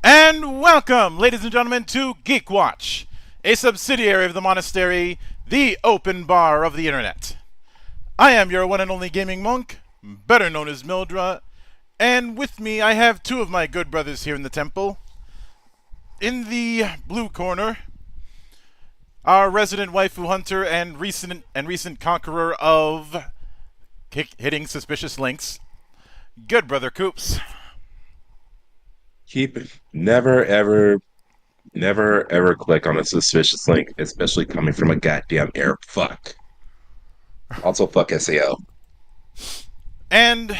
And welcome, ladies and gentlemen, to GeekWatch, a subsidiary of the monastery, the open bar of the internet. I am your one and only gaming monk, better known as Mildra, and with me I have two of my good brothers here in the temple. In the blue corner, our resident waifu hunter and recent conqueror of hitting suspicious links, good brother Coops. Keep never ever click on a suspicious link, especially coming from a goddamn Arab fuck. Also fuck SAO. And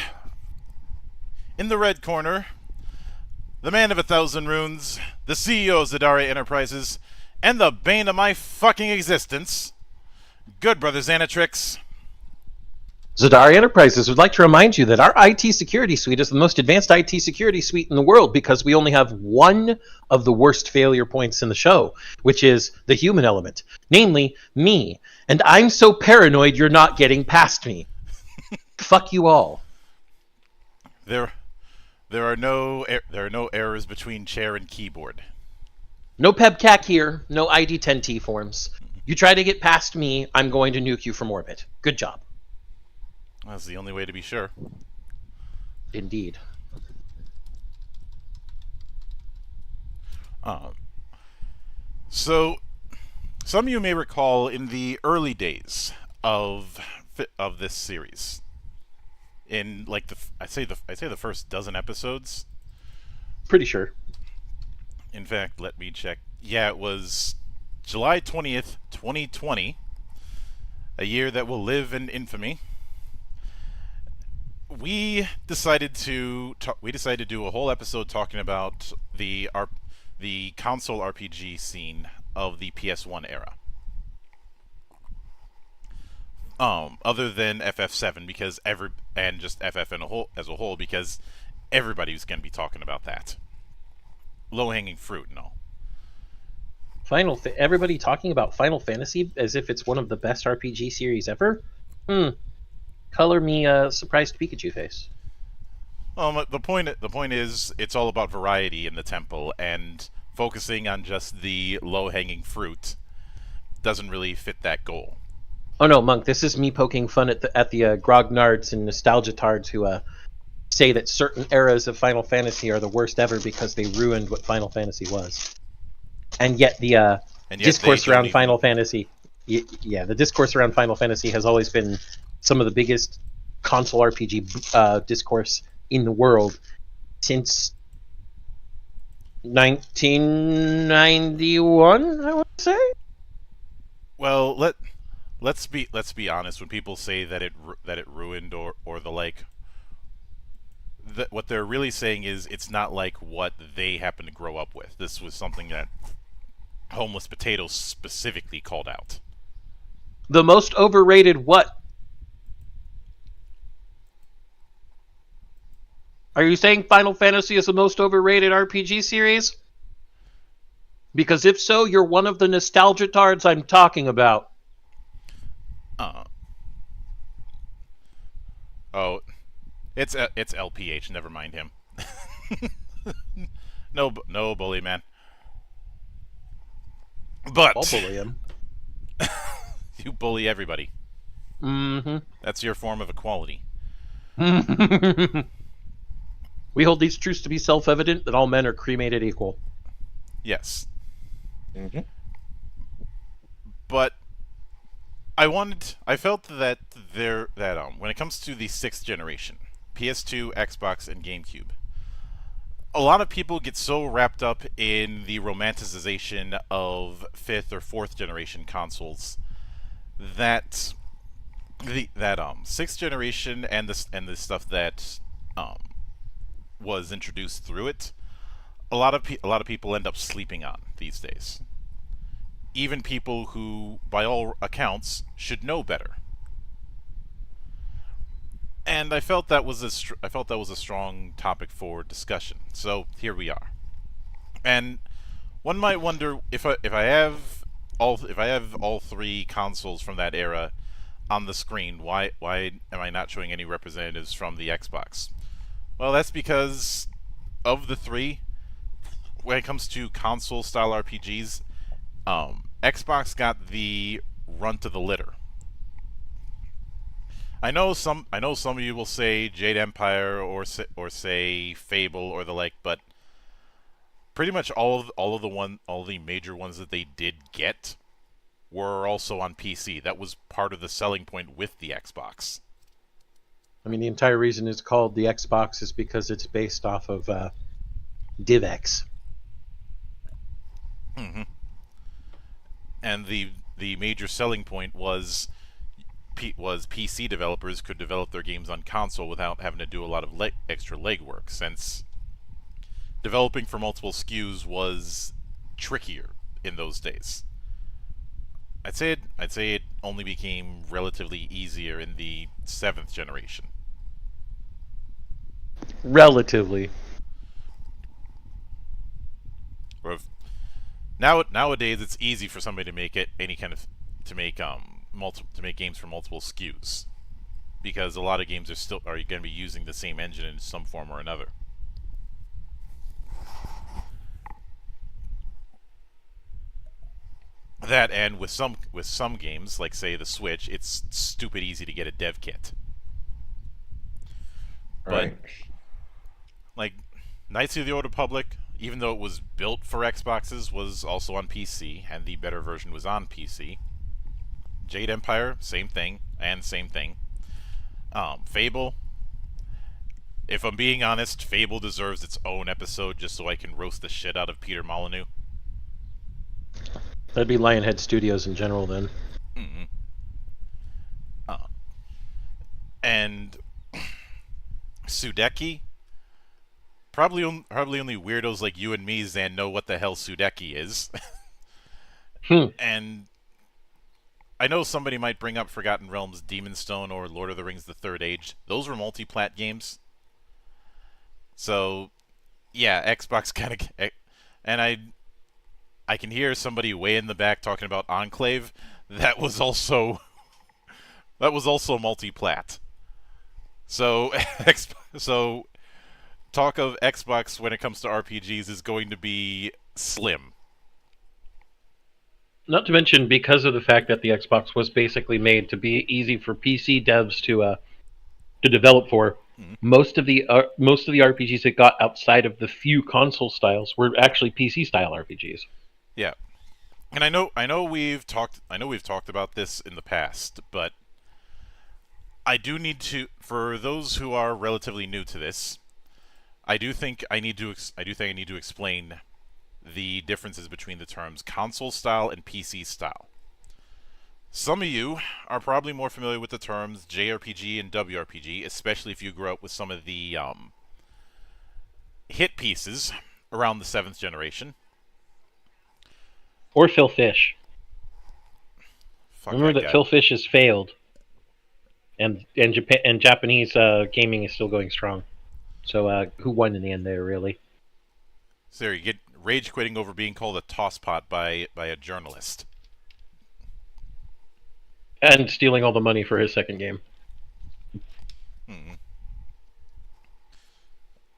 in the red corner, the man of 1,000 runes, the CEO of Zadara Enterprises, and the bane of my fucking existence, good brother Xanatrix. Zadara Enterprises would like to remind you that our IT security suite is the most advanced IT security suite in the world because we only have one of the worst failure points in the show, which is the human element, namely me. And I'm so paranoid you're not getting past me. Fuck you all. There are no errors between chair and keyboard. No pebcac here, no ID10T forms. You try to get past me, I'm going to nuke you from orbit. Good job. That's the only way to be sure. Indeed. So, some of you may recall in the early days of this series, in like I say the first dozen episodes. Pretty sure. In fact, let me check. Yeah, it was July 20th, 2020, a year that will live in infamy. We decided to do a whole episode talking about the console RPG scene of the PS1 era. Other than FF7 because just FF as a whole because everybody's going to be talking about that. Low-hanging fruit and all. Everybody talking about Final Fantasy as if it's one of the best RPG series ever? Color me a surprised Pikachu face. The point is, it's all about variety in the temple, and focusing on just the low-hanging fruit doesn't really fit that goal. Oh no, Monk, this is me poking fun at the grognards and nostalgia tards who say that certain eras of Final Fantasy are the worst ever because they ruined what Final Fantasy was. And yet the discourse around Final Fantasy, the discourse around Final Fantasy has always been some of the biggest console RPG discourse in the world since 1991, I would say. Well, let's be honest. When people say that it ruined or the like, what they're really saying is it's not like what they happen to grow up with. This was something that Homeless Potatoes specifically called out. The most overrated what? Are you saying Final Fantasy is the most overrated RPG series? Because if so, you're one of the nostalgia tards I'm talking about. Oh, it's LPH. Never mind him. No bully, man. But I'll bully him. You bully everybody. Mm-hmm. That's your form of equality. We hold these truths to be self-evident that all men are cremated equal. Yes. Mm-hmm. But I felt that when it comes to the 6th generation, PS2, Xbox, and GameCube, a lot of people get so wrapped up in the romanticization of 5th or 4th generation consoles that 6th generation and the stuff that was introduced through it, a lot of people end up sleeping on these days. Even people who, by all accounts, should know better. And I felt that was a strong topic for discussion. So here we are. And one might wonder if I have all three consoles from that era, on the screen. Why am I not showing any representatives from the Xbox? Well, that's because of the three, when it comes to console style RPGs, Xbox got the runt of the litter. I know some of you will say Jade Empire or say Fable or the like, but pretty much all the major ones that they did get were also on PC. That was part of the selling point with the Xbox. I mean, the entire reason it's called the Xbox is because it's based off of DivX. Mm-hmm. And the major selling point was PC developers could develop their games on console without having to do a lot of extra legwork, since developing for multiple SKUs was trickier in those days. I'd say it only became relatively easier in the 7th generation. Relatively. Nowadays it's easy for somebody to make it any kind of to make games for multiple SKUs, because a lot of games are going to be using the same engine in some form or another. That, and with some games, like say the Switch, it's stupid easy to get a dev kit. Right. But like Knights of the Old Republic, even though it was built for Xboxes, was also on PC, and the better version was on PC. Jade Empire, same thing. Fable. If I'm being honest, Fable deserves its own episode just so I can roast the shit out of Peter Molyneux. That'd be Lionhead Studios in general, then. Mm-hmm. And Sudeki. Probably only weirdos like you and me, Zan, know what the hell Sudeki is. And I know somebody might bring up Forgotten Realms, Demon Stone, or Lord of the Rings: The Third Age. Those were multi-plat games. So, yeah, Xbox kind of... And I can hear somebody way in the back talking about Enclave. That was also multi-plat. So, so talk of Xbox when it comes to RPGs is going to be slim. Not to mention, because of the fact that the Xbox was basically made to be easy for PC devs to develop for, most of the RPGs it got outside of the few console styles were actually PC style RPGs. Yeah. And I know we've talked about this in the past, but I do need to, for those who are relatively new to this, I think I need to explain the differences between the terms console style and PC style. Some of you are probably more familiar with the terms JRPG and WRPG, especially if you grew up with some of the hit pieces around the 7th generation. Or Phil Fish. Fuck Remember that guy. Phil Fish has failed, and Japanese gaming is still going strong. So who won in the end there, really? So you get rage quitting over being called a tosspot by a journalist. And stealing all the money for his second game.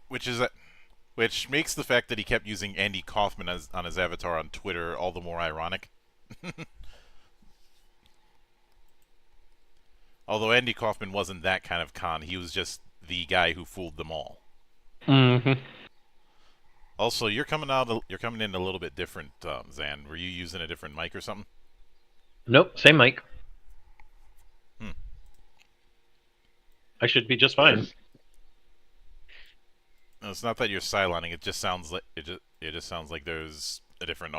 Which makes the fact that he kept using Andy Kaufman on his avatar on Twitter all the more ironic. Although Andy Kaufman wasn't that kind of con, he was just the guy who fooled them all. Mm-hmm. Also, you're coming in a little bit different, Zan. Were you using a different mic or something? Nope, same mic. I should be just fine. No, it's not that you're silencing. It just sounds like it just sounds like there's a different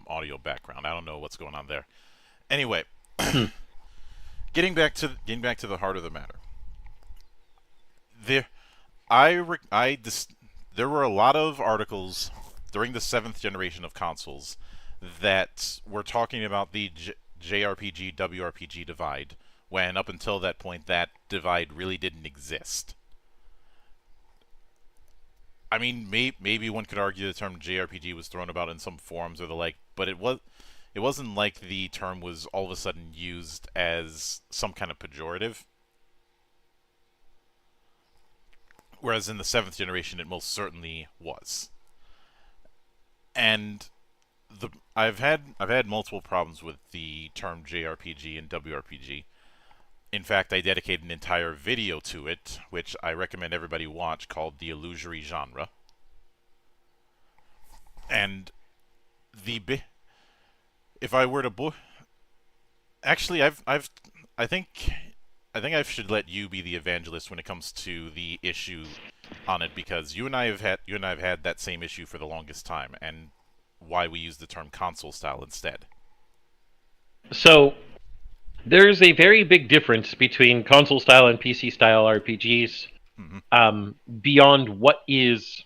audio background. I don't know what's going on there. Anyway, getting back to the heart of the matter. There were a lot of articles during the 7th generation of consoles that were talking about the JRPG WRPG divide, when up until that point that divide really didn't exist. I mean, maybe one could argue the term JRPG was thrown about in some forums or the like, but It wasn't like the term was all of a sudden used as some kind of pejorative. Whereas in the 7th generation, it most certainly was. And I've had multiple problems with the term JRPG and WRPG. In fact, I dedicated an entire video to it, which I recommend everybody watch, called The Illusory Genre. And if I were to actually, I think I should let you be the evangelist when it comes to the issue on it, because you and I have had that same issue for the longest time, and why we use the term console style instead. So there's a very big difference between console style and PC style RPGs, beyond what is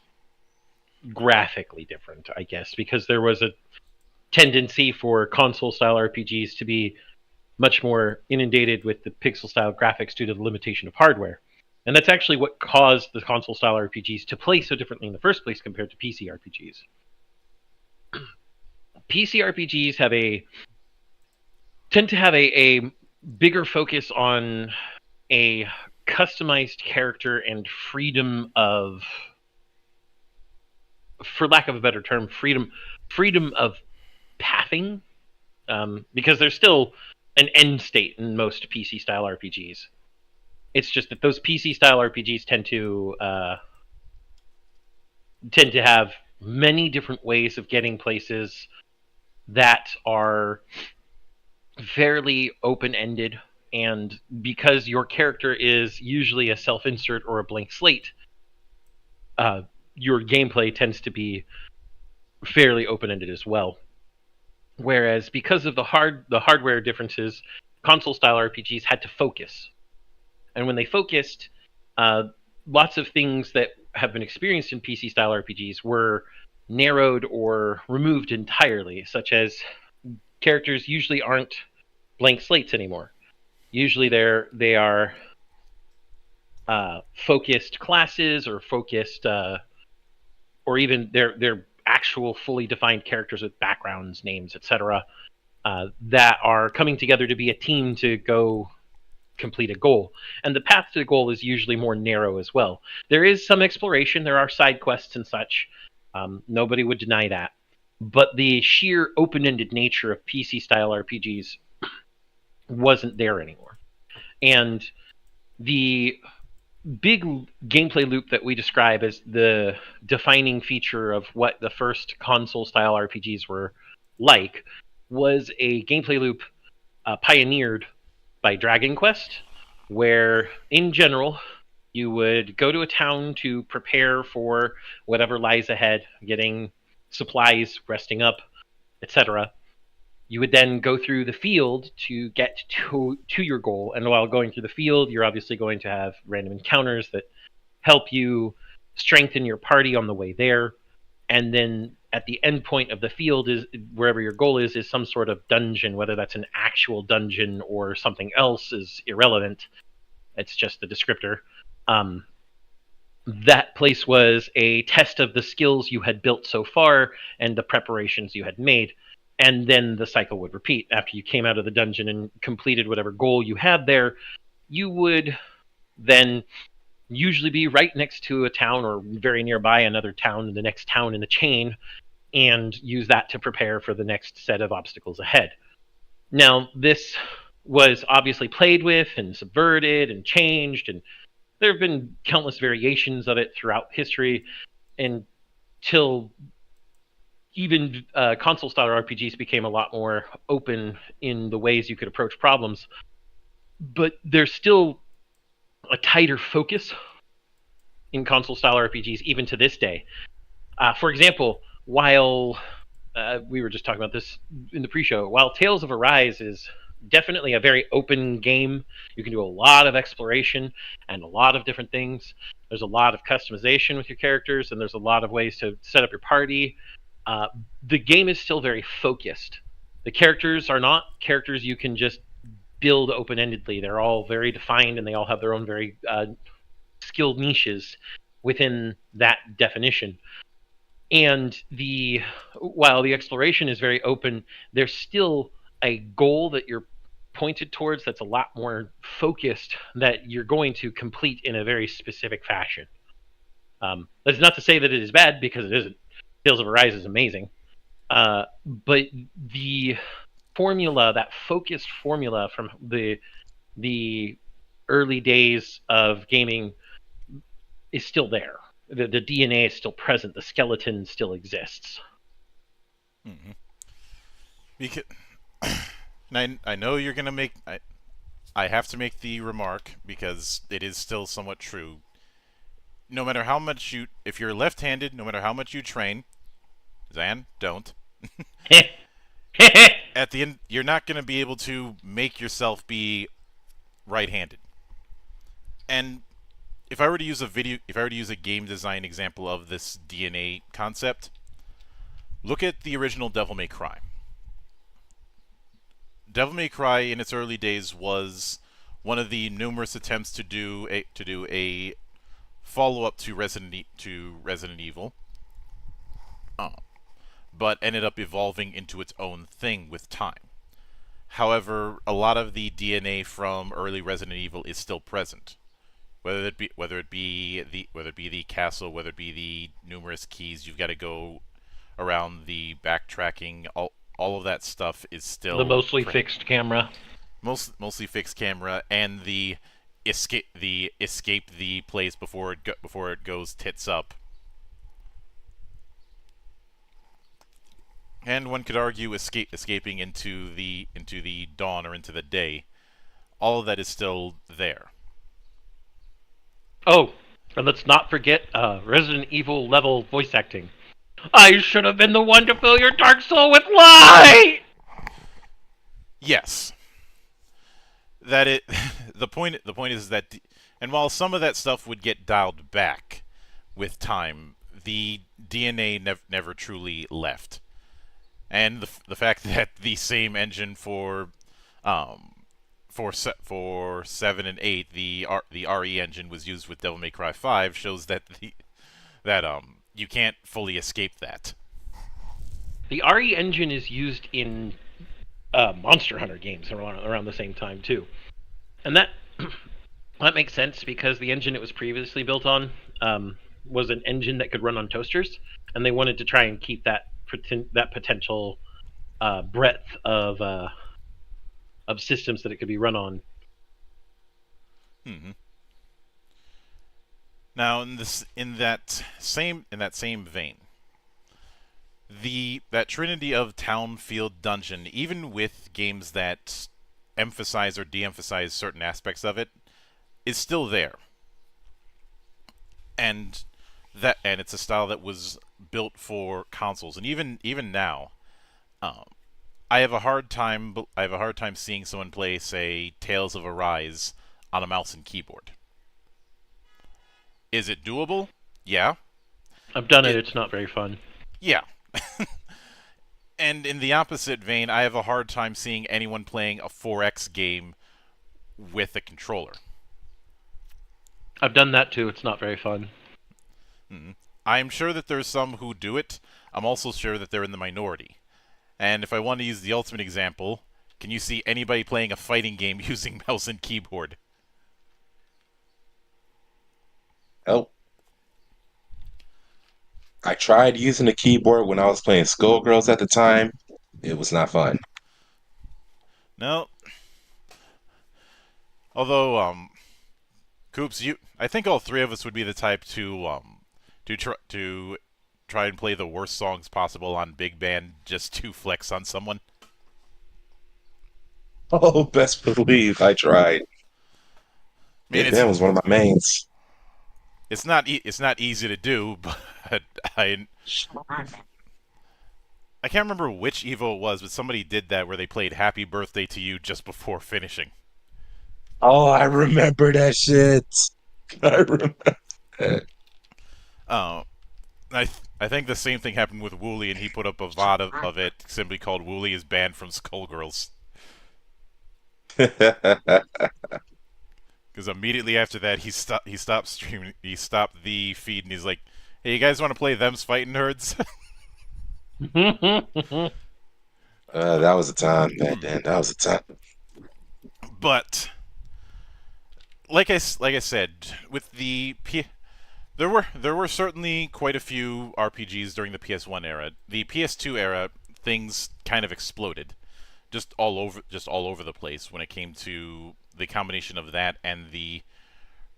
graphically different, I guess, because there was a tendency for console style RPGs to be much more inundated with the pixel style graphics due to the limitation of hardware. And that's actually what caused the console style RPGs to play so differently in the first place compared to PC RPGs. PC RPGs tend to have a bigger focus on a customized character and freedom of, for lack of a better term, freedom of pathing, because there's still an end state in most PC style RPGs. It's just that those PC style RPGs tend to have many different ways of getting places that are fairly open-ended, and because your character is usually a self-insert or a blank slate, your gameplay tends to be fairly open-ended as well. Whereas because of the hardware differences, console-style RPGs had to focus. And when they focused, lots of things that have been experienced in PC-style RPGs were narrowed or removed entirely, such as characters usually aren't blank slates anymore. Usually they are focused classes, or focused, or even they're actual fully defined characters with backgrounds, names, etc., that are coming together to be a team to go complete a goal. And the path to the goal is usually more narrow as well. There is some exploration, there are side quests and such. Nobody would deny that. But the sheer open-ended nature of PC-style RPGs wasn't there anymore. And the big gameplay loop that we describe as the defining feature of what the first console-style RPGs were like was a gameplay loop pioneered by Dragon Quest, where, in general, you would go to a town to prepare for whatever lies ahead, getting supplies, resting up, etc. You would then go through the field to get to your goal, and while going through the field, you're obviously going to have random encounters that help you strengthen your party on the way there. And then at the end point of the field, is wherever your goal is some sort of dungeon, whether that's an actual dungeon or something else is irrelevant. It's just the descriptor. That place was a test of the skills you had built so far and the preparations you had made. And then the cycle would repeat. After you came out of the dungeon and completed whatever goal you had there, you would then usually be right next to a town or very nearby another town, the next town in the chain, and use that to prepare for the next set of obstacles ahead. Now, this was obviously played with and subverted and changed, and there have been countless variations of it throughout history until even console-style RPGs became a lot more open in the ways you could approach problems. But there's still a tighter focus in console-style RPGs even to this day. For example, while we were just talking about this in the pre-show, while Tales of Arise is definitely a very open game, you can do a lot of exploration and a lot of different things. There's a lot of customization with your characters, and there's a lot of ways to set up your party. The game is still very focused. The characters are not characters you can just build open-endedly. They're all very defined, and they all have their own very skilled niches within that definition. And while the exploration is very open, there's still a goal that you're pointed towards that's a lot more focused, that you're going to complete in a very specific fashion. That's not to say that it is bad, because it isn't. Tales of Arise is amazing. But the formula, that focused formula from the early days of gaming, is still there. The DNA is still present. The skeleton still exists. Mm-hmm. Because I know you're gonna make. I have to make the remark because it is still somewhat true. No matter how much if you're left-handed, no matter how much you train, Zan, don't. At the end, you're not gonna be able to make yourself be right-handed. And if I were to use a game design example of this DNA concept, look at the original Devil May Cry. Devil May Cry in its early days was one of the numerous attempts to do a follow-up to Resident Evil, but ended up evolving into its own thing with time. However, a lot of the DNA from early Resident Evil is still present. Whether it be the castle, whether it be the numerous keys you've got to go around, the backtracking, all of that stuff is still the mostly fixed camera. Mostly fixed camera, and the escape the place before it goes tits up. And one could argue escaping into the dawn or into the day. All of that is still there. Oh, and let's not forget Resident Evil level voice acting. I should have been the one to fill your dark soul with light! Yes. That it the point is that and while some of that stuff would get dialed back with time, the DNA never truly left. And the fact that the same engine for 7 and 8, the RE engine, was used with Devil May Cry 5 shows that you can't fully escape that. The RE engine is used in Monster Hunter games around the same time too, and that makes sense because the engine it was previously built on was an engine that could run on toasters, and they wanted to try and keep that potential breadth of systems that it could be run on. Mm-hmm. Now, in that same vein, that trinity of town, field, dungeon, even with games that emphasize or de-emphasize certain aspects of it, is still there. And it's a style that was built for consoles, and even now, I have a hard time seeing someone play, say, Tales of Arise on a mouse and keyboard. Is it doable? Yeah. I've done it. It's not very fun. Yeah. And in the opposite vein, I have a hard time seeing anyone playing a 4X game with a controller. I've done that too. It's not very fun. Mm-hmm. I'm sure that there's some who do it. I'm also sure that they're in the minority. And if I want to use the ultimate example, can you see anybody playing a fighting game using mouse and keyboard? Oh. I tried using the keyboard when I was playing Skullgirls at the time. It was not fun. No. Although, Coops, I think all three of us would be the type to try and play the worst songs possible on Big Band just to flex on someone. Oh, best believe I tried. I mean, Big Ben was one of my mains. It's not easy to do, but I can't remember which Evo it was, but somebody did that where they played Happy Birthday to You just before finishing. Oh, I remember that shit. I remember that. I think the same thing happened with Wooly, and he put up a VOD of it simply called "Wooly is banned from Skullgirls." Because immediately after that, he stopped streaming. He stopped the feed, and he's like, Hey, you guys want to play Them's Fighting Nerds? That was a time, man. Damn, that was a time. But like I said, with there were certainly quite a few RPGs during the PS1 era. The PS2 era, things kind of exploded, just all over the place when it came to the combination of that and the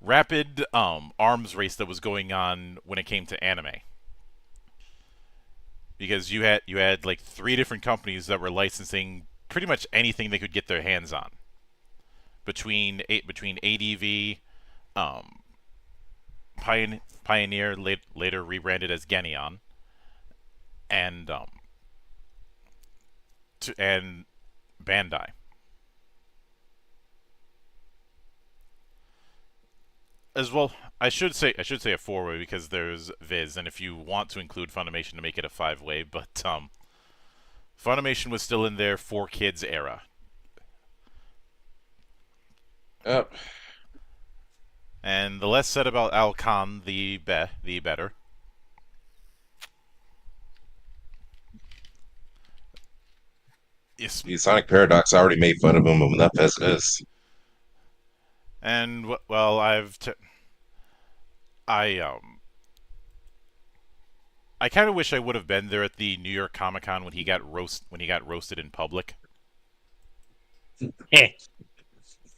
rapid arms race that was going on when it came to anime. Because you had like 3 different companies that were licensing pretty much anything they could get their hands on. Between ADV, um, Pioneer, later rebranded as Genion, and and Bandai. As well, I should say a 4-way because there's Viz, and if you want to include Funimation to make it a 5-way, but Funimation was still in their 4 kids era. Yep. And the less said about Al Khan, the better. Yes, The Sonic Paradox I already made fun of him enough as it is. and well, I I kind of wish I would have been there at the New York Comic Con when he got roasted in public.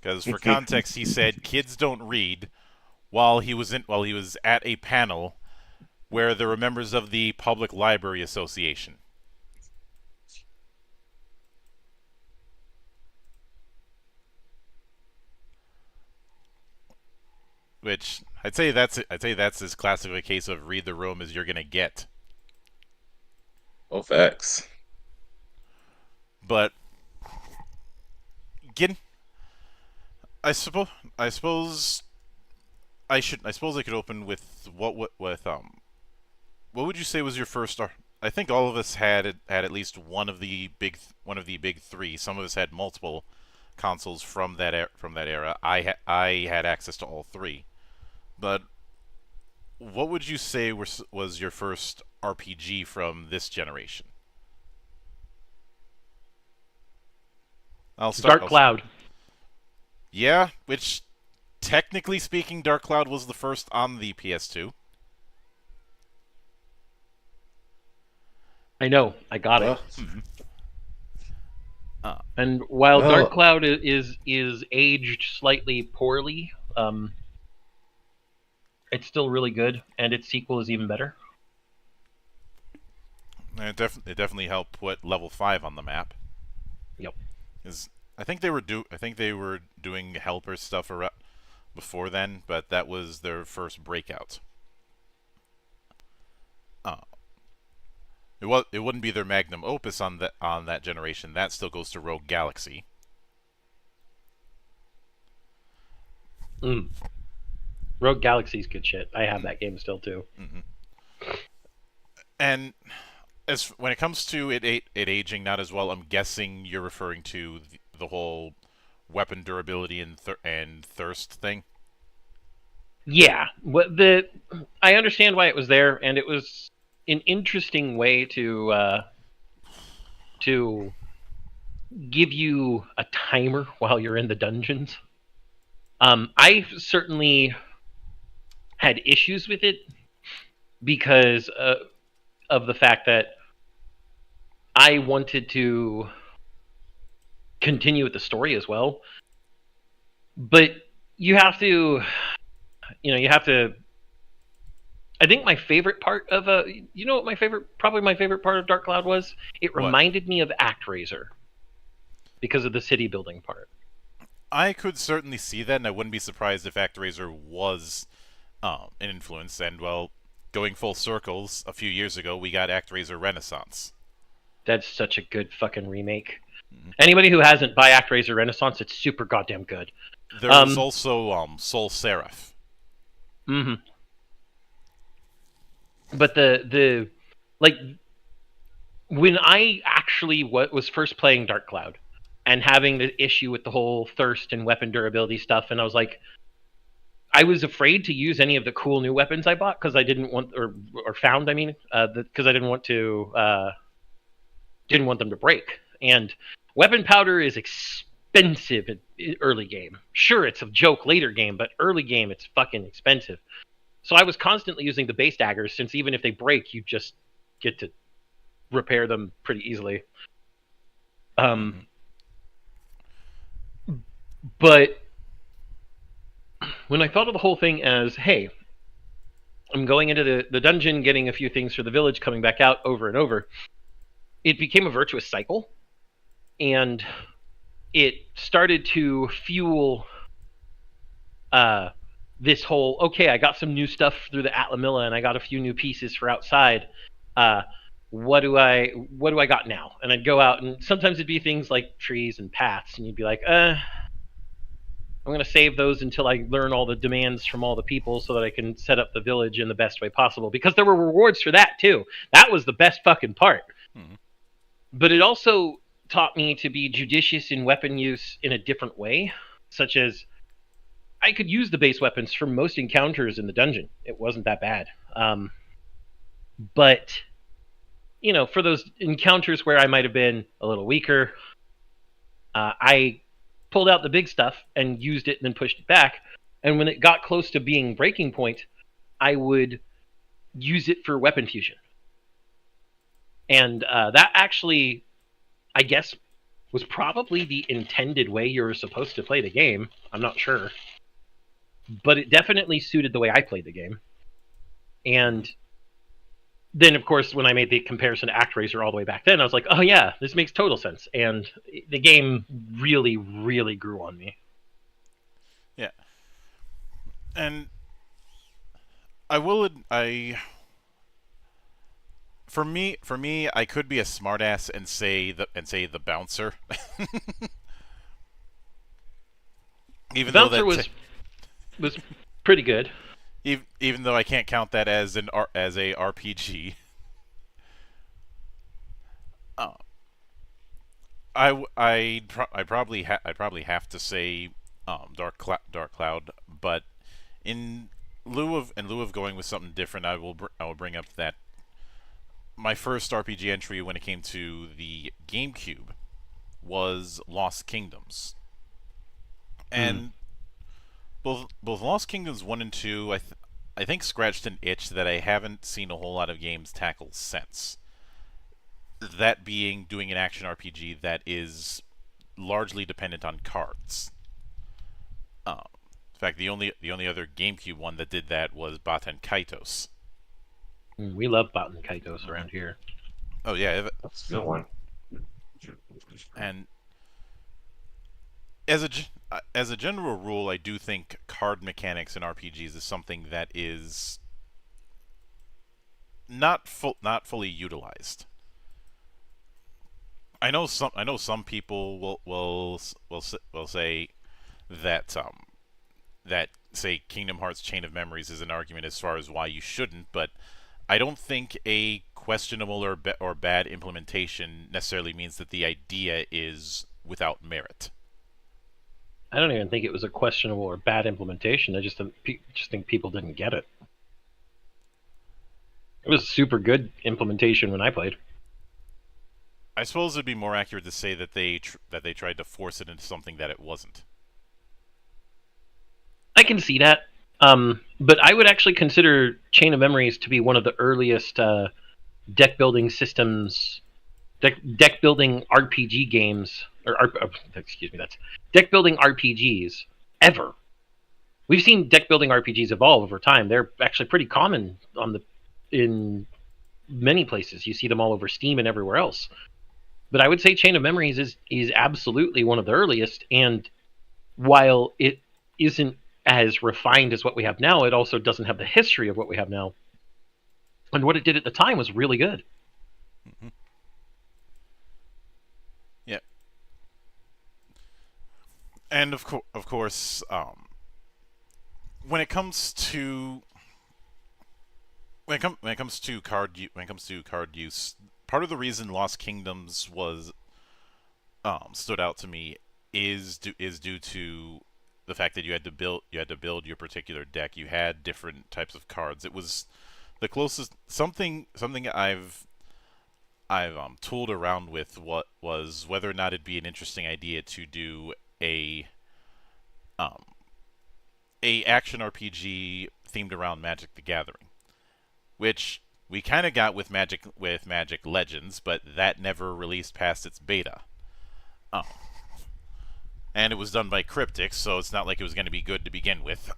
Because for context, he said kids don't read while he was at a panel where there were members of the Public Library Association. Which I'd say that's as classic of a case of read the room as you're gonna get. Oh, facts. But again, I suppose I suppose I suppose I could open with what would you say was your first? I think all of us had at least one of the big 3. Some of us had multiple consoles from that era. I had access to all 3. But what would you say was your first RPG from this generation? I'll start. Dark Cloud. Yeah, which technically speaking, Dark Cloud was the first on the PS2. I know. I got it. Well, And while well, Dark Cloud is aged slightly poorly, it's still really good, and its sequel is even better. And it definitely helped put level 5 on the map. Yep. Is I think they were doing helper stuff before then, but that was their first breakout. Uh, it wouldn't be their magnum opus on that generation. That still goes to Rogue Galaxy. Rogue Galaxy's good shit. I have that game still too. And as when it comes to it aging not as well, I'm guessing you're referring to the whole weapon durability and thirst thing. Yeah, I understand why it was there, and it was an interesting way to give you a timer while you're in the dungeons. I certainly had issues with it because of the fact that I wanted to continue with the story as well. But you have to, you have to. I think my favorite part of what probably my favorite part of Dark Cloud was? It What? reminded me of ActRaiser because of the city building part. I could certainly see that, and I wouldn't be surprised if ActRaiser was an influence. And well, going full circles, a few years ago we got ActRaiser Renaissance. That's such a good fucking remake. Anybody who hasn't, buy ActRaiser Renaissance. It's super goddamn good. There was also Soul Seraph. Mm-hmm. But the like when I actually was first playing Dark Cloud and having the issue with the whole thirst and weapon durability stuff, and I was like, I was afraid to use any of the cool new weapons I bought because I didn't want or found. I mean, because I didn't want them to break. And weapon powder is expensive in early game. Sure, it's a joke later game, but early game it's fucking expensive. So I was constantly using the base daggers, since even if they break, you just get to repair them pretty easily. But when I thought of the whole thing as, hey, I'm going into the dungeon, getting a few things for the village, coming back out over and over, it became a virtuous cycle. And it started to fuel this whole, okay, I got some new stuff through the Atlamilla, and I got a few new pieces for outside. What do I got now? And I'd go out, and sometimes it'd be things like trees and paths, and you'd be like, I'm going to save those until I learn all the demands from all the people so that I can set up the village in the best way possible. Because there were rewards for that, too. That was the best fucking part. Mm-hmm. But it also taught me to be judicious in weapon use in a different way, such as I could use the base weapons for most encounters in the dungeon. It wasn't that bad. But, you know, for those encounters where I might have been a little weaker, I pulled out the big stuff and used it and then pushed it back. And when it got close to being breaking point, I would use it for weapon fusion. And that actually, I guess, was probably the intended way you were supposed to play the game. I'm not sure. But it definitely suited the way I played the game. And then, of course, when I made the comparison to ActRaiser all the way back then, I was like, oh yeah, this makes total sense. And the game really, really grew on me. Yeah. And for me, I could be a smartass and say the bouncer. Even the bouncer was pretty good. Even though I can't count that as a RPG. I probably have to say Dark Cloud, but in lieu of going with something different, I will bring up that my first RPG entry when it came to the GameCube was Lost Kingdoms, and both Lost Kingdoms 1 and 2 I think scratched an itch that I haven't seen a whole lot of games tackle since. That being doing an action RPG that is largely dependent on cards. In fact, the only other GameCube one that did that was Baten Kaitos. We love Baten Kaitos around here. Oh yeah, that's a good one. And as a general rule, I do think card mechanics in RPGs is something that is not fully utilized. I know some people will say that that say Kingdom Hearts Chain of Memories is an argument as far as why you shouldn't, but I don't think a questionable or bad implementation necessarily means that the idea is without merit. I don't even think it was a questionable or bad implementation. I just think people didn't get it. It was a super good implementation when I played. I suppose it'd be more accurate to say that they tried to force it into something that it wasn't. I can see that, but I would actually consider Chain of Memories to be one of the earliest deck building systems, deck building RPG games, that's deck building RPGs ever. We've seen deck building RPGs evolve over time. They're actually pretty common in many places. You see them all over Steam and everywhere else. But I would say Chain of Memories is absolutely one of the earliest, and while it isn't as refined as what we have now, it also doesn't have the history of what we have now. And what it did at the time was really good. Mm-hmm. Yeah. And of course, when it comes to card use, part of the reason Lost Kingdoms was stood out to me is due to the fact that you had to build your particular deck. You had different types of cards. It was the closest something I've tooled around with what was whether or not it'd be an interesting idea to do um, a action RPG themed around Magic the Gathering, which we kind of got with Magic Legends, but that never released past its beta. Um, and it was done by Cryptic, so it's not like it was going to be good to begin with.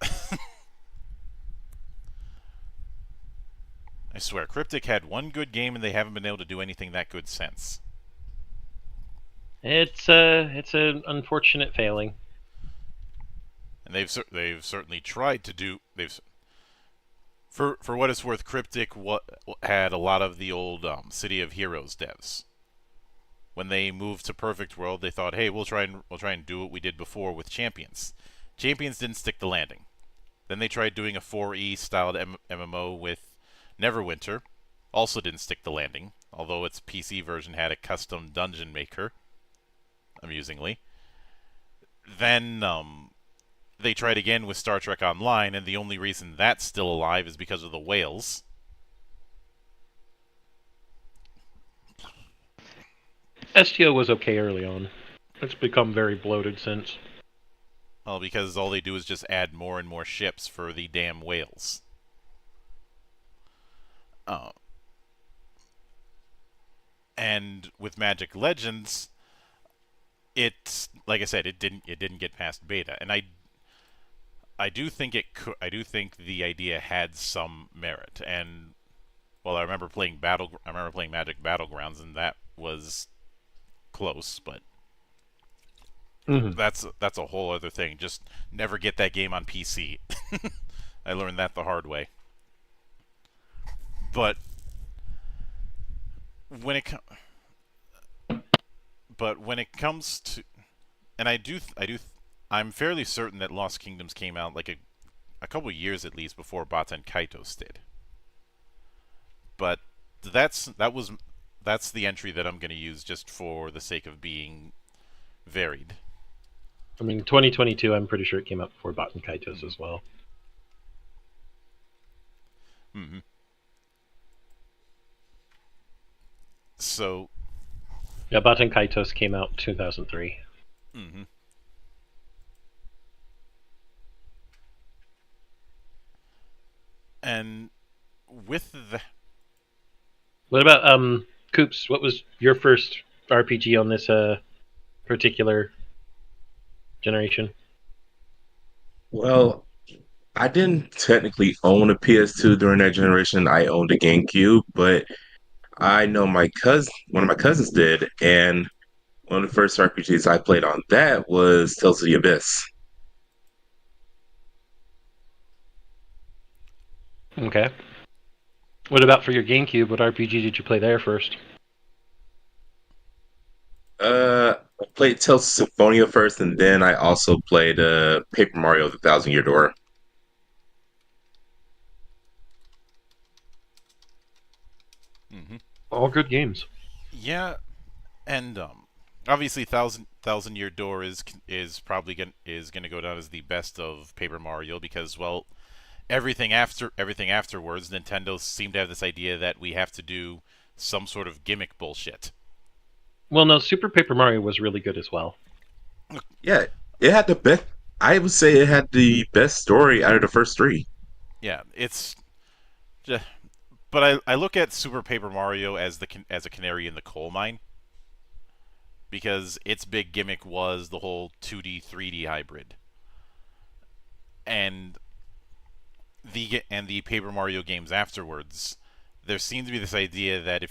I swear, Cryptic had one good game, and they haven't been able to do anything that good since. It's an unfortunate failing. And they've certainly tried to do for what it's worth. Cryptic had a lot of the old City of Heroes devs. When they moved to Perfect World, they thought, "Hey, we'll try and do what we did before with Champions." Champions didn't stick the landing. Then they tried doing a 4E styled MMO with Neverwinter. Also didn't stick the landing, although its PC version had a custom dungeon maker, amusingly. Then they tried again with Star Trek Online, and the only reason that's still alive is because of the whales. STO was okay early on. It's become very bloated since. Well, because all they do is just add more and more ships for the damn whales. And with Magic Legends, it's like I said, it didn't get past beta, and I do think the idea had some merit. And well, I remember playing Magic Battlegrounds, and that was close, but that's a whole other thing. Just never get that game on PC. I learned that the hard way. But when it comes to, and I'm fairly certain that Lost Kingdoms came out like a couple years at least before Baten Kaitos did. But that's the entry that I'm going to use just for the sake of being varied. I mean, 2022, I'm pretty sure it came out before Baten Kaitos as well. Mm-hmm. So, yeah, Baten Kaitos came out in 2003. Mm-hmm. And with the... What about, Coops, what was your first RPG on this, particular generation? Well, I didn't technically own a PS2 during that generation. I owned a GameCube, but I know one of my cousins did, and one of the first RPGs I played on that was Tales of the Abyss. Okay. What about for your GameCube? What RPG did you play there first? I played Tales of Symphonia first, and then I also played Paper Mario: The Thousand Year Door. Mm-hmm. All good games. Yeah, and obviously Thousand Year Door is probably gonna go down as the best of Paper Mario because, well, everything afterwards, Nintendo seemed to have this idea that we have to do some sort of gimmick bullshit. Well, no, Super Paper Mario was really good as well. Yeah, it had the best. I would say it had the best story out of the first three. Yeah, it's just, but I look at Super Paper Mario as as a canary in the coal mine because its big gimmick was the whole 2D 3D hybrid. And the Paper Mario games afterwards, there seemed to be this idea that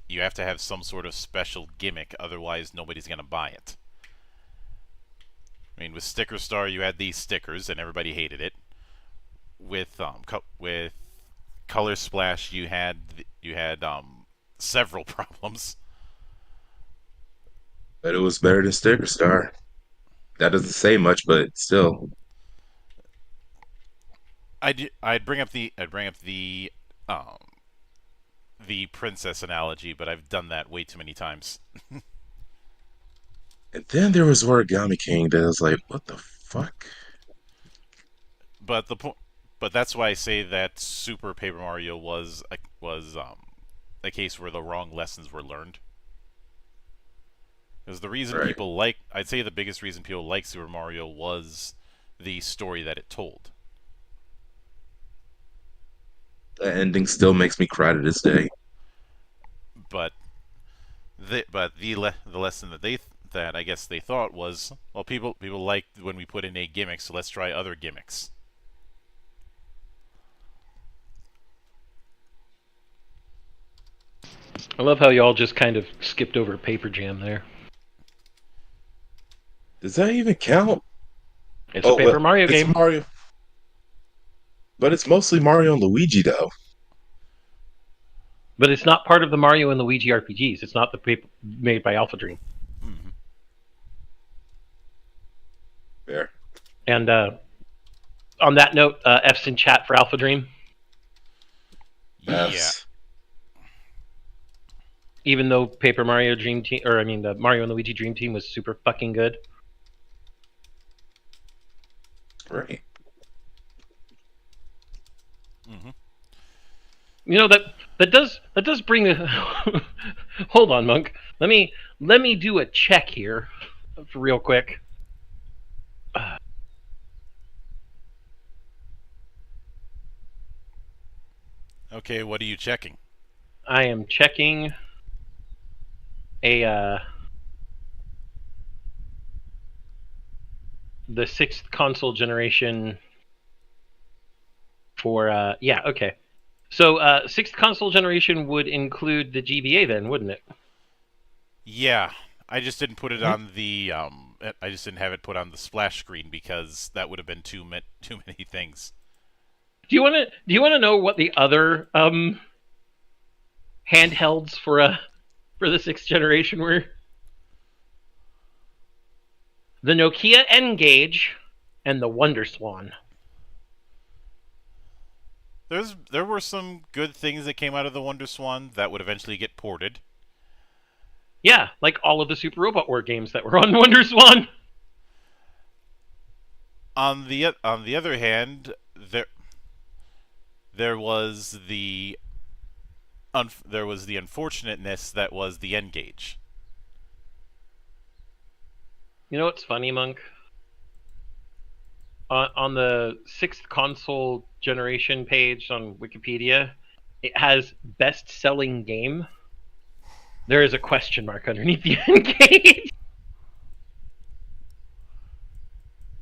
you have to have some sort of special gimmick, otherwise nobody's gonna buy it. I mean, with Sticker Star, you had these stickers, and everybody hated it. With Color Splash, you had several problems. But it was better than Sticker Star. That doesn't say much, but still. I'd bring up um, the princess analogy, but I've done that way too many times. And then there was Origami King that was like, what the fuck? But but that's why I say that Super Paper Mario was a case where the wrong lessons were learned. Because the reason Right. people I'd say the biggest reason people like Super Mario was the story that it told. The ending still makes me cry to this day. But the lesson that I guess they thought was, well, people like when we put in a gimmick, so let's try other gimmicks. I love how y'all just kind of skipped over Paper Jam there. Does that even count? It's a Oh, Paper well, Mario it's game. Mario, but it's mostly Mario and Luigi, though. But it's not part of the Mario and Luigi RPGs. It's not the paper made by Alpha Dream. Mm-hmm. There. And on that note, F's in chat for Alpha Dream. Yeah. Yes. Even though Paper Mario Dream Team, or I mean the Mario and Luigi Dream Team was super fucking good. Right. Mm-hmm. You know that does bring a hold on, Monk. Let me do a check here, for real quick. Okay, what are you checking? I am checking the 6th console generation for yeah, okay. So 6th console generation would include the GBA then, wouldn't it? Yeah, I just didn't put it on the I just didn't have it put on the splash screen because that would have been too many things. Do you want to know what the other handhelds for the 6th generation were? The Nokia N-Gage and the Wonder Swan. There were some good things that came out of the Wonder Swan that would eventually get ported. Yeah, like all of the Super Robot War games that were on Wonder Swan. On the other hand, there was the unfortunateness that was the N-Gage. You know what's funny, Monk? On the 6th console generation page on Wikipedia, it has best-selling game. There is a question mark underneath the N-Gage.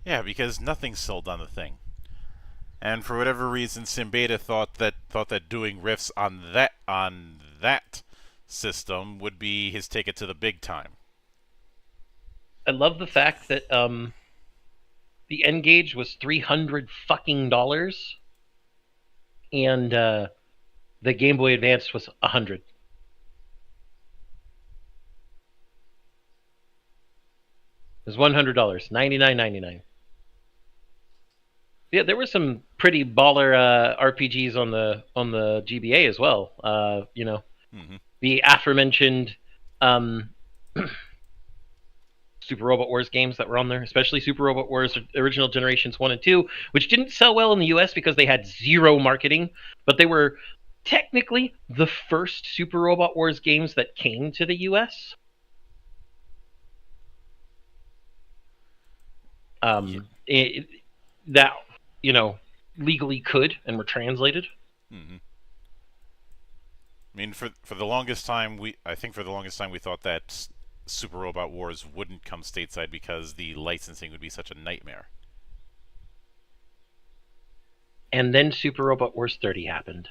Yeah, because nothing sold on the thing. And for whatever reason, Simbeta thought that doing riffs on that system would be his ticket to the big time. I love the fact that the N-Gage was $300 fucking dollars, and the Game Boy Advance was $100. It was $100, $99.99. Yeah, there were some pretty baller RPGs on the GBA as well. You know, the aforementioned Super Robot Wars games that were on there, especially Super Robot Wars Original Generations 1 and 2, which didn't sell well in the US because they had zero marketing, but they were technically the first Super Robot Wars games that came to the US. That, you know, legally could and were translated. Mm-hmm. I mean, for the longest time, we thought that Super Robot Wars wouldn't come stateside because the licensing would be such a nightmare. And then Super Robot Wars 30 happened.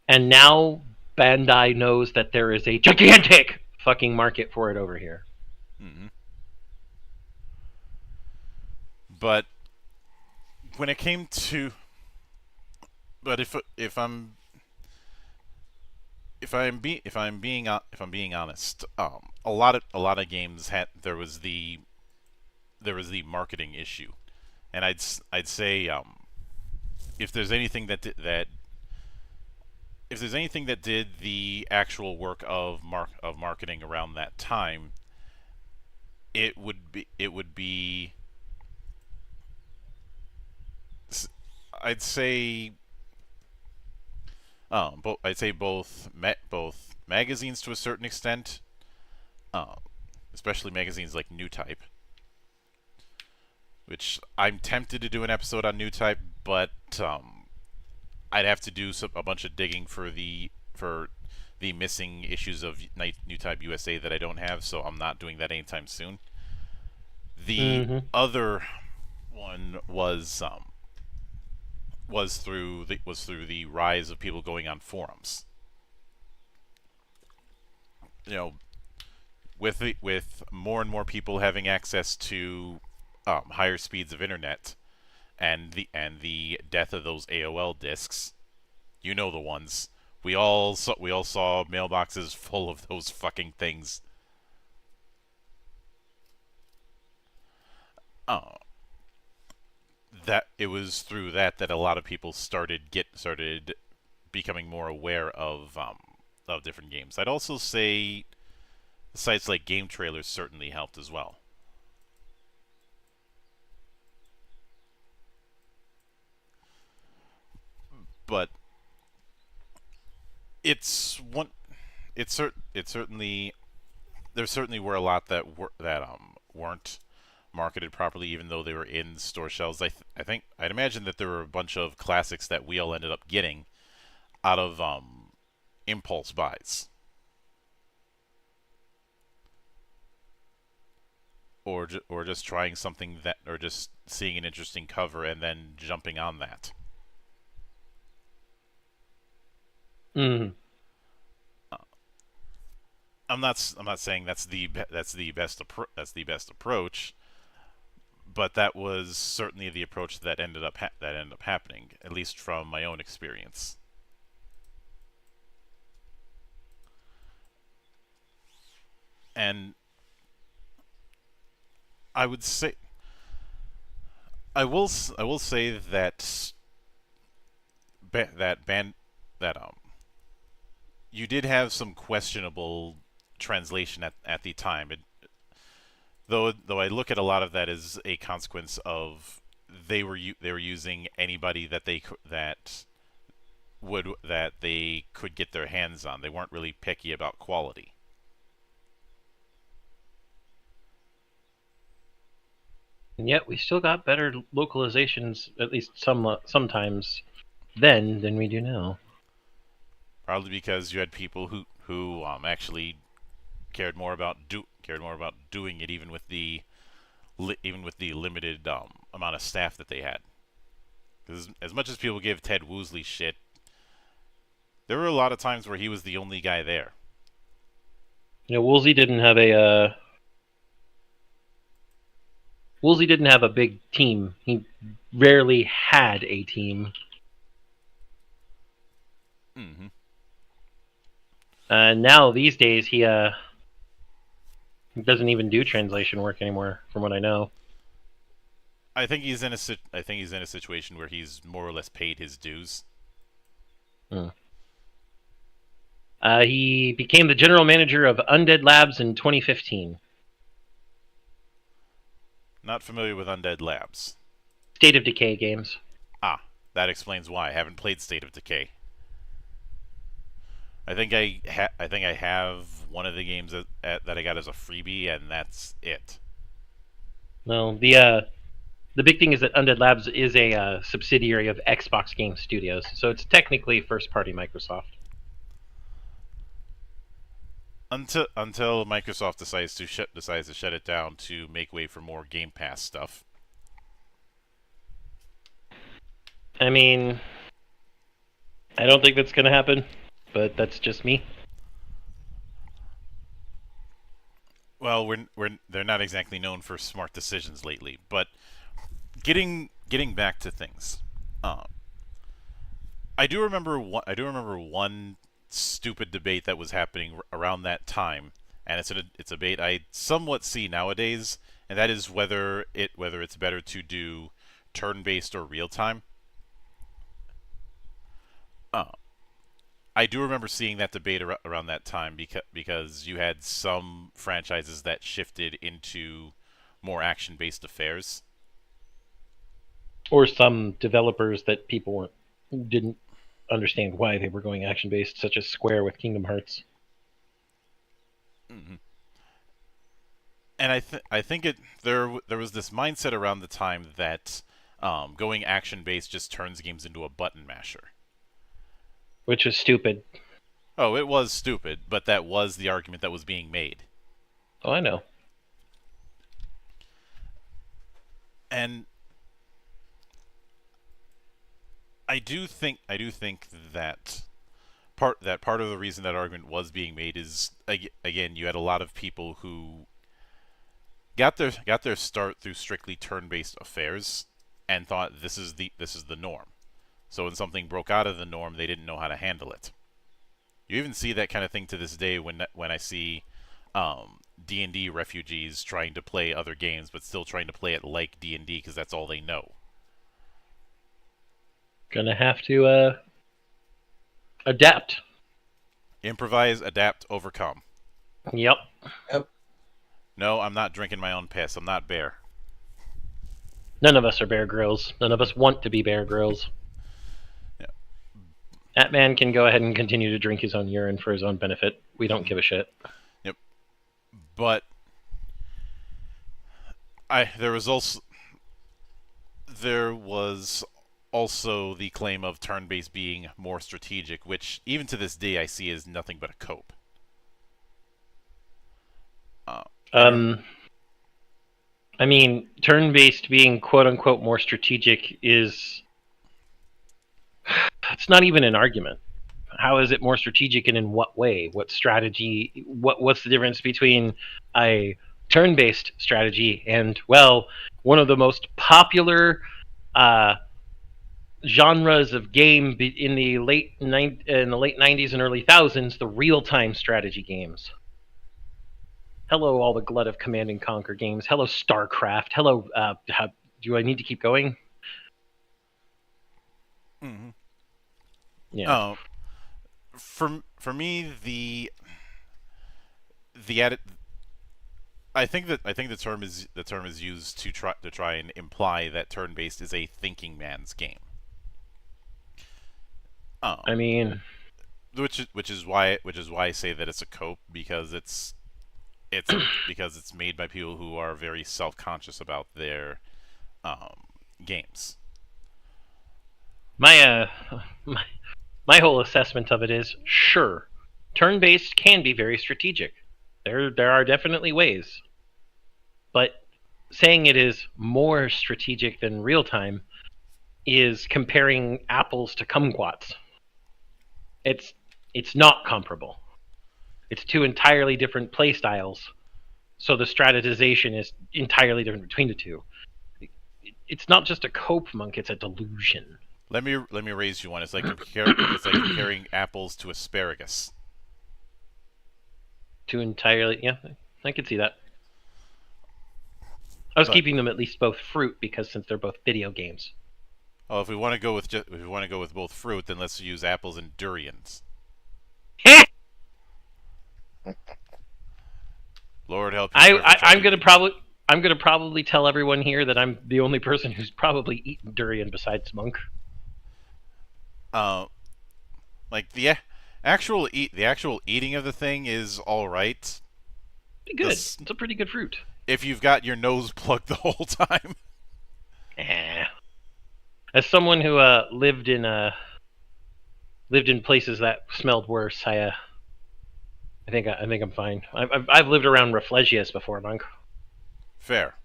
And now Bandai knows that there is a gigantic fucking market for it over here. Mm-hmm. But when it came to, if I'm being honest, a lot of games had there was the marketing issue, and I'd say if there's anything that did the actual work of marketing around that time, it would be I'd say I'd say both magazines to a certain extent, um, especially magazines like New Type, which I'm tempted to do an episode on New Type, but I'd have to do a bunch of digging for the missing issues of New Type USA that I don't have, so I'm not doing that anytime soon. The Mm-hmm. other one was through the rise of people going on forums. You know, with more and more people having access to higher speeds of internet, and the death of those AOL discs, you know the ones. We all saw mailboxes full of those fucking things. Uh, that it was through that a lot of people started becoming more aware of different games. I'd also say sites like Game Trailers certainly helped as well. But it's one it's certainly there certainly were a lot that weren't marketed properly, even though they were in store shelves. I think I'd imagine that there were a bunch of classics that we all ended up getting out of impulse buys, or just trying something that, or just seeing an interesting cover and then jumping on that. Mm-hmm. I'm not saying that's the best approach, but that was certainly the approach that that ended up happening, at least from my own experience. And I would say I will say that that band that you did have some questionable translation at the time. Though I look at a lot of that as a consequence of they were using anybody that they could get their hands on. They weren't really picky about quality. And yet we still got better localizations, at least sometimes, then than we do now. Probably because you had people who actually cared more about doing it, even with the limited amount of staff that they had. Because as much as people give Ted Woosley shit, there were a lot of times where he was the only guy there. You know, Woolsey didn't have a big team. He rarely had a team. Mm-hmm. Now these days he doesn't even do translation work anymore, from what I know. I think he's in a situation where he's more or less paid his dues. Hmm. He became the general manager of Undead Labs in 2015. Not familiar with Undead Labs. State of Decay games. Ah, that explains why I haven't played State of Decay. I think I have one of the games that I got as a freebie, and that's it. No, the big thing is that Undead Labs is a subsidiary of Xbox Game Studios, so it's technically first-party Microsoft. Until Microsoft decides to shut it down to make way for more Game Pass stuff. I mean, I don't think that's going to happen, but that's just me. Well, they're not exactly known for smart decisions lately, but getting back to things. Uh, I do remember one stupid debate that was happening around that time, and it's a debate I somewhat see nowadays, and that is whether it's better to do turn-based or real-time. Uh, I do remember seeing that debate around that time because you had some franchises that shifted into more action-based affairs. Or some developers that people didn't understand why they were going action based, such as Square with Kingdom Hearts. Mm-hmm. And I think there was this mindset around the time that going action based just turns games into a button masher. Which was stupid. Oh, it was stupid, but that was the argument that was being made. Oh, I know. And I do think that part of the reason that argument was being made is, again, you had a lot of people who got their start through strictly turn-based affairs and thought this is the norm. So when something broke out of the norm, they didn't know how to handle it. You even see that kind of thing to this day when I see D&D refugees trying to play other games, but still trying to play it like D&D because that's all they know. Gonna have to adapt. Improvise, adapt, overcome. Yep. Yep. No, I'm not drinking my own piss. I'm not Bear. None of us are Bear Grylls. None of us want to be Bear Grylls. Yeah. That man can go ahead and continue to drink his own urine for his own benefit. We don't give a shit. Yep. But there was also the claim of turn-based being more strategic, which even to this day I see as nothing but a cope. I mean, turn-based being quote-unquote more strategic is... It's not even an argument. How is it more strategic and in what way? What strategy? What's the difference between a turn-based strategy and, well, one of the most popular genres of game in the late 90s and early thousands, the real-time strategy games. Hello, all the glut of Command and Conquer games. Hello, StarCraft. Hello, do I need to keep going? Mm-hmm. Yeah. For me, I think the term is used to try and imply that turn-based is a thinking man's game. I mean, which is why I say that it's a cope, because it's because it's made by people who are very self-conscious about their games. my whole assessment of it is, sure, turn-based can be very strategic. There are definitely ways, but saying it is more strategic than real-time is comparing apples to kumquats. It's not comparable. It's two entirely different play styles, so the strategization is entirely different between the two. It's not just a cope, Monk, it's a delusion. Let me raise you one. It's like comparing apples to asparagus. Two entirely, yeah, I could see that. I was keeping them at least both fruit, because since they're both video games. Oh, if we want to go with both fruit, then let's use apples and durians. Lord help you. I'm gonna probably tell everyone here that I'm the only person who's probably eaten durian besides Monk. Like the actual eating of the thing is all right. Pretty good. It's a pretty good fruit. If you've got your nose plugged the whole time. As someone who lived in places that smelled worse, I think I'm fine. I've lived around Rafflegius before, Monk. Fair.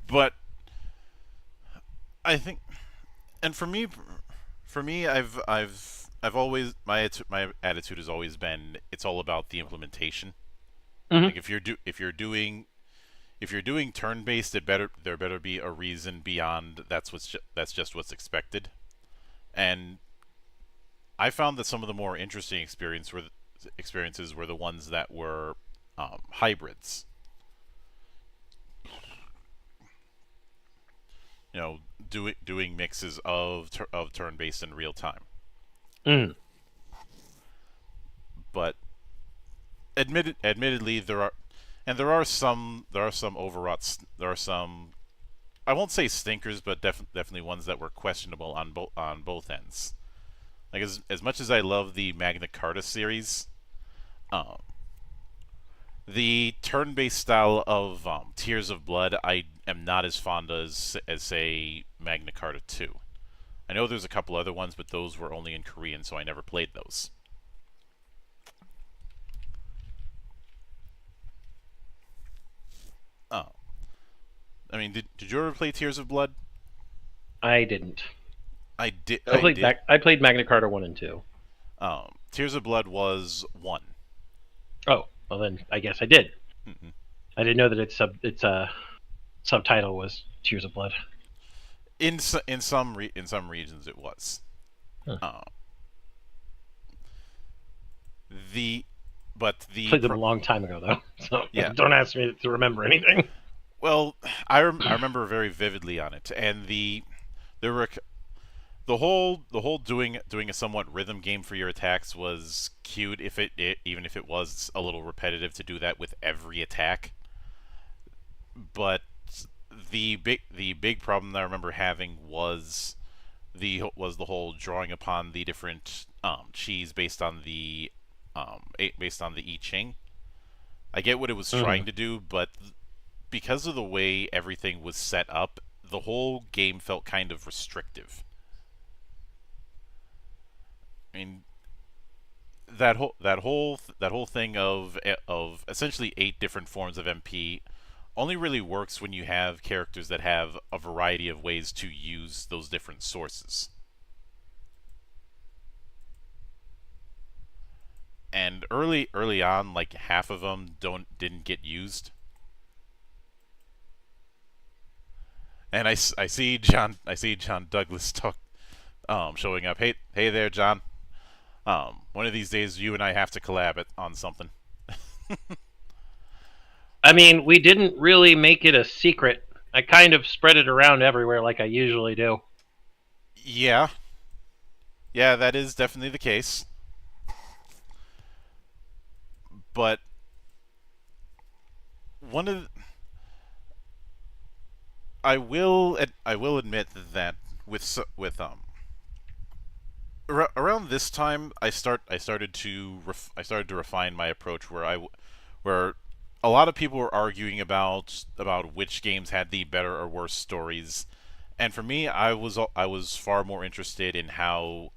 But I think, and for me, I've always my attitude has always been, it's all about the implementation. Mm-hmm. Like if you're doing turn-based, there better be a reason beyond that's just what's expected. And I found that some of the more interesting experiences were the ones that were hybrids. You know, doing mixes of turn-based and real-time. Mm. But admittedly, there are some overwrought, there are some I won't say stinkers, but definitely ones that were questionable on both ends. Like as much as I love the Magna Carta series, um, the turn-based style of Tears of Blood, I am not as fond as say Magna Carta 2. I know there's a couple other ones, but those were only in Korean, so I never played those. Oh, I mean, did you ever play Tears of Blood? I didn't. I did. I I played did. I played Magna Carta 1 and 2. Tears of Blood was 1. Oh, well then I guess I did. Mm-hmm. I didn't know that its subtitle was Tears of Blood. In some regions it was. Huh. The but the Played them a long time ago though, so yeah. don't ask me to remember anything. Well, I remember very vividly on it, and there were the whole doing a somewhat rhythm game for your attacks was cute. If even if it was a little repetitive to do that with every attack, but the big problem that I remember having was the whole drawing upon the different cheese based on the I Ching. I get what it was trying to do, but because of the way everything was set up, the whole game felt kind of restrictive. I mean, that whole thing of essentially 8 different forms of MP only really works when you have characters that have a variety of ways to use those different sources. And early on, like half of them didn't get used. And I see John Douglas showing up. Hey there, John. One of these days, you and I have to collab on something. I mean, we didn't really make it a secret. I kind of spread it around everywhere like I usually do. Yeah, that is definitely the case. But one of I will admit that with around this time I started to refine my approach where a lot of people were arguing about which games had the better or worse stories, and for me I was far more interested in how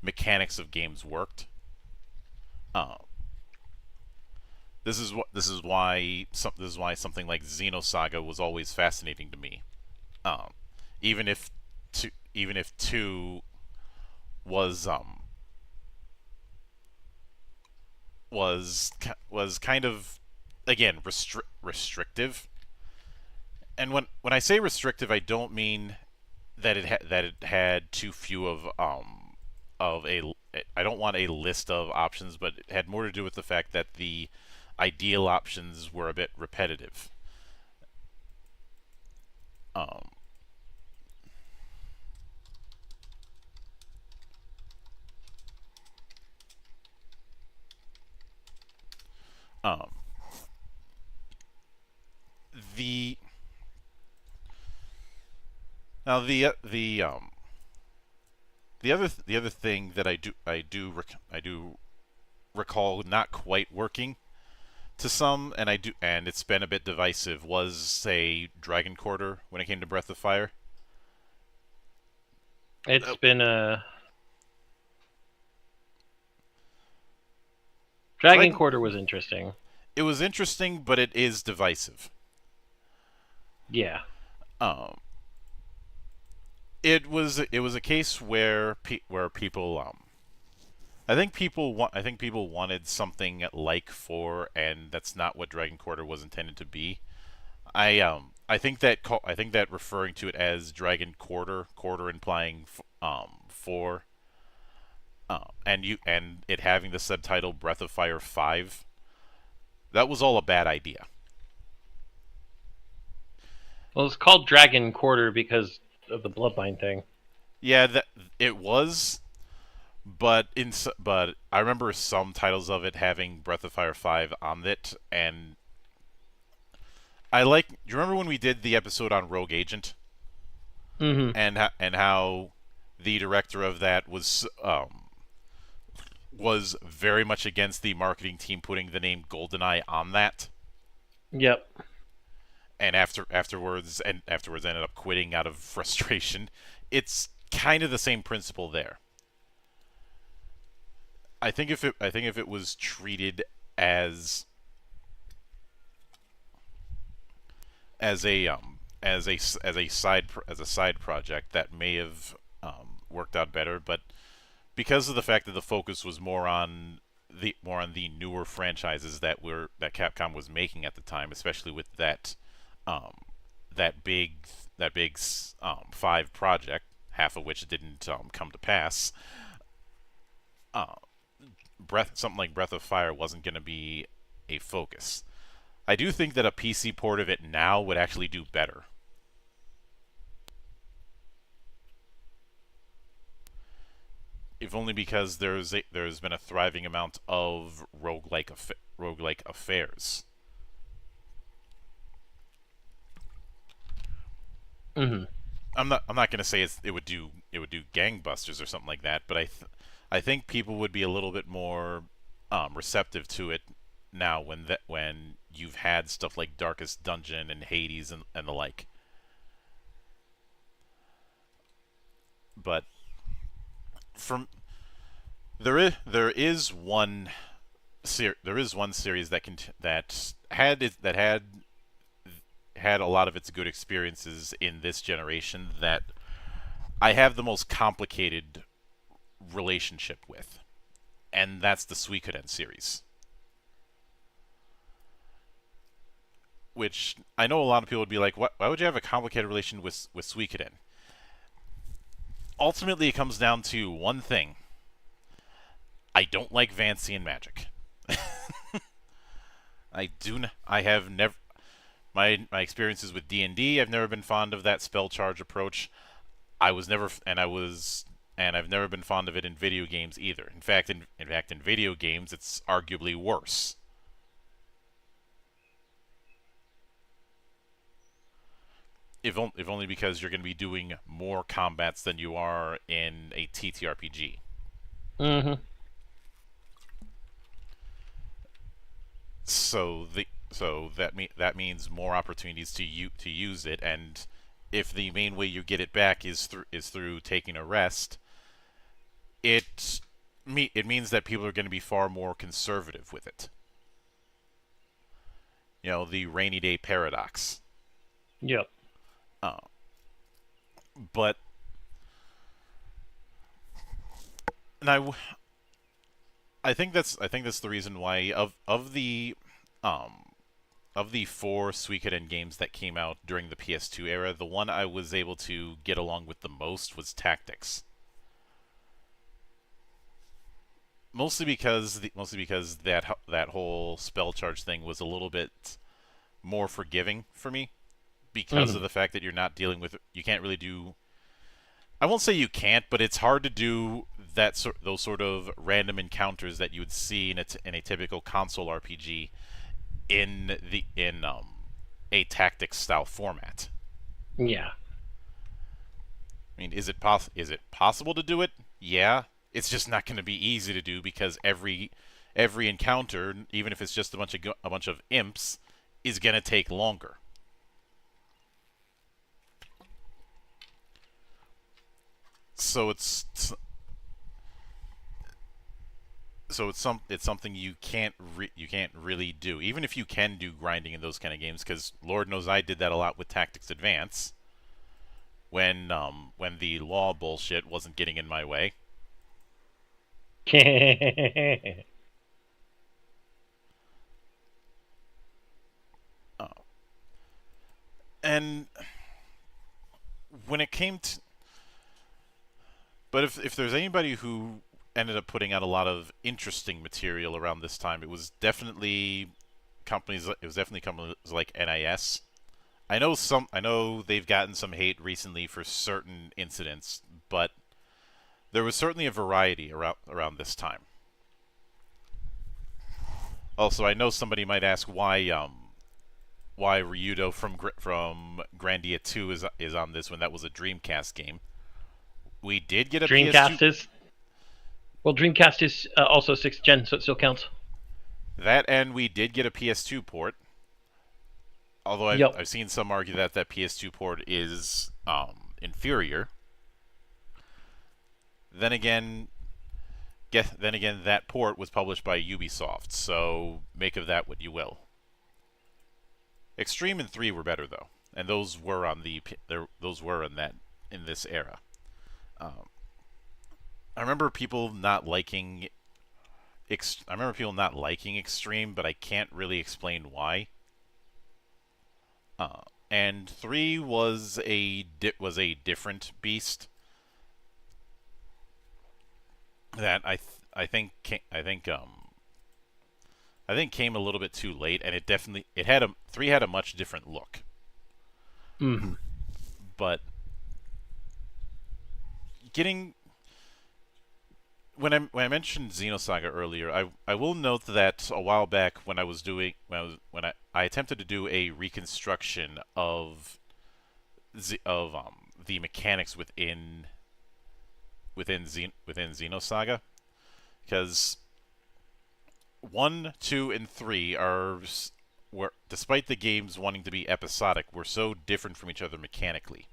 mechanics of games worked. Uh, this is why something like Xenosaga was always fascinating to me. Um, even if two was was kind of again restrictive. And when I say restrictive, I don't mean that it had too few of a I don't want a list of options, but it had more to do with the fact that the ideal options were a bit repetitive. Um, um, the now the other thing that I do recall not quite working to some, and it's been a bit divisive, was say Dragon Quarter when it came to Breath of Fire. It's been a Dragon Quarter was interesting. It was interesting, but it is divisive. Yeah. Um, it was a case where people I think people wanted something like 4, and that's not what Dragon Quarter was intended to be. I think that referring to it as Dragon Quarter implying 4, and it having the subtitle Breath of Fire 5, that was all a bad idea. Well, it's called Dragon Quarter because of the Bloodline thing. Yeah, that it was, but I remember some titles of it having Breath of Fire 5 on it, and do you remember when we did the episode on Rogue Agent? Mm-hmm. and how the director of that was very much against the marketing team putting the name GoldenEye on that, Yep. and afterwards ended up quitting out of frustration. It's kind of the same principle there. I think if it was treated as as a side project, that may have worked out better. But because of the fact that the focus was more on the newer franchises that Capcom was making at the time, especially with um, that big five project, half of which didn't come to pass. Uh, something like Breath of Fire wasn't going to be a focus. I do think that a PC port of it now would actually do better. If only because there's been a thriving amount of roguelike affairs. Mm-hmm. I'm not going to say it would do gangbusters or something like that, but I think people would be a little bit more receptive to it now when you've had stuff like Darkest Dungeon and Hades and the like. But from there is there is one series that had a lot of its good experiences in this generation that I have the most complicated relationship with, and that's the Suikoden series. Which I know a lot of people would be like, Why would you have a complicated relation with Suikoden?" Ultimately, it comes down to one thing: I don't like Vancian magic. I do. I have never. My experiences with D&D, I've never been fond of that spell charge approach. I was never, and I was, and I've never been fond of it in video games either. In fact, in video games, it's arguably worse. If only because you're going to be doing more combats than you are in a TTRPG. Mm-hmm. That means more opportunities to use it, and if the main way you get it back is through taking a rest, it it means that people are going to be far more conservative with it. You know, the rainy day paradox. Yep. Uh, but and I think that's the reason why um of the four Suikoden games that came out during the PS2 era, the one I was able to get along with the most was Tactics. Mostly because that whole spell charge thing was a little bit more forgiving for me because Mm-hmm. of the fact that you're not dealing with you can't really do I won't say you can't, but it's hard to do those sort of random encounters that you would see in a typical console RPG in a tactics style format. Yeah. I mean, is it possible to do it? Yeah. It's just not going to be easy to do because every encounter, even if it's just a bunch of imps, is going to take longer. So it's something you can't really do, even if you can do grinding in those kind of games. Because Lord knows I did that a lot with Tactics Advance when the law bullshit wasn't getting in my way. Uh, and when it came to, but if there's anybody who ended up putting out a lot of interesting material around this time, it was definitely companies. It was definitely companies like NIS. I know they've gotten some hate recently for certain incidents, but there was certainly a variety around this time. Also, I know somebody might ask why Ryudo from Grandia 2 is on this when that was a Dreamcast game. We did get a PS2. Dreamcast is Dreamcast is also 6th gen, so it still counts. That, and we did get a PS2 port. Although Yep. I've seen some argue that that PS2 port is inferior. Then again, that port was published by Ubisoft, so make of that what you will. Extreme and 3 were better though, and those were on in this era. I remember people not liking Extreme, but I can't really explain why. And 3 was a different beast that I think came a little bit too late, and it had 3 had a much different look. Mm-hmm. But getting when I mentioned Xenosaga earlier, I will note that a while back when I attempted to do a reconstruction of the mechanics within Xenosaga, because 1, 2, and 3 were, despite the games wanting to be episodic, were so different from each other mechanically.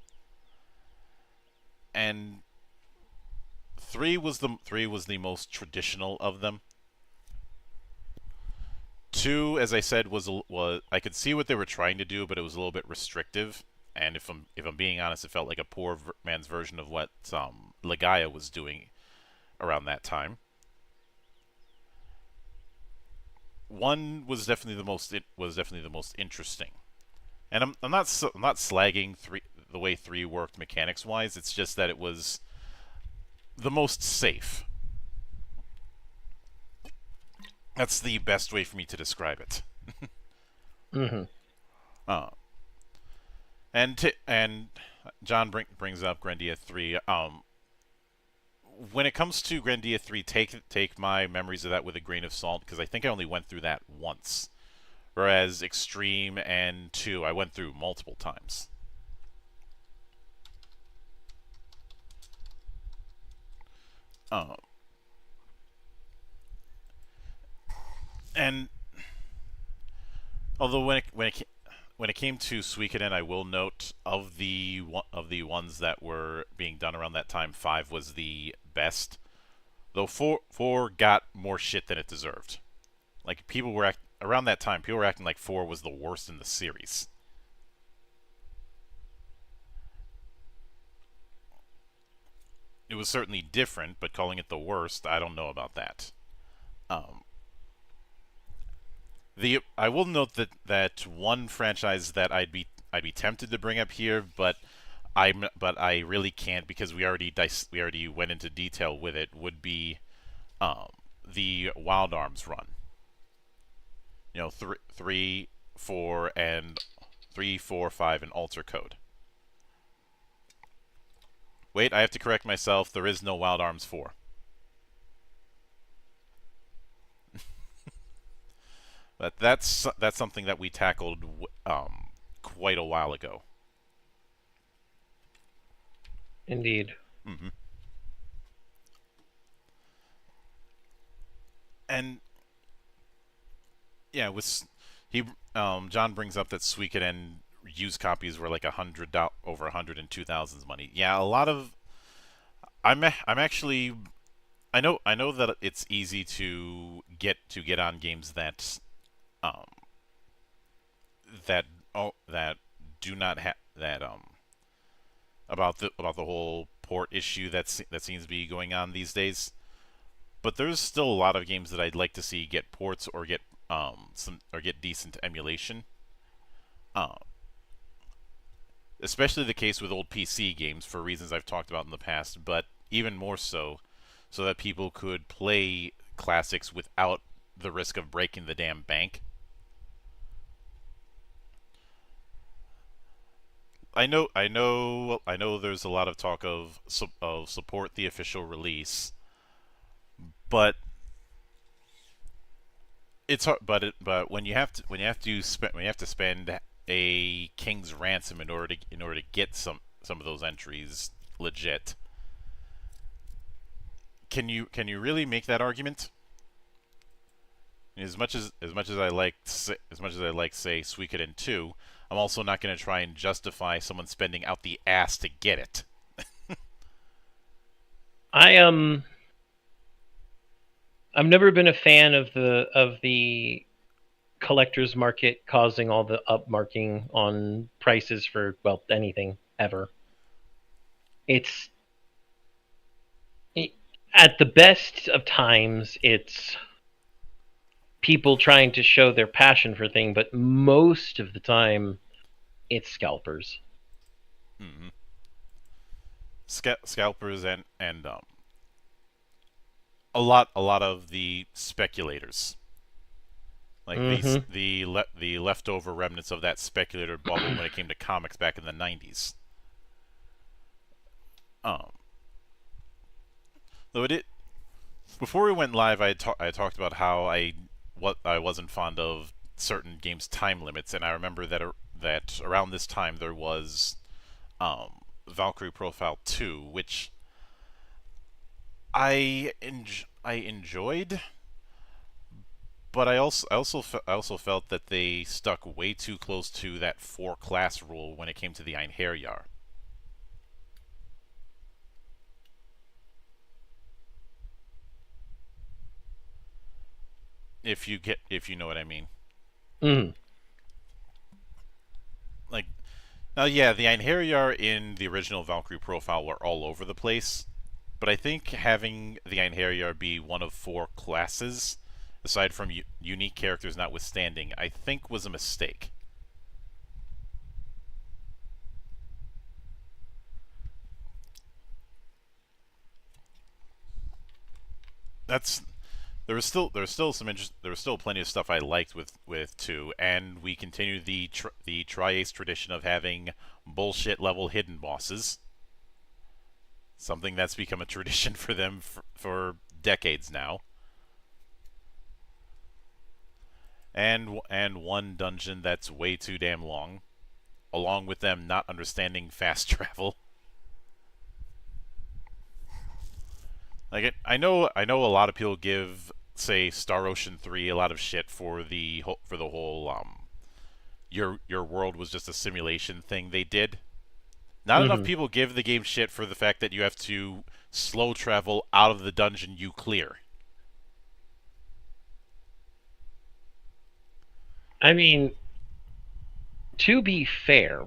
And 3 was the most traditional of them. 2, as I said, was I could see what they were trying to do, but it was a little bit restrictive. And if I'm being honest, it felt like a poor man's version of what Legaia was doing around that time. 1 was definitely the most interesting. And I'm not slagging 3 the way 3 worked mechanics wise. It's just that it was the most safe. That's the best way for me to describe it. Mm-hmm. And John brings up Grandia 3. When it comes to Grandia 3, take my memories of that with a grain of salt, because I think I only went through that once. Whereas Extreme and 2, I went through multiple times. And although when it came to Suikoden, I will note of the ones that were being done around that time, 5 was the best. Though 4 got more shit than it deserved. Like around that time, people were acting like 4 was the worst in the series. It was certainly different, but calling it the worst, I don't know about that. I will note that one franchise that I'd be tempted to bring up here, but I really can't because we already went into detail with it, would be the Wild Arms run. You know, 3, 4, and 3, 4, 5, and Alter Code. Wait, I have to correct myself. There is no Wild Arms 4. But that's something that we tackled quite a while ago. Indeed. Mm-hmm. And yeah, John brings up that Suikoden used copies were like over $102,000 money. Yeah, a lot of I'm actually I know that it's easy to get on games that that do not have that about the whole port issue that seems to be going on these days. But there's still a lot of games that I'd like to see get ports or get decent emulation. Especially the case with old PC games for reasons I've talked about in the past, but even more so that people could play classics without the risk of breaking the damn bank. I know there's a lot of talk of support the official release, but it's hard, but when you have to spend a king's ransom in order to get some of those entries legit. Can you really make that argument? As much as I like say Suikoden 2, I'm also not going to try and justify someone spending out the ass to get it. I've never been a fan of the collector's market causing all the upmarking on prices for, well, anything ever. It's at the best of times, it's people trying to show their passion for thing, but most of the time, it's scalpers. Mm-hmm. Scalpers and a lot of the speculators, like the leftover remnants of that speculator bubble when it came to comics back in the 90s. Though it before we went live, I talked about how I wasn't fond of certain games' time limits, and I remember that around this time there was Valkyrie Profile 2, which I enjoyed, but I also felt that they stuck way too close to that 4-class rule when it came to the Einherjar. If you know what I mean. Mm. Like, now, yeah, the Einherjar in the original Valkyrie Profile were all over the place, but I think having the Einherjar be one of 4 classes, aside from unique characters notwithstanding, I think was a mistake. There was still plenty of stuff I liked with 2, and we continue the Tri-Ace tradition of having bullshit level hidden bosses. Something that's become a tradition for them for decades now. And one dungeon that's way too damn long, along with them not understanding fast travel. Like I know a lot of people give, say, Star Ocean 3 a lot of shit for the whole your world was just a simulation thing they did. Not enough people give the game shit for the fact that you have to slow travel out of the dungeon you clear. I mean, to be fair,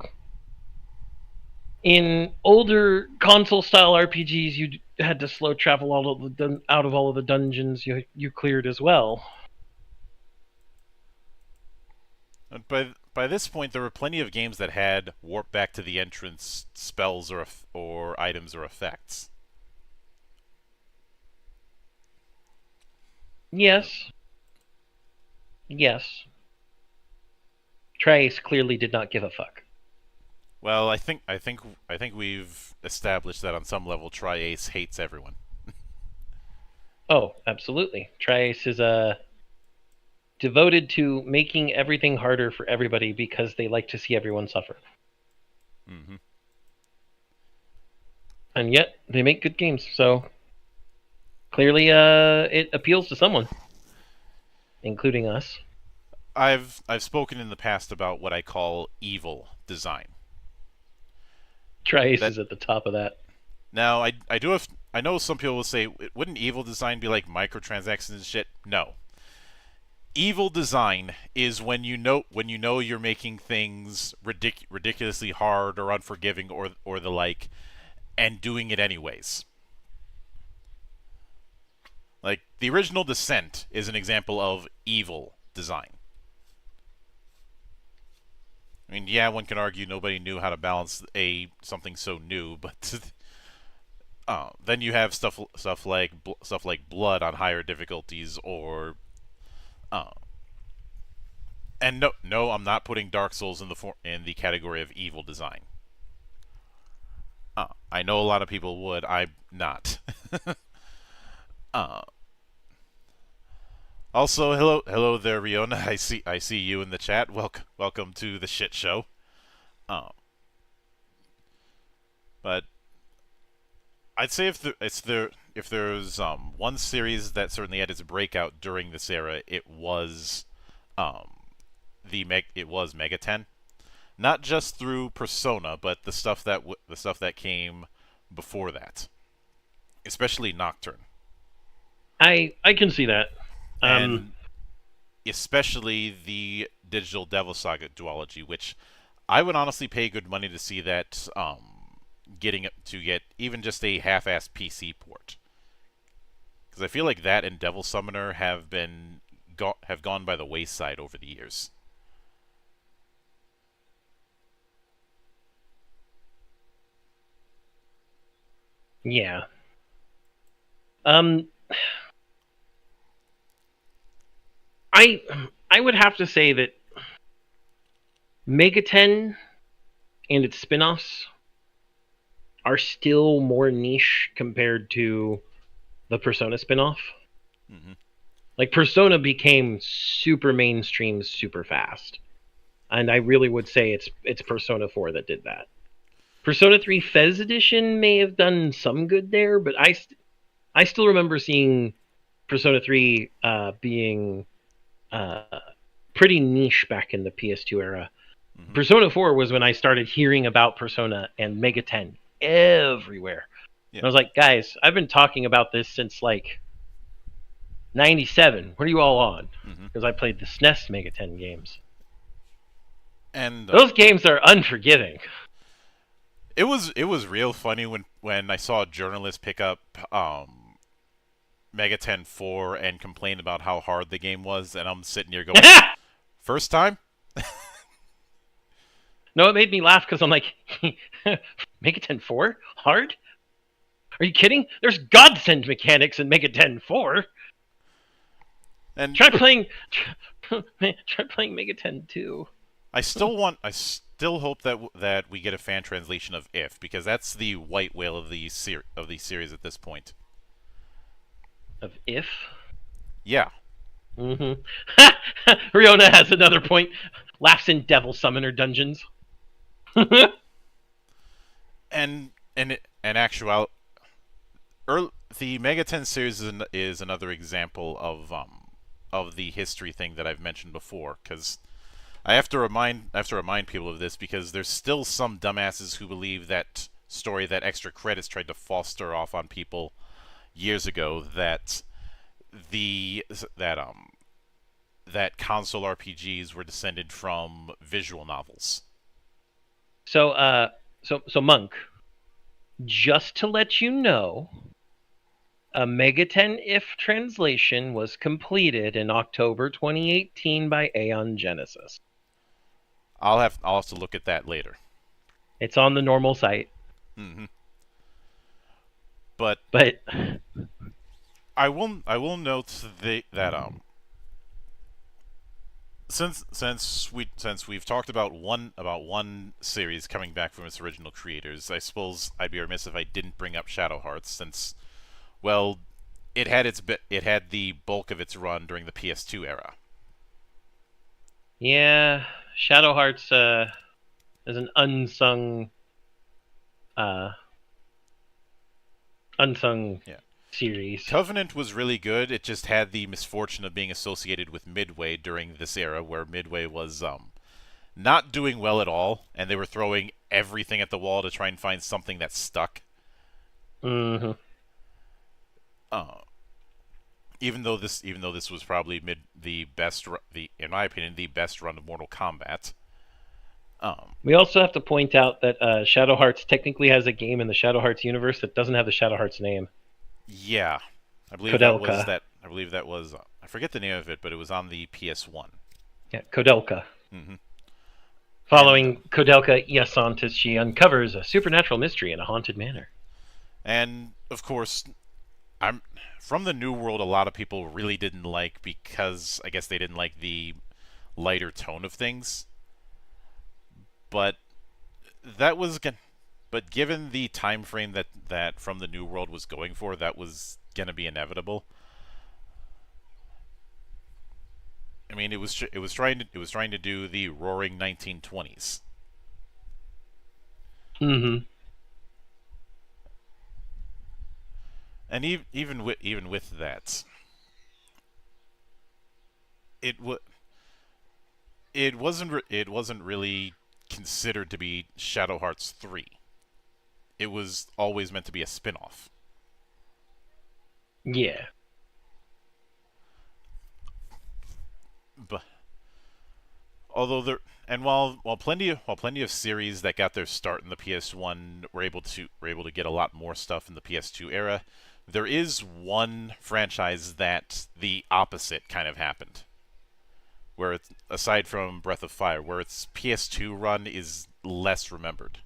in older console-style RPGs, you had to slow travel out of all of the dungeons you cleared as well. By this point, there were plenty of games that had warp back to the entrance spells or items or effects. Yes. Yes. Trace clearly did not give a fuck. Well, I think we've established that on some level, Tri-Ace hates everyone. Oh, absolutely. Trace is devoted to making everything harder for everybody because they like to see everyone suffer. Mm-hmm. And yet they make good games, so clearly it appeals to someone, including us. I've spoken in the past about what I call evil design. Trace is at the top of that. Now, I know some people will say, wouldn't evil design be like microtransactions and shit? No. Evil design is when you know you're making things ridiculously hard or unforgiving or the like, and doing it anyways. Like, the original Descent is an example of evil design. I mean, yeah, one can argue nobody knew how to balance something so new, but then you have stuff like Blood on higher difficulties, or and no, I'm not putting Dark Souls in the category of evil design. I know a lot of people would. I'm not. Also, hello there, Riona. I see you in the chat. Welcome to the shit show. Um, but I'd say if there's one series that certainly had its breakout during this era, it was um it was Mega 10. Not just through Persona, but the stuff that came before that, especially Nocturne, I can see that. and especially the Digital Devil Saga duology, which I would honestly pay good money to see that get even just a half-assed PC port, because I feel like that and Devil Summoner have gone by the wayside over the years. Yeah. Um, I I would have to say that Mega 10 and its spin-offs are still more niche compared to the Persona spin-off. Mm-hmm. Like Persona became super mainstream super fast. And I really would say it's Persona 4 that did that. Persona 3 Fez Edition may have done some good there, but I still remember seeing Persona 3 being uh, pretty niche back in the PS2 era. Mm-hmm. Persona 4 was when I started hearing about Persona and Mega 10 everywhere. Yeah. And I was like, guys, I've been talking about this since like 97. What are you all on? Because I played the SNES Mega 10 games. And those games are unforgiving. It was real funny when I saw a journalist pick up Mega 10 4 and complain about how hard the game was, and I'm sitting here going, first time? No, it made me laugh because I'm like, Mega 10 4? Hard? Are you kidding? There's godsend mechanics in Mega 10 4. And try playing Mega 10 2. I still hope that we get a fan translation of If, because that's the white whale of the series at this point. Of If? Yeah. Mm-hmm. Riona has another point. Laughs in Devil Summoner dungeons. and actual, the Mega 10 series is another example of the history thing that I've mentioned before, because I have to remind people of this, because there's still some dumbasses who believe that story that Extra Credits tried to foster off on people years ago, that that console RPGs were descended from visual novels. So Monk, just to let you know, a Mega 10 If translation was completed in October 2018 by Aeon Genesis. I'll have to look at that later. It's on the normal site. Mm-hmm. But I will note that since we've talked about one series coming back from its original creators, I suppose I'd be remiss if I didn't bring up Shadow Hearts, since, well, it had the bulk of its run during the PS2 era. Yeah, Shadow Hearts is an unsung series. Covenant was really good. It just had the misfortune of being associated with Midway during this era, where Midway was not doing well at all, and they were throwing everything at the wall to try and find something that stuck. Mm-hmm. Even though this was probably in my opinion, the best run of Mortal Kombat. We also have to point out that Shadow Hearts technically has a game in the Shadow Hearts universe that doesn't have the Shadow Hearts name. Yeah, I believe Kodelka. that was I forget the name of it, but it was on the PS1. Yeah, Kodelka. Mm-hmm. Following Kodelka Yasantis, she uncovers a supernatural mystery in a haunted manor. And of course, from the New World, a lot of people really didn't like, because I guess they didn't like the lighter tone of things. But given the time frame that From the New World was going for, that was gonna be inevitable. I mean, it was trying to do the Roaring 1920s. Mm-hmm. And even with that, it w- it wasn't really considered to be Shadow Hearts 3. It was always meant to be a spin-off. Yeah. But although there and while plenty of series that got their start in the PS1 were able to get a lot more stuff in the PS2 era, there is one franchise that the opposite kind of happened. Where it's, aside from Breath of Fire, where its PS2 run is less remembered.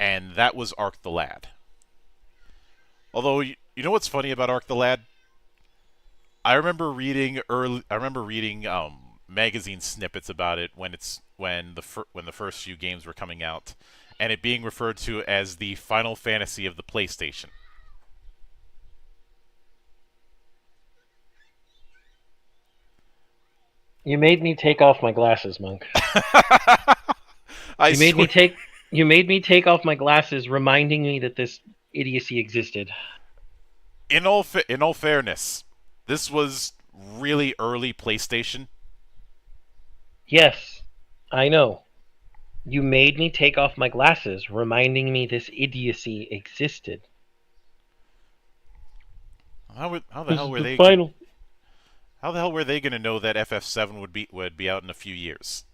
And that was Arc the Lad. Although you know what's funny about Arc the Lad? I remember reading magazine snippets about it when the first few games were coming out, and it being referred to as the Final Fantasy of the PlayStation. You made me take off my glasses, Monk. I You made me swear, take. You made me take off my glasses, reminding me that this idiocy existed. in all fairness, this was really early PlayStation. Yes, I know. You made me take off my glasses, reminding me this idiocy existed. How the This hell is were the they? final. How the hell were they going to know that FF7 would be out in a few years?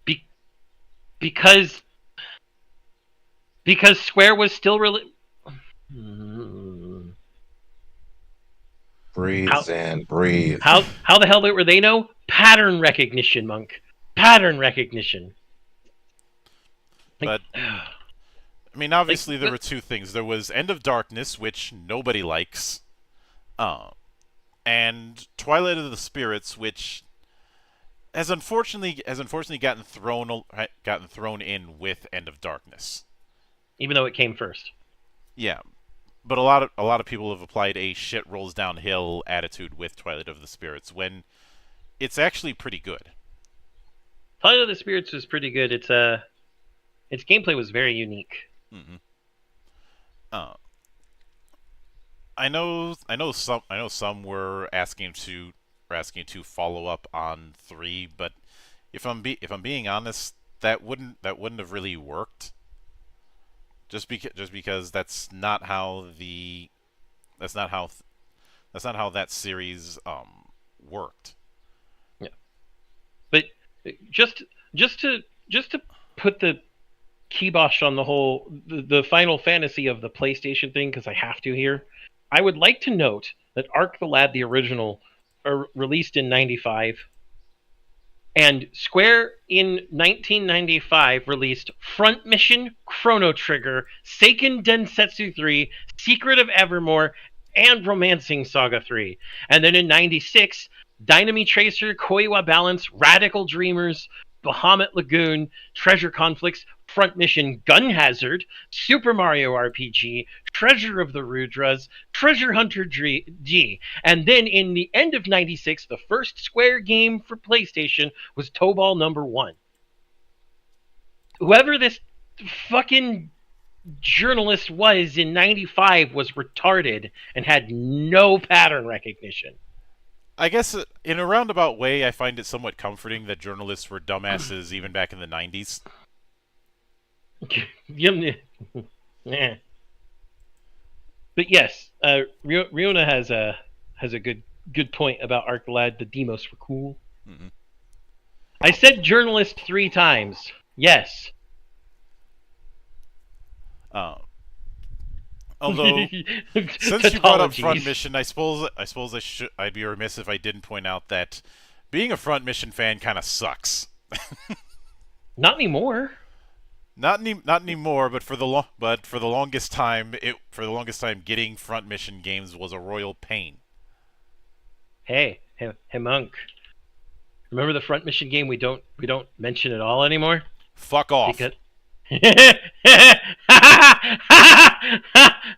Be- because Square was still really. Breathe, How Zan, breathe. how the hell were they know? Pattern recognition, Monk. Pattern recognition. Like, But I mean, obviously there were two things. There was End of Darkness, which nobody likes, and Twilight of the Spirits, which has unfortunately gotten thrown in with End of Darkness. even though it came first. Yeah, but a lot of people have applied a shit rolls downhill attitude with Twilight of the Spirits when it's actually pretty good. Twilight of the Spirits was pretty good. Its gameplay was very unique. Mm-hmm. Uh, I know some were asking to follow up on 3, but if I'm being honest, that wouldn't have really worked. Just because that's not how that series worked. Yeah, but just just to put the kibosh on the Final Fantasy of the PlayStation thing, because I have to here. I would like to note that Arc the Lad, the original, released in '95, and Square in 1995 released Front Mission, Chrono Trigger, Seiken Densetsu 3, Secret of Evermore, and Romancing Saga 3. And then in '96, Dynamy Tracer, Koiwa Balance, Radical Dreamers, Bahamut Lagoon, Treasure Conflicts, Front Mission Gun Hazard, Super Mario RPG, Treasure of the Rudras, Treasure Hunter G. And then in the end of '96, the first Square game for PlayStation was Tobal number 1. Whoever this fucking journalist was in '95 was retarded and had no pattern recognition. I guess in a roundabout way, I find it somewhat comforting that journalists were dumbasses even back in the 90s. Yeah. But yes, Riona has a good point about Arc Lad. The demos were cool. Mm-hmm. I said journalist 3 times. Yes. Although, since you brought up Front Tautologies. Mission, I'd be remiss if I didn't point out that being a Front Mission fan kind of sucks. Not anymore. Not anymore, but for the longest time, getting Front Mission games was a royal pain. Hey, Monk. Remember the Front Mission game we don't mention at all anymore? Fuck off.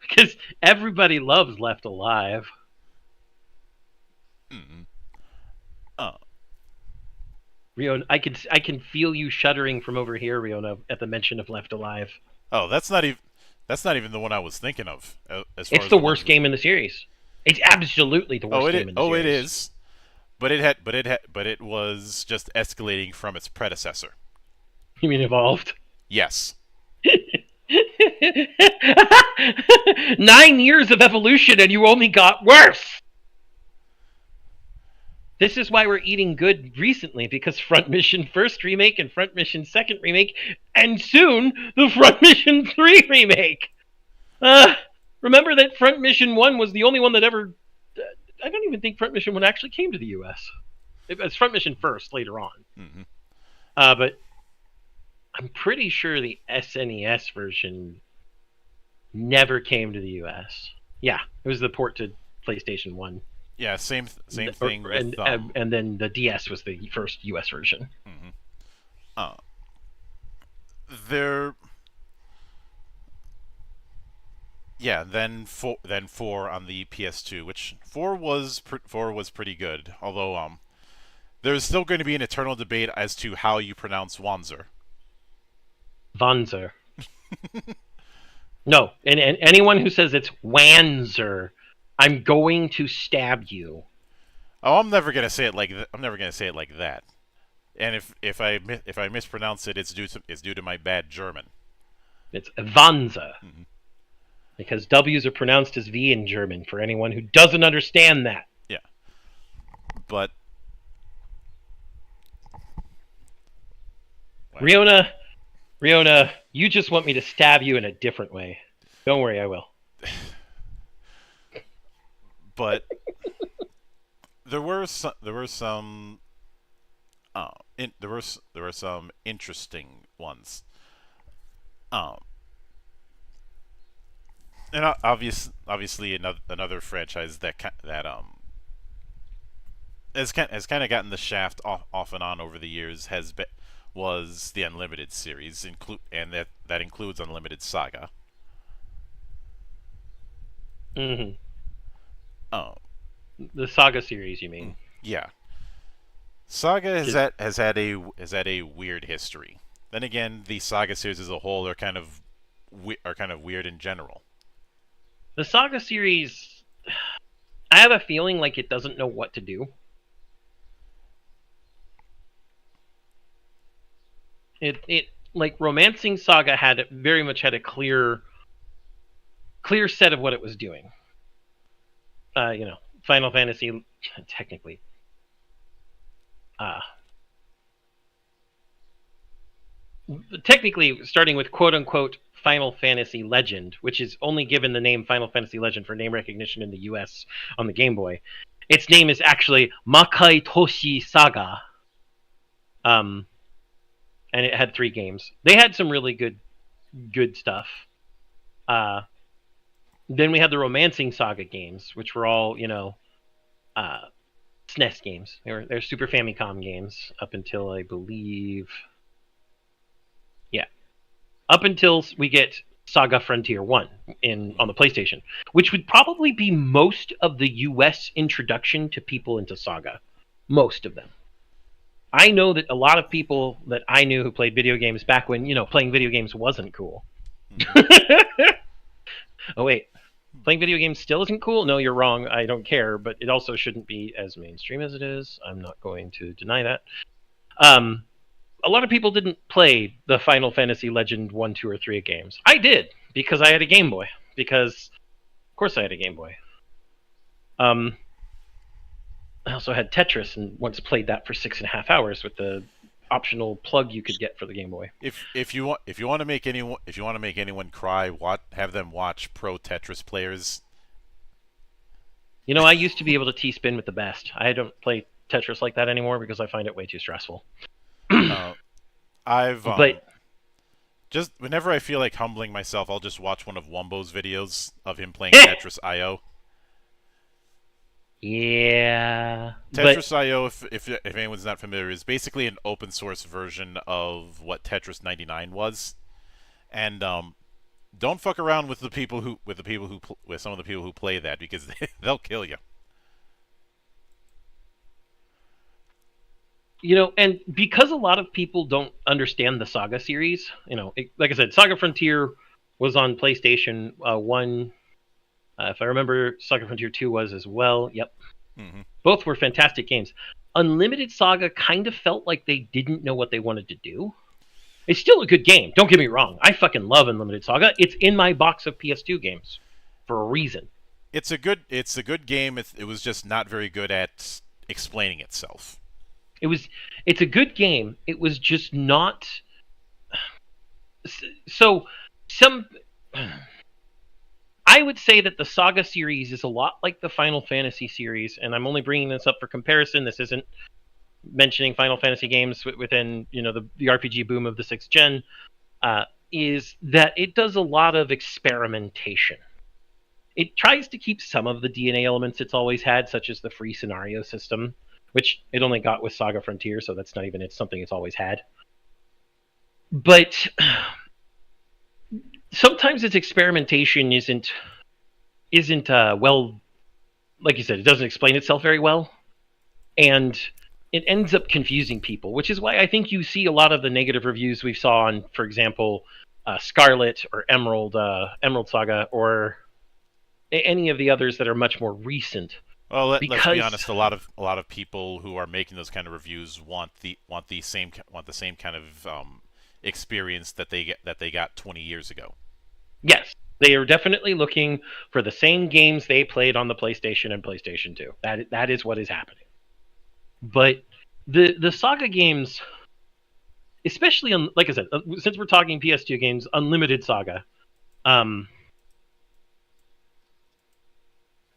Because everybody loves Left Alive. Mm-mm. Uh, Riona, I can feel you shuddering from over here, Riona, at the mention of Left Alive. oh, that's not even the one I was thinking of. As far It's as the the ones. worst game in the series. It's absolutely the worst game in the Oh, series. it is. But it was just escalating from its predecessor. You mean Evolved? Yes. 9 years of evolution and you only got worse! This is why we're eating good recently, because Front Mission First Remake and Front Mission Second Remake, and soon the Front Mission 3 Remake! Remember that Front Mission 1 was the only one that ever... I don't even think Front Mission 1 actually came to the US. It was Front Mission First later on. Mm-hmm. But I'm pretty sure the SNES version never came to the US. Yeah, it was the port to PlayStation 1. Yeah, same thing with and then the DS was the first US version. Mm-hmm. There. Yeah, then four on the PS2, which four was pretty good. Although there's still going to be an eternal debate as to how you pronounce Wanzer. Wanzer. No, and anyone who says it's Wanzer, I'm going to stab you. Oh, I'm never gonna say it like I'm never gonna say it like that. And if I mispronounce it, it's due to my bad German. It's Wanzer. Mm-hmm. Because W's are pronounced as V in German, for anyone who doesn't understand that. Yeah. But... Riona, you just want me to stab you in a different way. Don't worry, I will. But... there were some interesting ones. And obviously another franchise that has kind of gotten the shaft off and on over the years was the Unlimited series, and that includes Unlimited Saga. Mm-hmm. Oh, the Saga series, you mean? Yeah. Saga has had a weird history. Then again, the Saga series as a whole are kind of weird in general. The Saga series, I have a feeling like it doesn't know what to do. It like Romancing Saga very much had a clear set of what it was doing. Final Fantasy technically. Technically, starting with quote-unquote Final Fantasy Legend, which is only given the name Final Fantasy Legend for name recognition in the US on the Game Boy. Its name is actually Makai Toshi Saga. And it had 3 games. They had some really good stuff. Then we had the Romancing Saga games, which were all, SNES games. They're Super Famicom games up until, I believe... up until we get Saga Frontier 1 on the PlayStation, which would probably be most of the US introduction to people into Saga. Most of them. I know that a lot of people that I knew who played video games back when, playing video games wasn't cool. Oh, wait. Playing video games still isn't cool? No, you're wrong. I don't care, but it also shouldn't be as mainstream as it is. I'm not going to deny that. A lot of people didn't play the Final Fantasy Legend 1, 2, or 3 games. I did, because I had a Game Boy. Because, of course I had a Game Boy. I also had Tetris, and once played that for 6.5 hours with the optional plug you could get for the Game Boy. If you want to make anyone cry, have them watch pro Tetris players. I used to be able to T-spin with the best. I don't play Tetris like that anymore because I find it way too stressful. But just whenever I feel like humbling myself, I'll just watch one of Wumbo's videos of him playing Tetris IO. Yeah. Tetris IO, if anyone's not familiar, is basically an open source version of what Tetris 99 was. And don't fuck around with with some of the people who play that, because they'll kill you. And because a lot of people don't understand the Saga series, like I said, Saga Frontier was on PlayStation 1. If I remember, Saga Frontier 2 was as well. Yep. Mm-hmm. Both were fantastic games. Unlimited Saga kind of felt like they didn't know what they wanted to do. It's still a good game. Don't get me wrong. I fucking love Unlimited Saga. It's in my box of PS2 games for a reason. It's a good game. It was just not very good at explaining itself. It's a good game. It was just not. So I would say that the Saga series is a lot like the Final Fantasy series, and I'm only bringing this up for comparison. This isn't mentioning Final Fantasy games within the RPG boom of the 6th gen. Is that it does a lot of experimentation. It tries to keep some of the DNA elements it's always had, such as the free scenario system, which it only got with Saga Frontier, so that's not even something it's always had. But sometimes its experimentation isn't well, like you said, it doesn't explain itself very well, and it ends up confusing people, which is why I think you see a lot of the negative reviews we saw on, for example, Scarlet or Emerald Saga, or any of the others that are much more recent. Well, let's be honest. A lot of people who are making those kind of reviews want the same kind of experience that they got 20 years ago. Yes, they are definitely looking for the same games they played on the PlayStation and PlayStation 2. That is what is happening. But the Saga games, especially like I said, since we're talking PS2 games, Unlimited Saga,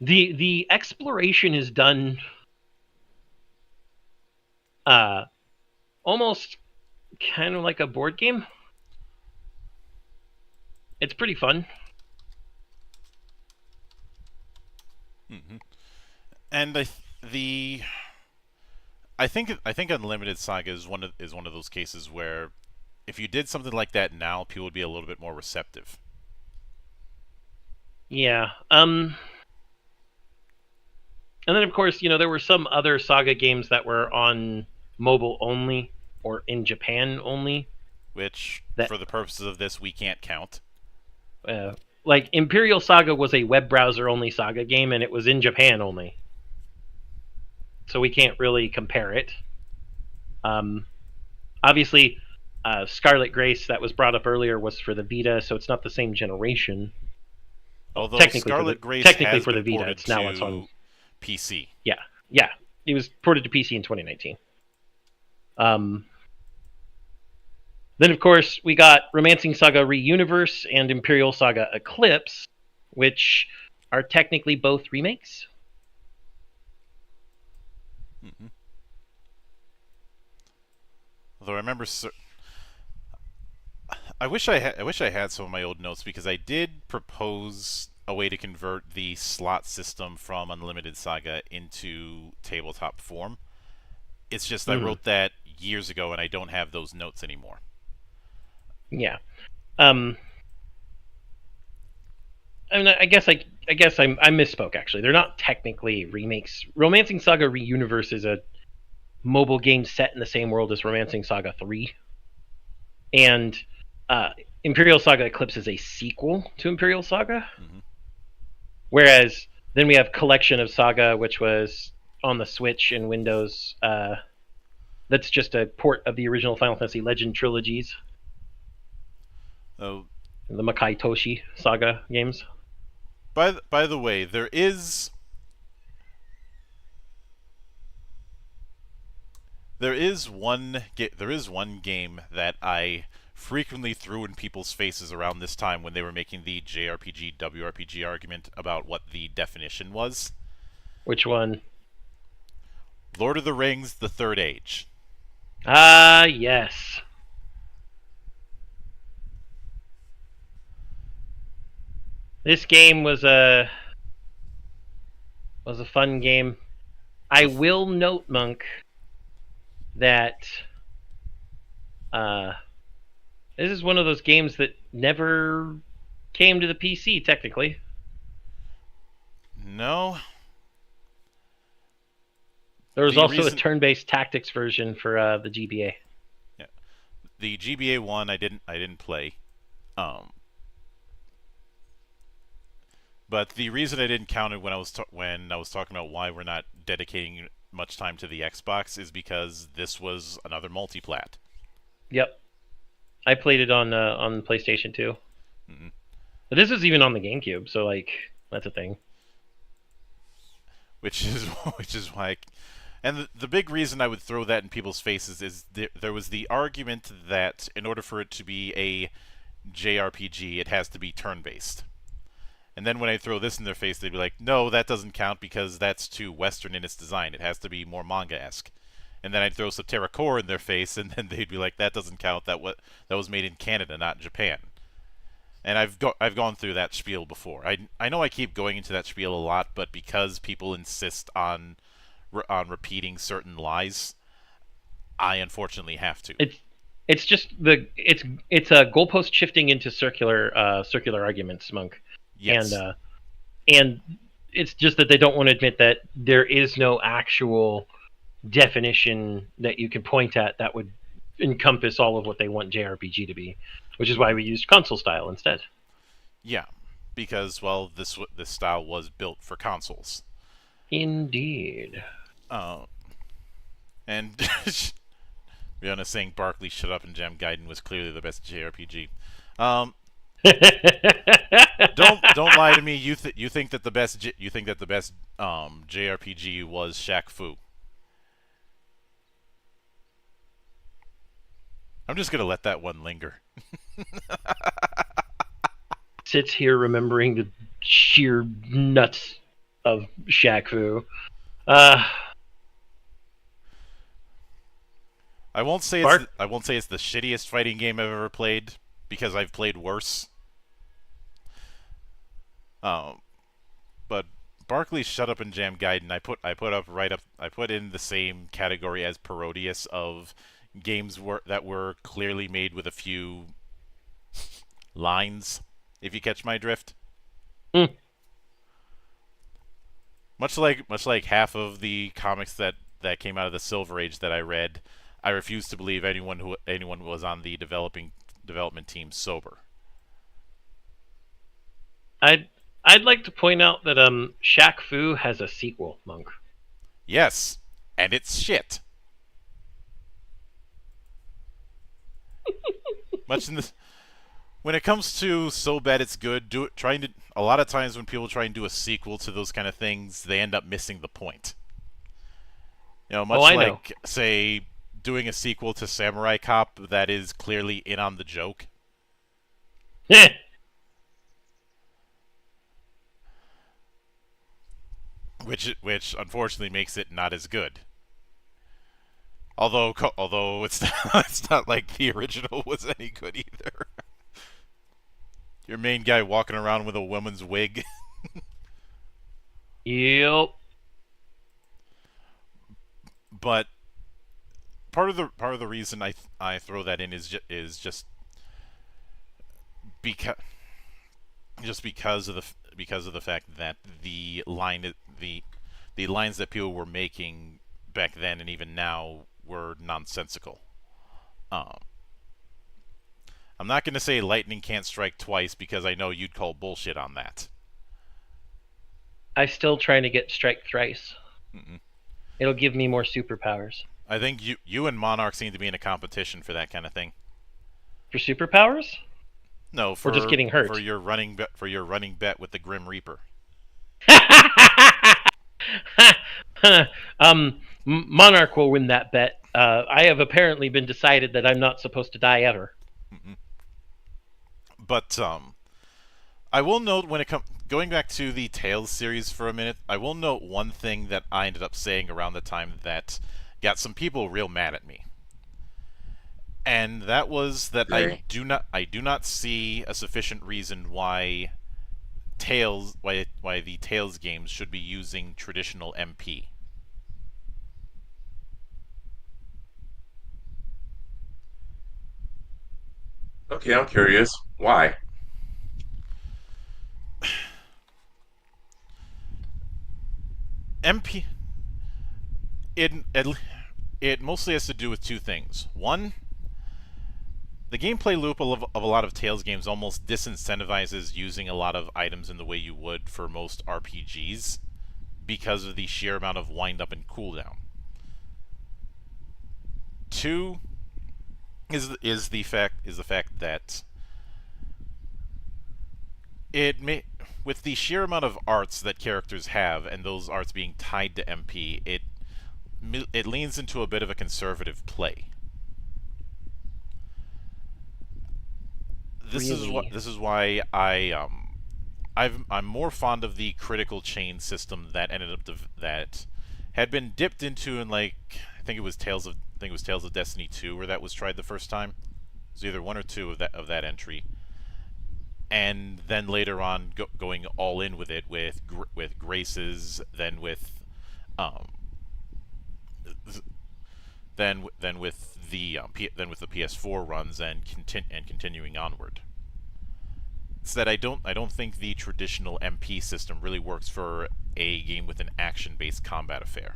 the exploration is done almost kind of like a board game. It's pretty fun. Mm-hmm. And I think Unlimited Saga is one of those cases where if you did something like that now, people would be a little bit more receptive. Yeah. And then of course, there were some other Saga games that were on mobile only or in Japan only, which for the purposes of this we can't count. Like Imperial Saga was a web browser only Saga game, and it was in Japan only, so we can't really compare it. Obviously, Scarlet Grace that was brought up earlier was for the Vita, so it's not the same generation. Although technically Scarlet Grace technically has for the been Vita, it's now on PC. Yeah, it was ported to PC in 2019. Then, of course, we got Romancing Saga Re-Universe and Imperial Saga Eclipse, which are technically both remakes. Mm-hmm. Although I remember, I wish I had some of my old notes, because I did propose a way to convert the slot system from Unlimited Saga into tabletop form. It's just I wrote that years ago, and I don't have those notes anymore. Yeah. I mean, I guess I misspoke, actually. They're not technically remakes. Romancing Saga Re-Universe is a mobile game set in the same world as Romancing Saga 3. And Imperial Saga Eclipse is a sequel to Imperial Saga. Mm-hmm. Whereas then we have Collection of Saga, which was on the Switch and Windows. That's just a port of the original Final Fantasy Legend trilogies. Oh, the Makai Toshi Saga games. By the way, there is one game that I frequently threw in people's faces around this time when they were making the JRPG WRPG argument about what the definition was. Which one? Lord of the Rings: The Third Age. Ah, yes. This game was a fun game. I will note, Monk, that This is one of those games that never came to the PC, technically. No. There was The also a reason turn-based tactics version for the GBA. Yeah. The GBA one I didn't play. Um but the reason I didn't count it when I was talking about why we're not dedicating much time to the Xbox is because this was another multiplat. Yep, I played it on PlayStation 2. Mm-mm. But this is even on the GameCube, so like that's a thing. Which is which is why and the big reason I would throw that in people's faces is there was the argument that in order for it to be a JRPG, it has to be turn-based. And then when I throw this in their face, they'd be like, no, that doesn't count because that's too Western in its design. It has to be more manga-esque. And then I'd throw Subterra Core in their face, and then they'd be like, that doesn't count. That was made in Canada, not Japan. And I've gone through that spiel before. I know I keep going into that spiel a lot, but because people insist on repeating certain lies, I unfortunately have to. It's just it's a goalpost shifting into circular arguments, Monk. Yes. And it's just that they don't want to admit that there is no actual definition that you can point at that would encompass all of what they want JRPG to be, which is why we used console style instead. Yeah, because well, this style was built for consoles. Indeed. And Rihanna saying Barkley shut up and Jam Gaiden was clearly the best JRPG. Don't lie to me. You think that the best JRPG was Shaq Fu. I'm just gonna let that one linger. Sits here remembering the sheer nuts of Shaq Fu. I won't say it's the shittiest fighting game I've ever played because I've played worse. But Barkley's Shut Up and Jam Gaiden I put in the same category as Parodius of games that were clearly made with a few lines, if you catch my drift. Much like half of the comics that came out of the Silver Age that I read, I refuse to believe anyone was on the development team sober. I'd like to point out that Shaq Fu has a sequel, Monk. Yes, and it's shit. Much in this, when it comes to so bad it's good, a lot of times when people try and do a sequel to those kind of things, they end up missing the point. You know, much like say doing a sequel to Samurai Cop that is clearly in on the joke. Which unfortunately makes it not as good. Although it's not like the original was any good either. Your main guy walking around with a woman's wig. Yep. But part of the reason I throw that in is just because of the fact that the lines that people were making back then and even now were nonsensical. I'm not going to say lightning can't strike twice because I know you'd call bullshit on that. I'm still trying to get strike thrice. Mm-mm. It'll give me more superpowers. I think you and Monarch seem to be in a competition for that kind of thing. For superpowers? No, for just getting hurt. For your running bet with the Grim Reaper. Monarch will win that bet. I have apparently been decided that I'm not supposed to die ever. Mm-mm. But I will note when it comes going back to the Tales series for a minute, I will note one thing that I ended up saying around the time that got some people real mad at me. And that was that I do not see a sufficient reason why the Tales games should be using traditional MP. Okay, I'm curious. Why? MP it it, it mostly has to do with two things. One, the gameplay loop of a lot of Tales games almost disincentivizes using a lot of items in the way you would for most RPGs because of the sheer amount of wind up and cooldown. Two is the fact that it may with the sheer amount of arts that characters have and those arts being tied to MP, it leans into a bit of a conservative play. Really? This is why I'm more fond of the critical chain system that that had been dipped into in like I think it was Tales of Destiny 2 where that was tried the first time. It was either one or two of that entry, and then later on going all in with it with graces, then with um then with the PS4 runs and continuing onward. It's that I don't think the traditional MP system really works for a game with an action-based combat affair.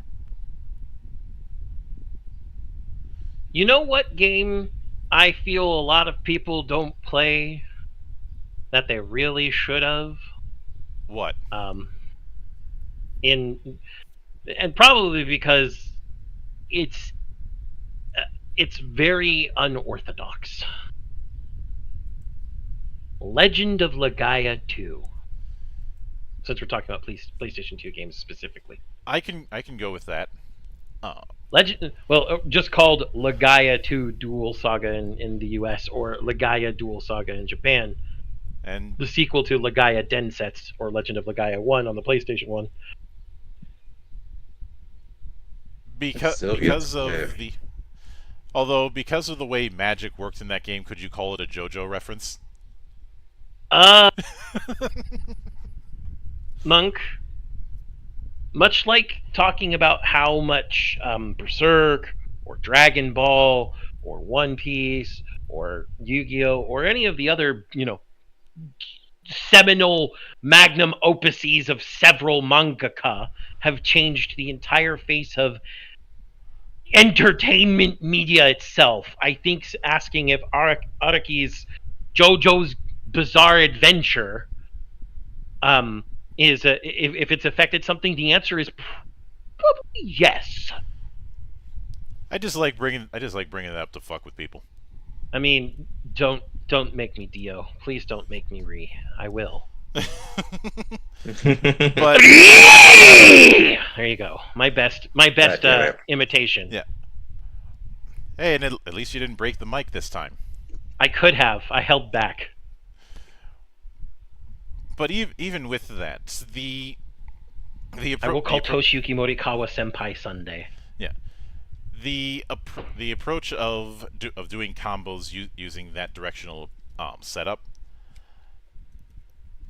You know what game I feel a lot of people don't play that they really should have? What? Um, in and probably because it's it's very unorthodox. Legend of Legaia 2. Since we're talking about PlayStation 2 games specifically. I can go with that. Just called Legaia 2 Dual Saga in the US or Legaia Dual Saga in Japan. And The sequel to Legaia Densetsu or Legend of Legaia 1 on the PlayStation 1. Because of the although because of the way magic worked in that game, could you call it a JoJo reference? Uh, Monk, much like talking about how much Berserk or Dragon Ball or One Piece or Yu-Gi-Oh or any of the other, seminal magnum opuses of several mangaka have changed the entire face of entertainment media itself. I think asking if Araki's JoJo's Bizarre Adventure is if it's affected something, the answer is probably yes. I just like bringing it up to fuck with people. I mean, don't make me Dio. Please don't make me Re. I will. But there you go. My best imitation. yeah. Hey, and at least you didn't break the mic this time. I could have. I held back. But even with that, I will call Toshiyuki Morikawa Senpai Sunday. Yeah, the approach of doing combos using that directional setup,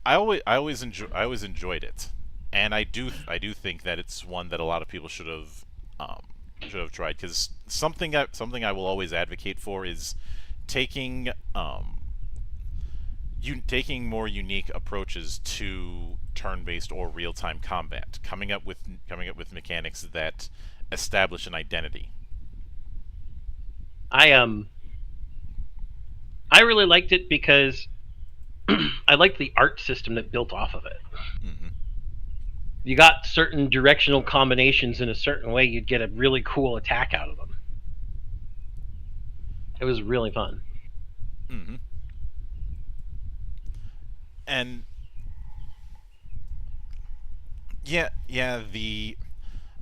I always enjoyed it, and I do think that it's one that a lot of people should have tried, because something I will always advocate for is taking taking more unique approaches to turn-based or real-time combat, coming up with mechanics that establish an identity. I really liked it because I liked the art system that built off of it. Mm-hmm. You got certain directional combinations in a certain way, you'd get a really cool attack out of them. It was really fun. Mm-hmm. And yeah,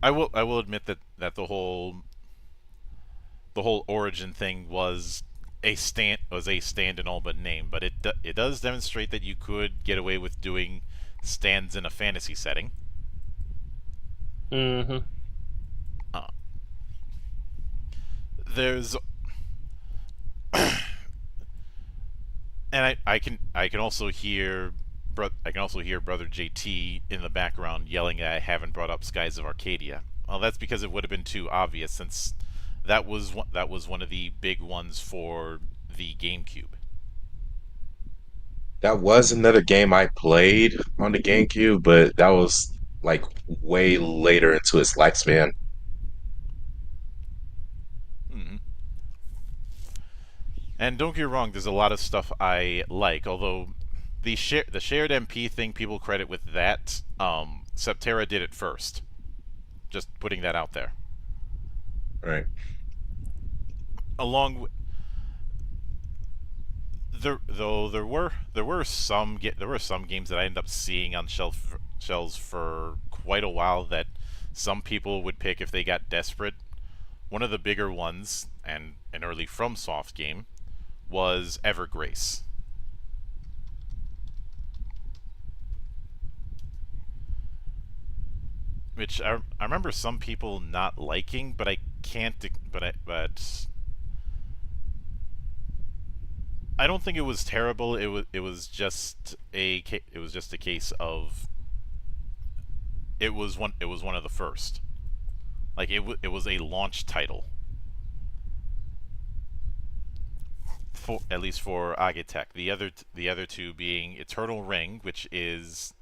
I will admit that the whole origin thing was a stand in all but name, but it does demonstrate that you could get away with doing stands in a fantasy setting. Mm-hmm. There's and I can also hear brother JT in the background yelling that I haven't brought up Skies of Arcadia. Well, that's because it would have been too obvious, since that was one of the big ones for the GameCube. That was another game I played on the GameCube, but that was like way later into its lifespan. Mhm. And don't get me wrong, there's a lot of stuff I like, although the shared MP thing people credit with that. Septerra did it first. Just putting that out there. Right. Along with, there were some games that I ended up seeing on shelves for quite a while that some people would pick if they got desperate. One of the bigger ones, and an early FromSoft game, was Evergrace. Which I remember some people not liking, but I can't. I don't think it was terrible. It was just a case of it was one of the first. Like it was a launch title for at least for Agitech. The other two being Eternal Ring, which is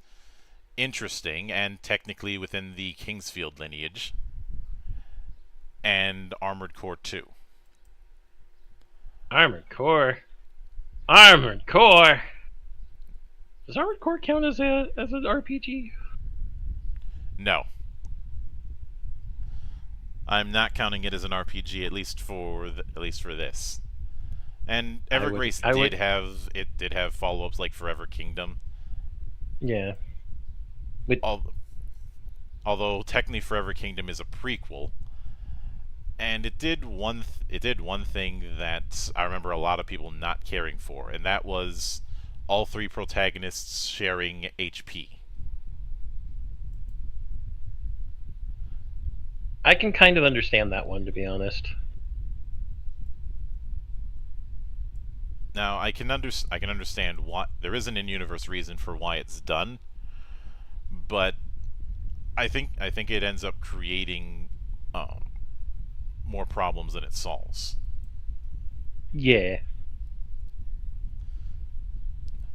interesting and technically within the Kingsfield lineage, and Armored Core 2. Armored Core. Armored Core. Does Armored Core count as an RPG? No, I'm not counting it as an RPG, at least for this. And Evergrace did have follow-ups like Forever Kingdom. Yeah. But Although technically Forever Kingdom is a prequel, and it did one thing that I remember a lot of people not caring for, and that was all three protagonists sharing HP. I can kind of understand that one, to be honest. Now I can understand why there is an in-universe reason for why it's done, but I think it ends up creating more problems than it solves. Yeah.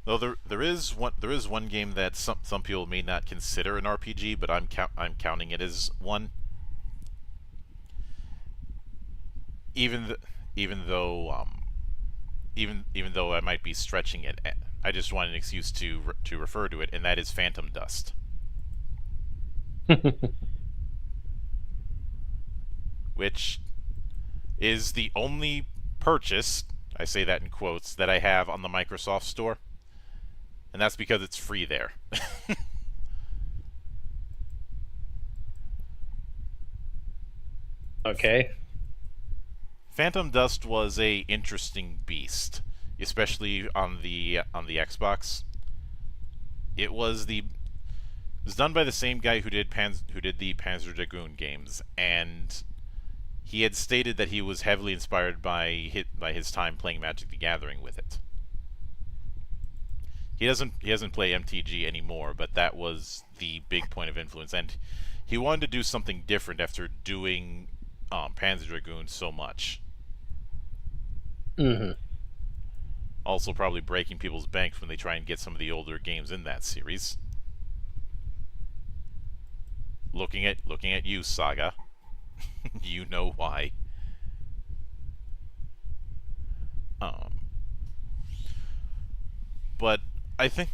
Though there is one game that some people may not consider an RPG, but I'm counting it as one. Even th- even though even though I might be stretching it, I just want an excuse to refer to it, and that is Phantom Dust, which is the only purchase, I say that in quotes, that I have on the Microsoft Store, and that's because it's free there. Okay. Phantom Dust was a interesting beast, especially on the Xbox. It was done by the same guy who did the Panzer Dragoon games, and he had stated that he was heavily inspired by his time playing Magic the Gathering with it. He doesn't play MTG anymore, but that was the big point of influence, and he wanted to do something different after doing Panzer Dragoon so much. Mm-hmm. Also, probably breaking people's banks when they try and get some of the older games in that series. Looking at you, Saga. You know why. Um, but I think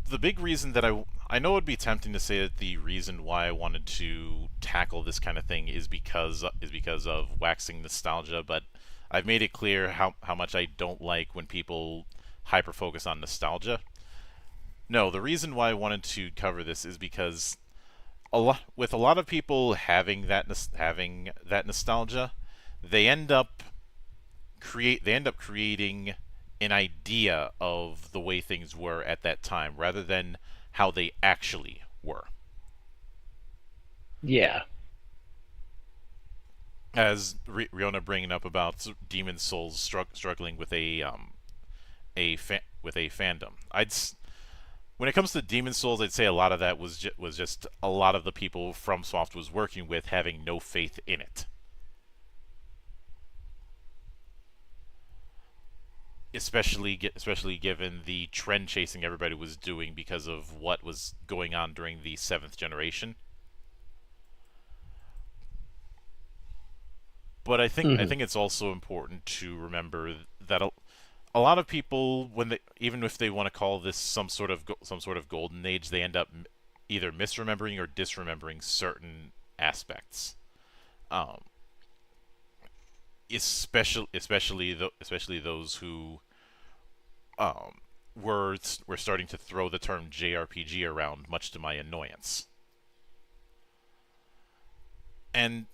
the big reason that I know it'd be tempting to say that the reason why I wanted to tackle this kind of thing is because of waxing nostalgia, but I've made it clear how much I don't like when people hyper focus on nostalgia. No, the reason why I wanted to cover this is because with a lot of people having that nostalgia, they end up creating an idea of the way things were at that time rather than how they actually were. Yeah. As Riona bringing up about Demon Souls struggling with with a fandom, when it comes to Demon Souls, I'd say a lot of that was just a lot of the people FromSoft was working with having no faith in it. especially given the trend chasing everybody was doing because of what was going on during the 7th generation. But I think it's also important to remember that a lot of people, when they, even if they want to call this some sort of golden age, they end up either misremembering or disremembering certain aspects. Um, especially those who were starting to throw the term JRPG around, much to my annoyance. And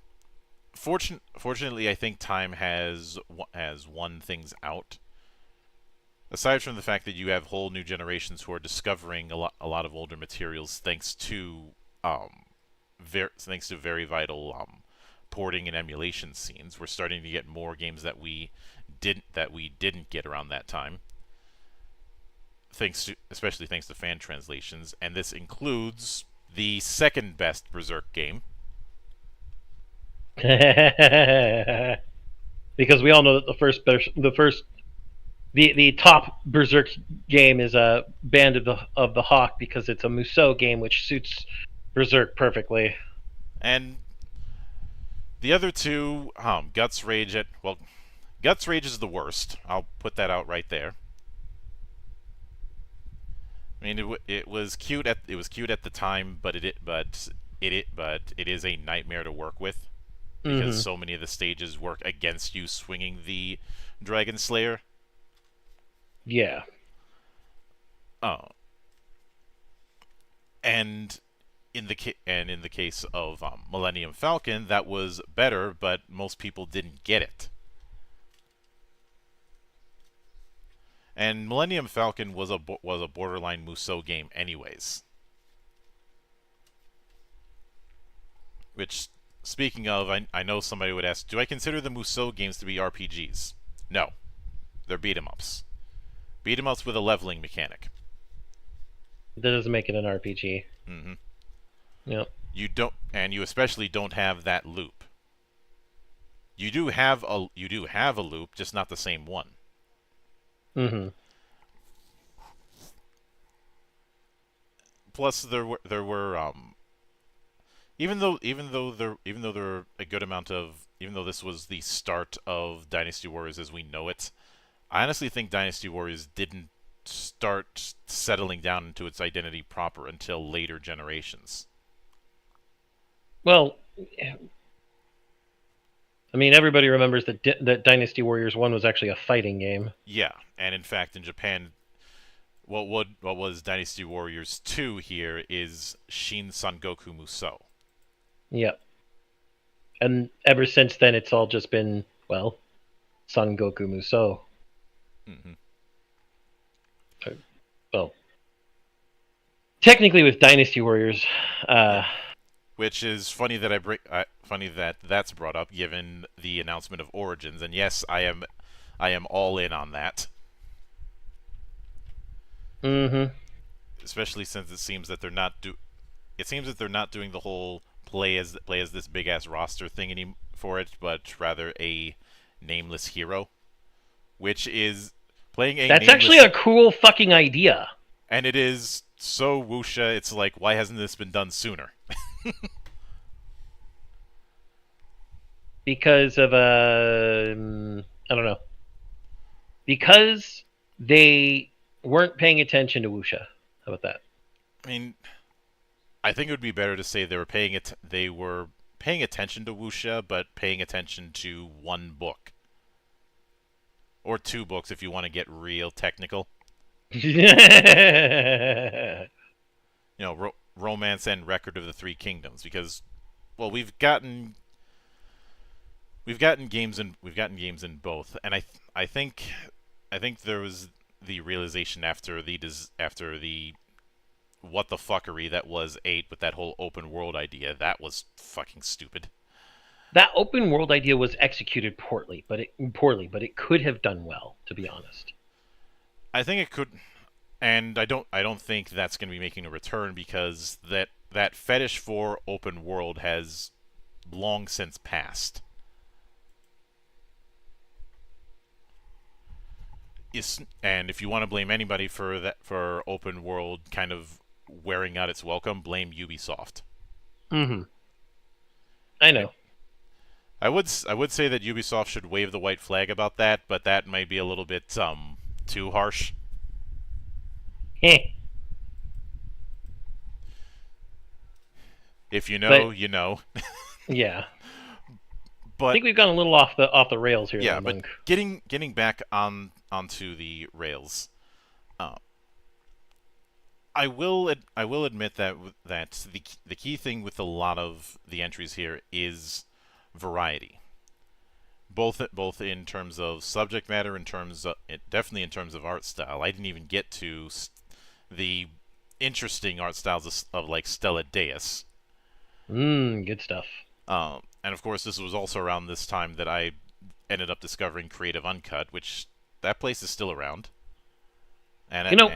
fortunately, I think time has won things out. Aside from the fact that you have whole new generations who are discovering a lot of older materials thanks to very vital porting and emulation scenes, we're starting to get more games that we didn't get around that time. Especially thanks to fan translations, and this includes the second best Berserk game. Because we all know that the top Berserk game is a Band of the Hawk, because it's a Musou game, which suits Berserk perfectly. And the other two, Guts Rage is the worst. I'll put that out right there. I mean, it was cute at the time, but it is a nightmare to work with because so many of the stages work against you swinging the Dragon Slayer. Yeah. Oh. And in the case of Millennium Falcon, that was better, but most people didn't get it. And Millennium Falcon was a borderline Musou game, anyways. Which, speaking of, I know somebody would ask, do I consider the Musou games to be RPGs? No, they're beat 'em ups. Beat 'em ups with a leveling mechanic. That doesn't make it an RPG. Mm-hmm. Yep. You especially don't have that loop. You do have a loop, just not the same one. Mm-hmm. Plus, there were even though there were a good amount of, even though this was the start of Dynasty Warriors as we know it, I honestly think Dynasty Warriors didn't start settling down into its identity proper until later generations. Well, I mean, everybody remembers that Dynasty Warriors 1 was actually a fighting game. Yeah, and in fact, in Japan, what was Dynasty Warriors 2 here is Shin Sangoku Musou. Yep. And ever since then, it's all just been, well, Sangoku Musou. Mm-hmm. Well, technically with Dynasty Warriors, which is funny that that's brought up given the announcement of Origins, and yes, I am all in on that. Mm-hmm. Especially since it seems that they're not doing the whole play as this big ass roster thing for it, but rather a nameless hero, which is playing a. That's actually a cool fucking idea. And it is so wuxia. It's like, why hasn't this been done sooner? Because of I don't know. Because they weren't paying attention to wuxia. How about that? I mean, I think it would be better to say they were paying attention to wuxia, but paying attention to one book or two books if you want to get real technical. Romance and Record of the Three Kingdoms, because, well, we've gotten games in both, and I think there was the realization after the what the fuckery that was 8 with that whole open world idea. That was fucking stupid. That open world idea was executed poorly, but it could have done well, to be honest. I think it could, and I don't think that's going to be making a return, because that fetish for open world has long since passed. and if you want to blame anybody for that, for open world kind of wearing out its welcome, blame Ubisoft. Mm-hmm. I know. I would say that Ubisoft should wave the white flag about that, but that might be a little bit too harsh. Heh. If you know, But- you know. Yeah. I But think we've gone a little off the rails here, yeah, though, but Monk. getting back onto the rails, I will admit that the key thing with a lot of the entries here is variety, both in terms of subject matter, in terms of definitely in terms of art style. I didn't even get to the interesting art styles of like Stella Deus. Good stuff. And of course, this was also around this time that I ended up discovering Creative Uncut, which that place is still around. And You know,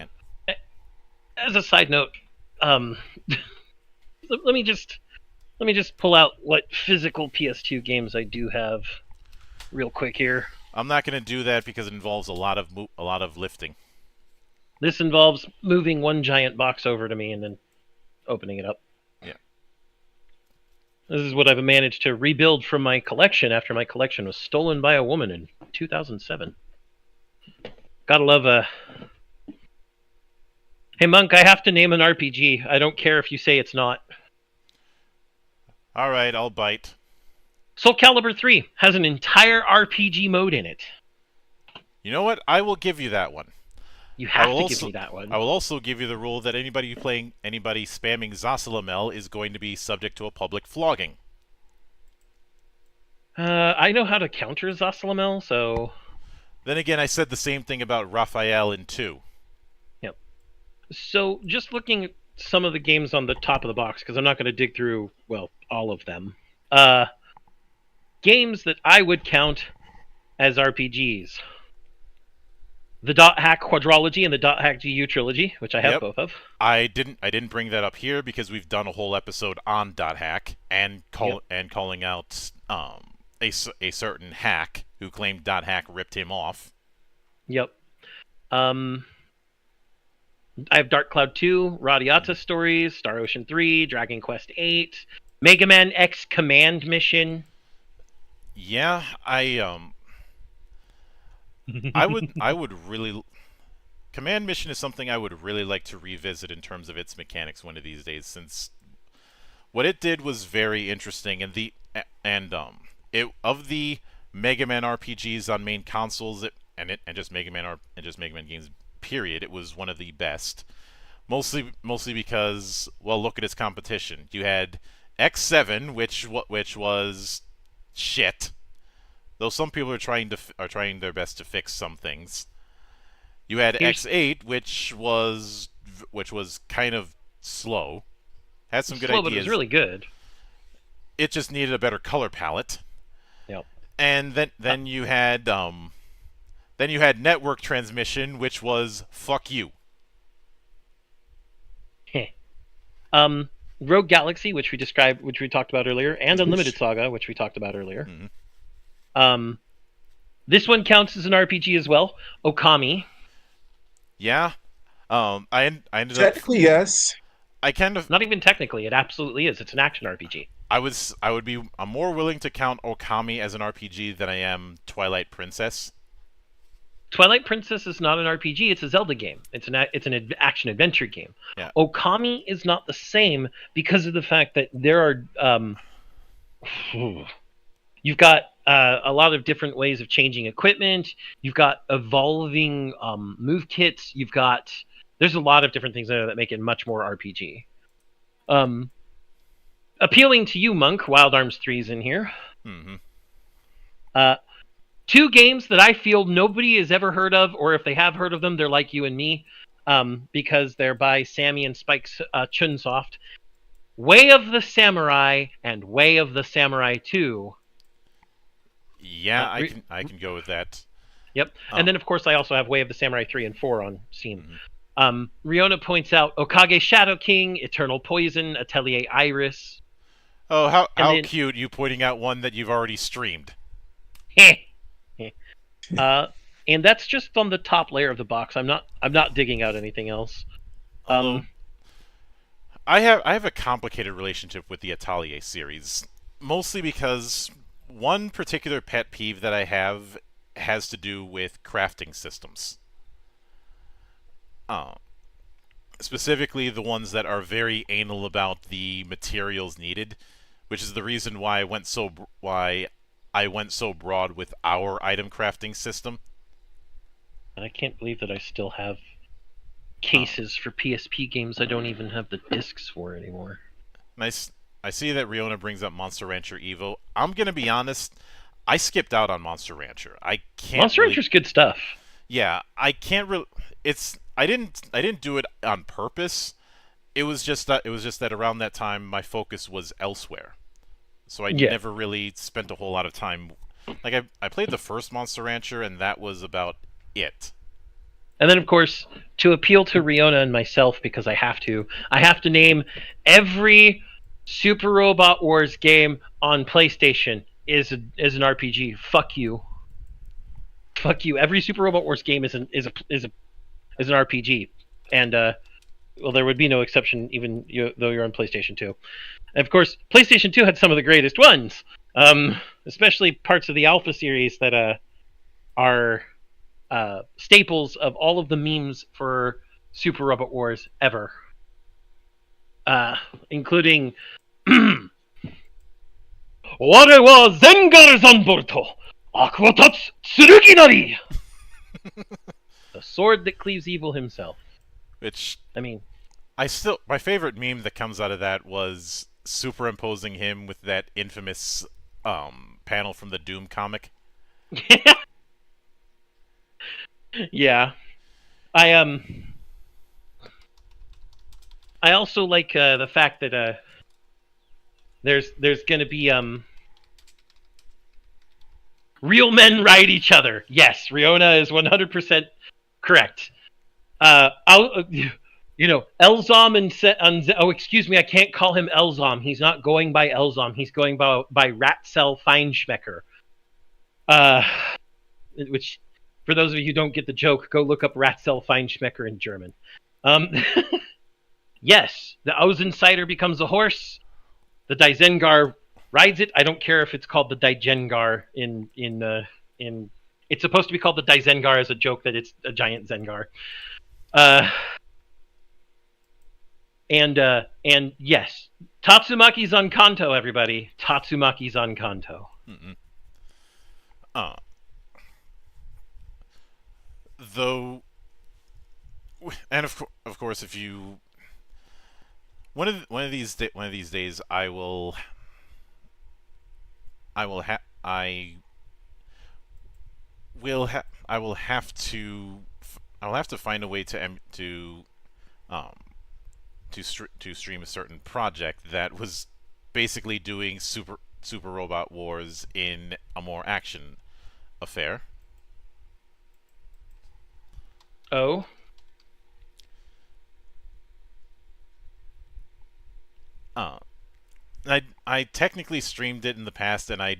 as a side note, let me just pull out what physical PS2 games I do have, real quick here. I'm not going to do that because it involves a lot of lifting. This involves moving one giant box over to me and then opening it up. Yeah. This is what I've managed to rebuild from my collection after my collection was stolen by a woman in 2007. Gotta love a... Hey, Monk, I have to name an RPG. I don't care if you say it's not. All right, I'll bite. Soul Calibur 3 has an entire RPG mode in it. You know what? I will give you that one. You have to also, give me that one. I will also give you the rule that anybody spamming Zasalamel is going to be subject to a public flogging. I know how to counter Zasalamel, so... Then again, I said the same thing about Raphael in 2. Yep. So, just looking at some of the games on the top of the box, because I'm not going to dig through, well, all of them. Games that I would count as RPGs. The Dot Hack Quadrology and the Dot Hack GU Trilogy, which I have both of. I didn't bring that up here because we've done a whole episode on Dot Hack and calling out a certain hack who claimed Dot Hack ripped him off. Yep. I have Dark Cloud 2, Radiata Stories, Star Ocean 3, Dragon Quest 8, Mega Man X Command Mission. Yeah, I would really... Command Mission is something I would really like to revisit in terms of its mechanics one of these days, since what it did was very interesting, and of the Mega Man RPGs on main consoles, and just Mega Man games, period, it was one of the best. Mostly because, well, look at its competition. You had X7, which was shit. Though some people are trying their best to fix some things. You had X8, which was kind of slow. Had some good ideas. But it was really good. It just needed a better color palette. Yep. And then you had Network Transmission, which was fuck you. Rogue Galaxy, which we talked about earlier, and Unlimited Saga, which we talked about earlier. Mm-hmm. This one counts as an RPG as well. Okami. Yeah. I ended Technically, yes. Not even technically, it absolutely is. It's an action RPG. I'm more willing to count Okami as an RPG than I am Twilight Princess. Twilight Princess is not an RPG, it's a Zelda game. It's an action adventure game. Yeah. Okami is not the same because of the fact that there are you've got a lot of different ways of changing equipment. You've got evolving move kits. There's a lot of different things there that make it much more RPG. Appealing to you, Monk, Wild Arms 3's in here. Mm-hmm. Two games that I feel nobody has ever heard of, or if they have heard of them, they're like you and me, because they're by Sammy and Spike Chunsoft. Way of the Samurai and Way of the Samurai 2. Yeah, I can go with that. Yep. And then, of course, I also have Way of the Samurai 3 and 4 on Steam. Mm-hmm. Riona points out Okage Shadow King, Eternal Poison, Atelier Iris. Oh, how cute, you pointing out one that you've already streamed. and that's just on the top layer of the box. I'm not digging out anything else. Although I have a complicated relationship with the Atelier series, mostly because one particular pet peeve that I have has to do with crafting systems. Uh, Specifically the ones that are very anal about the materials needed, which is the reason why I went so broad with our item crafting system. I can't believe that I still have cases for PSP games I don't even have the discs for anymore. Nice. I see that Riona brings up Monster Rancher Evo. I'm gonna be honest, I skipped out on Monster Rancher. I can't. Monster really, Rancher's good stuff. Yeah, I can't really. It's I didn't do it on purpose. It was just that around that time my focus was elsewhere, so I Yeah. never really spent a whole lot of time. Like I played the first Monster Rancher, and that was about it. And then, of course, to appeal to Riona and myself, because I have to name every Super Robot Wars game on PlayStation is an RPG. Fuck you. Fuck you. Every Super Robot Wars game is an RPG, and well, there would be no exception, even though you're on PlayStation 2. And of course, PlayStation 2 had some of the greatest ones, especially parts of the Alpha series that are staples of all of the memes for Super Robot Wars ever, including "Ware wa Zengar Zanborto, Aquatats Tsuruginari," the sword that cleaves evil himself. Which I mean, my favorite meme that comes out of that was superimposing him with that infamous panel from the Doom comic. yeah. I also like the fact that there's gonna be real men ride each other. Yes, Riona is 100% correct. Elzom oh, excuse me, I can't call him Elzom. He's not going by Elzom. He's going by Ratzel Feinschmecker. Which, for those of you who don't get the joke, go look up Ratzel Feinschmecker in German. Yes, the Außenseiter becomes a horse. The Dizengar rides it. I don't care if it's called the Dijengar in. It's supposed to be called the Dizengar as a joke that it's a giant Zengar. And yes, Tatsumaki's on Kanto, everybody. Tatsumaki's on Kanto. Mm-mm. Though, and of course, if you one of these days, I will have to find a way um to stream a certain project that was basically doing Super Robot Wars in a more action affair. Oh. I technically streamed it in the past, and I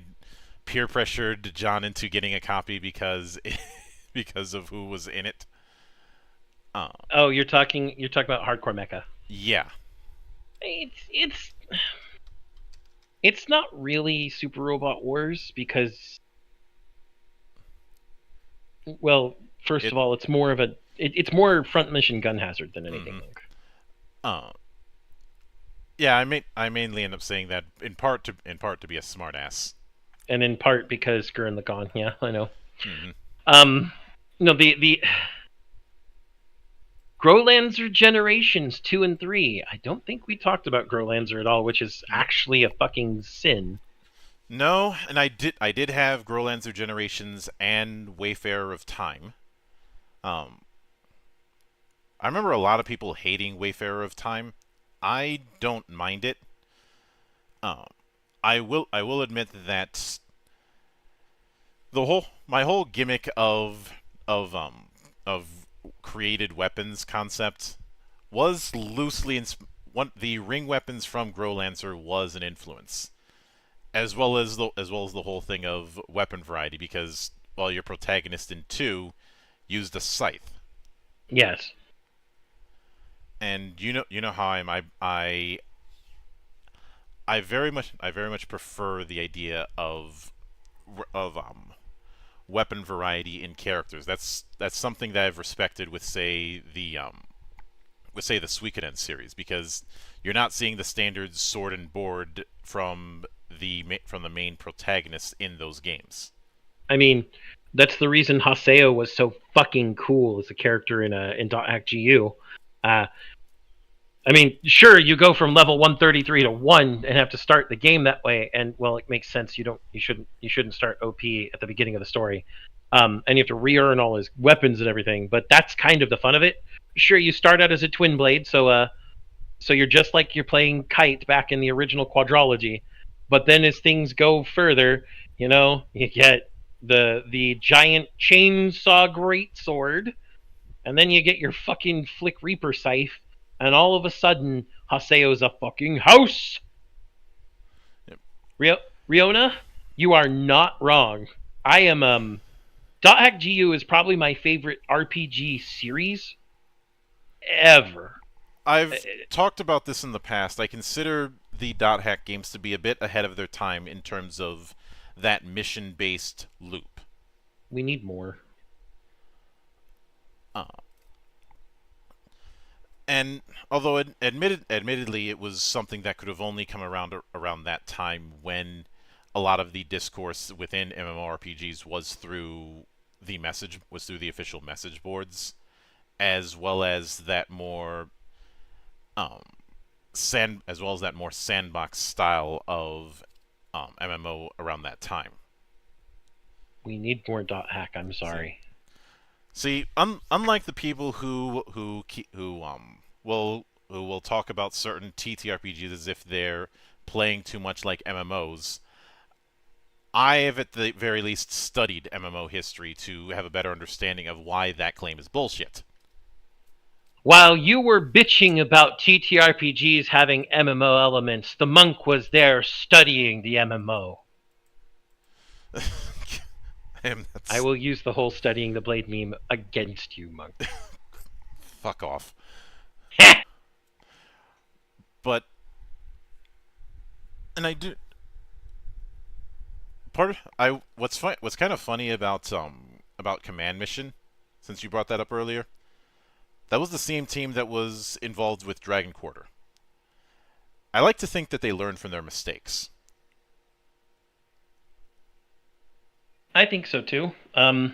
peer pressured John into getting a copy because because of who was in it. Oh, you're talking about Hardcore Mecha. Yeah. It's not really Super Robot Wars because, well, first of all, it's more of it's more front mission gun hazard than anything. Yeah, I mainly end up saying that in part to be a smartass, and in part because Gurren Lagann. Yeah, I know. Mm-hmm. No, the Growlancer Generations 2 and 3. I don't think we talked about Growlancer at all, which is actually a fucking sin. No, and I did have Growlancer Generations and Wayfarer of Time. I remember a lot of people hating Wayfarer of Time. I don't mind it. I will admit that my whole gimmick of created weapons concept was loosely the ring weapons from Growlancer was an influence, as well as the whole thing of weapon variety, because while your protagonist in 2 used a scythe. Yes. And you know how I very much prefer the idea of weapon variety in characters. That's something that I've respected with say the Suikoden series, because you're not seeing the standard sword and board from the main protagonists in those games. I mean, that's the reason Haseo was so fucking cool as a character in .hack GU. I mean, sure, you go from level 133 to 1 and have to start the game that way, and well, it makes sense. You shouldn't start OP at the beginning of the story, and you have to re-earn all his weapons and everything. But that's kind of the fun of it. Sure, you start out as a twin blade, so you're just like you're playing Kite back in the original quadrology. But then as things go further, you get the giant chainsaw greatsword, and then you get your fucking Flick Reaper scythe. And all of a sudden, Haseo's a fucking house. Yep. Riona, you are not wrong. I am .hack GU is probably my favorite RPG series ever. I've talked about this in the past. I consider the .hack games to be a bit ahead of their time in terms of that mission-based loop. We need more. And although admittedly it was something that could have only come around that time, when a lot of the discourse within MMORPGs was through the official message boards, as well as that more sandbox style of MMO around that time. We need more .hack. I'm sorry. See, unlike the people who will talk about certain TTRPGs as if they're playing too much like MMOs, I have at the very least studied MMO history to have a better understanding of why that claim is bullshit. While you were bitching about TTRPGs having MMO elements, the monk was there studying the MMO. I will use the whole studying the blade meme against you, monk. Fuck off. But, and I do. What's kind of funny about Command Mission, since you brought that up earlier, that was the same team that was involved with Dragon Quarter. I like to think that they learned from their mistakes. I think so too. I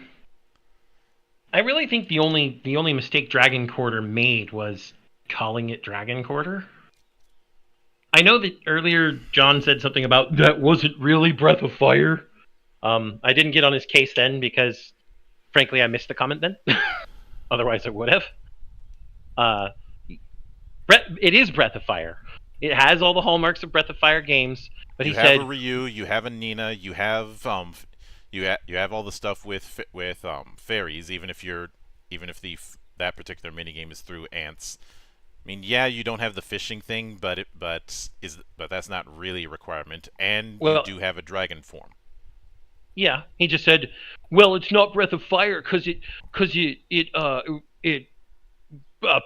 really think the only mistake Dragon Quarter made was calling it Dragon Quarter. I know that earlier John said something about that wasn't really Breath of Fire. I didn't get on his case then because, frankly, I missed the comment then. Otherwise, I would have. It is Breath of Fire. It has all the hallmarks of Breath of Fire games. But you have a Ryu, you have a Nina, you have you have all the stuff with fairies, even if that particular minigame is through ants. I mean, yeah, you don't have the fishing thing, but that's not really a requirement, and you do have a dragon form. Yeah, he just said, "Well, it's not Breath of Fire because it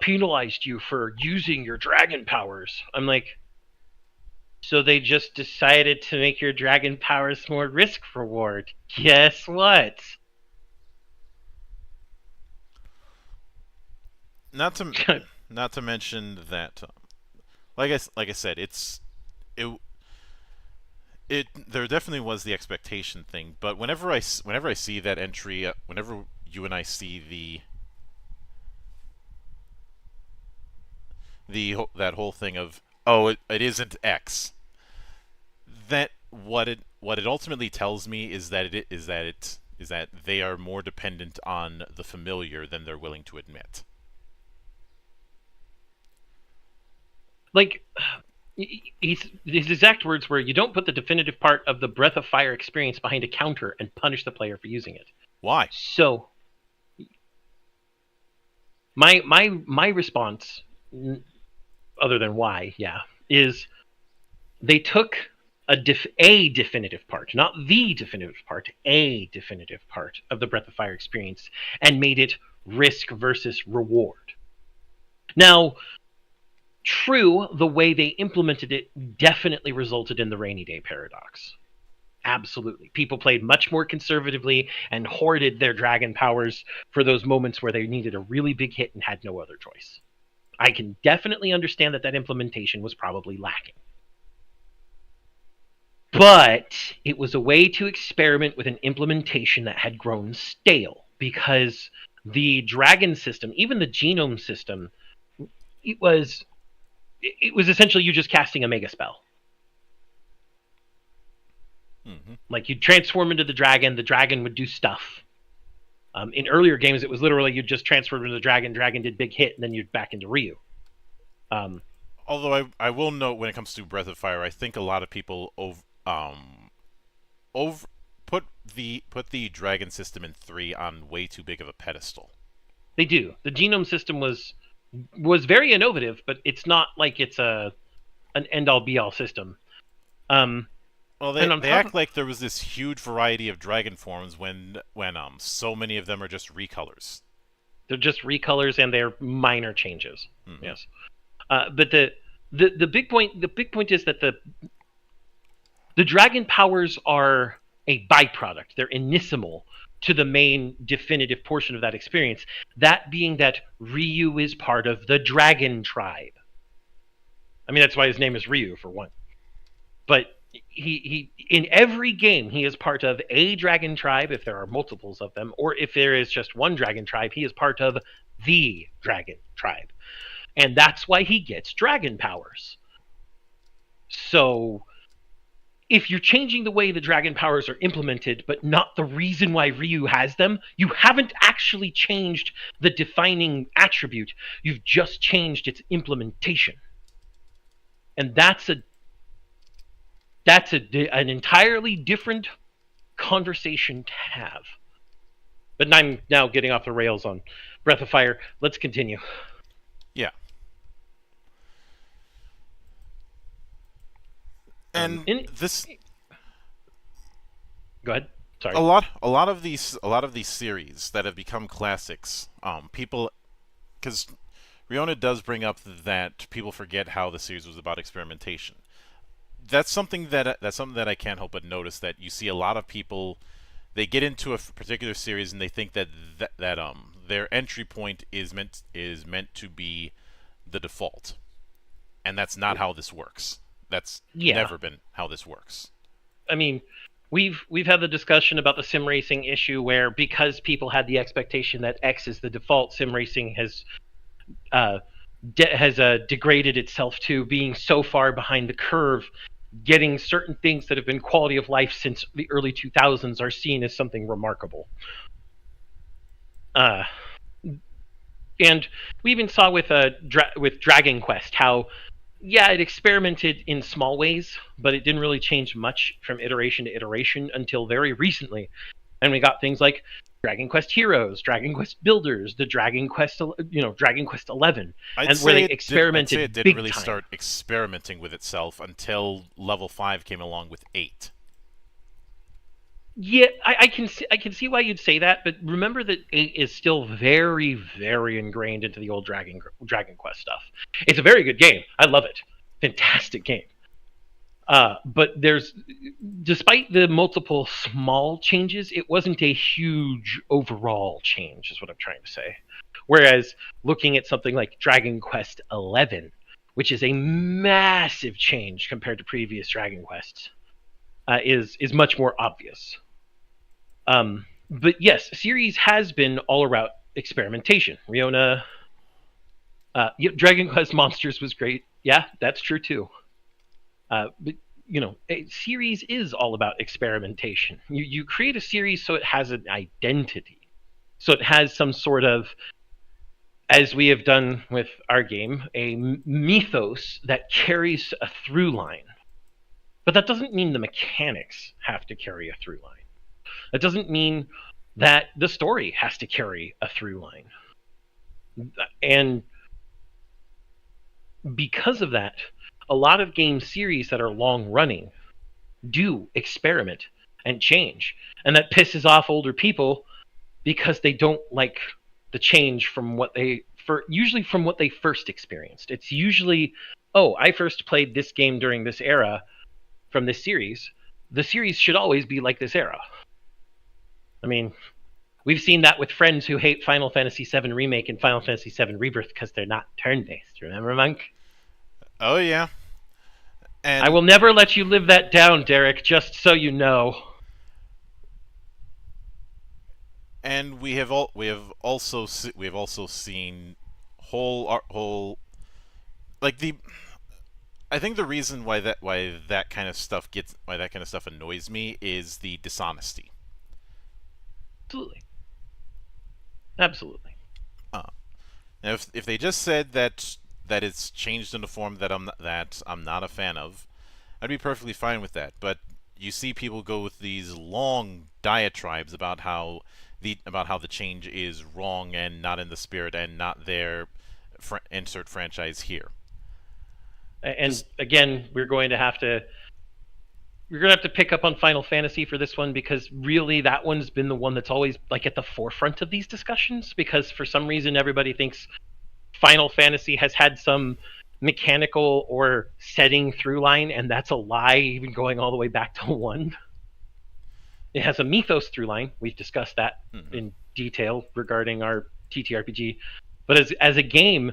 penalized you for using your dragon powers." I'm like, so they just decided to make your dragon powers more risk reward. Guess what? Not to mention that, like I said, there definitely was the expectation thing. But whenever I see that entry, whenever you and I see that whole thing of, oh, it isn't X, that what it ultimately tells me is that they are more dependent on the familiar than they're willing to admit. Like, his exact words were, "You don't put the definitive part of the Breath of Fire experience behind a counter and punish the player for using it." Why? So, my response, other than why, is they took a definitive part, not the definitive part, a definitive part of the Breath of Fire experience, and made it risk versus reward. Now, true, the way they implemented it definitely resulted in the rainy day paradox. Absolutely. People played much more conservatively and hoarded their dragon powers for those moments where they needed a really big hit and had no other choice. I can definitely understand that implementation was probably lacking. But it was a way to experiment with an implementation that had grown stale, because the dragon system, even the genome system, it was essentially you just casting a mega spell. Mm-hmm. Like, you'd transform into the dragon would do stuff. In earlier games, it was literally you'd just transfer into the dragon did big hit, and then you'd back into Ryu. Although I will note, when it comes to Breath of Fire, I think a lot of people put the dragon system in 3 on way too big of a pedestal. They do. The genome system was very innovative, but it's not like it's an end-all be-all system. Well, they act like there was this huge variety of dragon forms when so many of them are just recolors. They're just recolors, and they're minor changes. Mm-hmm. Yes, but the big point is that the dragon powers are a byproduct. They're initimal to the main definitive portion of that experience. That being that Ryu is part of the dragon tribe. I mean, that's why his name is Ryu, for one. But he in every game, he is part of a dragon tribe, if there are multiples of them, or if there is just one dragon tribe, he is part of the dragon tribe. And that's why he gets dragon powers. So if you're changing the way the dragon powers are implemented, but not the reason why Ryu has them, you haven't actually changed the defining attribute. You've just changed its implementation. And that's an entirely different conversation to have. But I'm now getting off the rails on Breath of Fire. Let's continue. Yeah. And this. Go ahead. Sorry. A lot of these series that have become classics. People, because Riona does bring up that people forget how the series was about experimentation. That's something that I can't help but notice, that you see a lot of people, they get into a particular series and they think that their entry point is meant to be the default, and that's not how this works. That's never been how this works. I mean, we've had the discussion about the sim racing issue, where because people had the expectation that X is the default, sim racing has degraded itself to being so far behind the curve. Getting certain things that have been quality of life since the early 2000s are seen as something remarkable. And we even saw with Dragon Quest how, yeah, it experimented in small ways, but it didn't really change much from iteration to iteration until very recently. And we got things like Dragon Quest Heroes, Dragon Quest Builders, the Dragon Quest 11, where they experimented it didn't really start experimenting with itself until level 5 came along with 8. Yeah, I can see why you'd say that, but remember that 8 is still very, very ingrained into the old Dragon Quest stuff. It's a very good game. I love it. Fantastic game. But despite the multiple small changes, it wasn't a huge overall change, is what I'm trying to say. Whereas looking at something like Dragon Quest 11, which is a massive change compared to previous Dragon Quests, is much more obvious. But yes, series has been all around experimentation. Riona, Dragon Quest Monsters was great. Yeah, that's true too. But a series is all about experimentation. You create a series so it has an identity, so it has some sort of, as we have done with our game, a mythos that carries a through line. But that doesn't mean the mechanics have to carry a through line. That doesn't mean that the story has to carry a through line. And because of that, a lot of game series that are long running do experiment and change, and that pisses off older people because they don't like the change from usually from what they first experienced. It's usually, oh, I first played this game during this era from this series. The series should always be like this era. I mean, we've seen that with friends who hate Final Fantasy VII Remake and Final Fantasy VII Rebirth because they're not turn-based. Remember, Monk? Oh yeah. And I will never let you live that down, Derek, just so you know. And we have also seen whole like the I think the reason why that kind of stuff annoys me is the dishonesty. Absolutely. Absolutely. Now, if they just said that it's changed in a form that I'm not a fan of, I'd be perfectly fine with that. But you see people go with these long diatribes about how the change is wrong and not in the spirit and not their insert franchise here. And again, we're going to have to pick up on Final Fantasy for this one, because really that one's been the one that's always like at the forefront of these discussions, because for some reason everybody thinks Final Fantasy has had some mechanical or setting through line, and that's a lie, even going all the way back to 1. It has a mythos through line. We've discussed that in detail regarding our TTRPG. But as a game,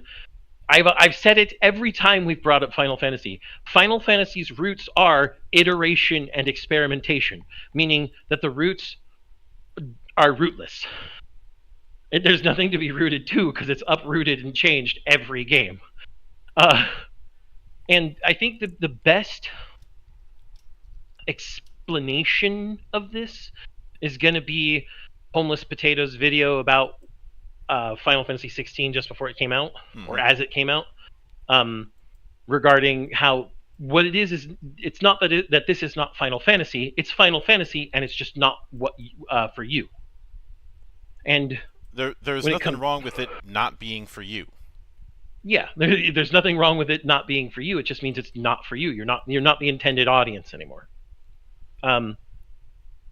I've said it every time we've brought up Final Fantasy. Final Fantasy's roots are iteration and experimentation, meaning that the roots are rootless. There's nothing to be rooted to because it's uprooted and changed every game. And I think the best explanation of this is going to be Homeless Potato's video about Final Fantasy 16 just before it came out, or as it came out, regarding how what it is it's not that this is not Final Fantasy. It's Final Fantasy, and it's just not what for you. And there's nothing wrong with it not being for you. Yeah, there's nothing wrong with it not being for you. It just means it's not for you. You're not the intended audience anymore. And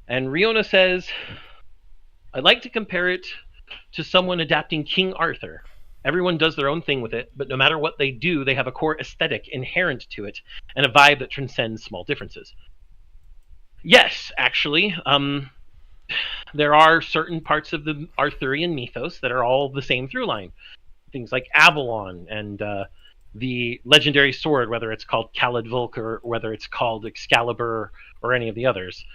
Riona says, I'd like to compare it to someone adapting King Arthur. Everyone does their own thing with it, but no matter what they do, they have a core aesthetic inherent to it and a vibe that transcends small differences. Yes, actually, there are certain parts of the Arthurian mythos that are all the same through line. Things like Avalon and the legendary sword, whether it's called Khalid Volk or whether it's called Excalibur or any of the others.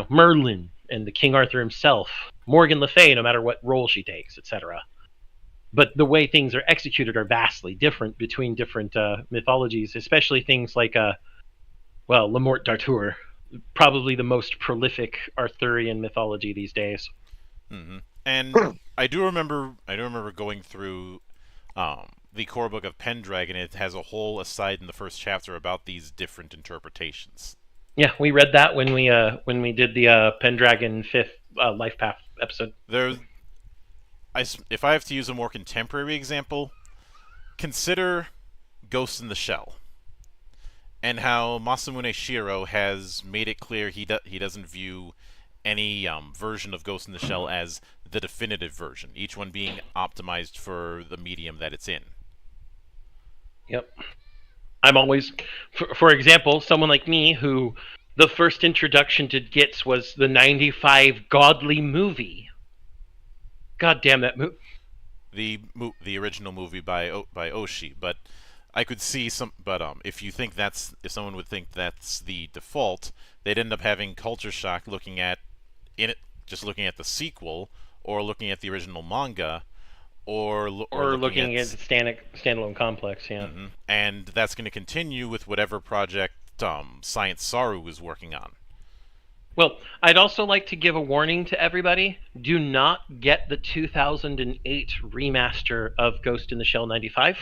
Merlin and the King Arthur himself, Morgan Le Fay, no matter what role she takes, etc. But the way things are executed are vastly different between different mythologies, especially things like, Le Morte d'Arthur, probably the most prolific Arthurian mythology these days. Mm-hmm. And I do remember going through the core book of Pendragon. It has a whole aside in the first chapter about these different interpretations. Yeah, we read that when we did the Pendragon 5th Life Path episode. If I have to use a more contemporary example, consider Ghost in the Shell, and how Masamune Shiro has made it clear he doesn't view any version of Ghost in the Shell as the definitive version, each one being optimized for the medium that it's in. Yep. I'm always, for example, someone like me who the first introduction to GITS was the 95 Godly movie. God damn that movie. The original movie by Oshii, but I could see some. But if someone would think that's the default, they'd end up having culture shock looking at the sequel, or looking at the original manga, or looking at the standalone complex. Yeah, and that's going to continue with whatever project Science Saru is working on. Well, I'd also like to give a warning to everybody. Do not get the 2008 remaster of Ghost in the Shell 95.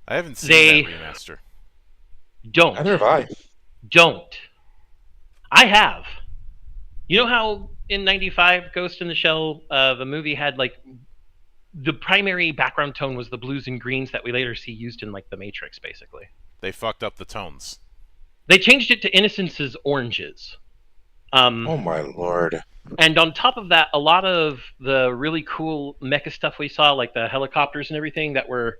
I haven't seen that remaster. Don't. Neither have I. Don't. I have. You know how in 95 Ghost in the Shell, the movie had like the primary background tone was the blues and greens that we later see used in like The Matrix, basically. They fucked up the tones. They changed it to Innocence's Oranges. Oh my lord. And on top of that, a lot of the really cool mecha stuff we saw, like the helicopters and everything, that were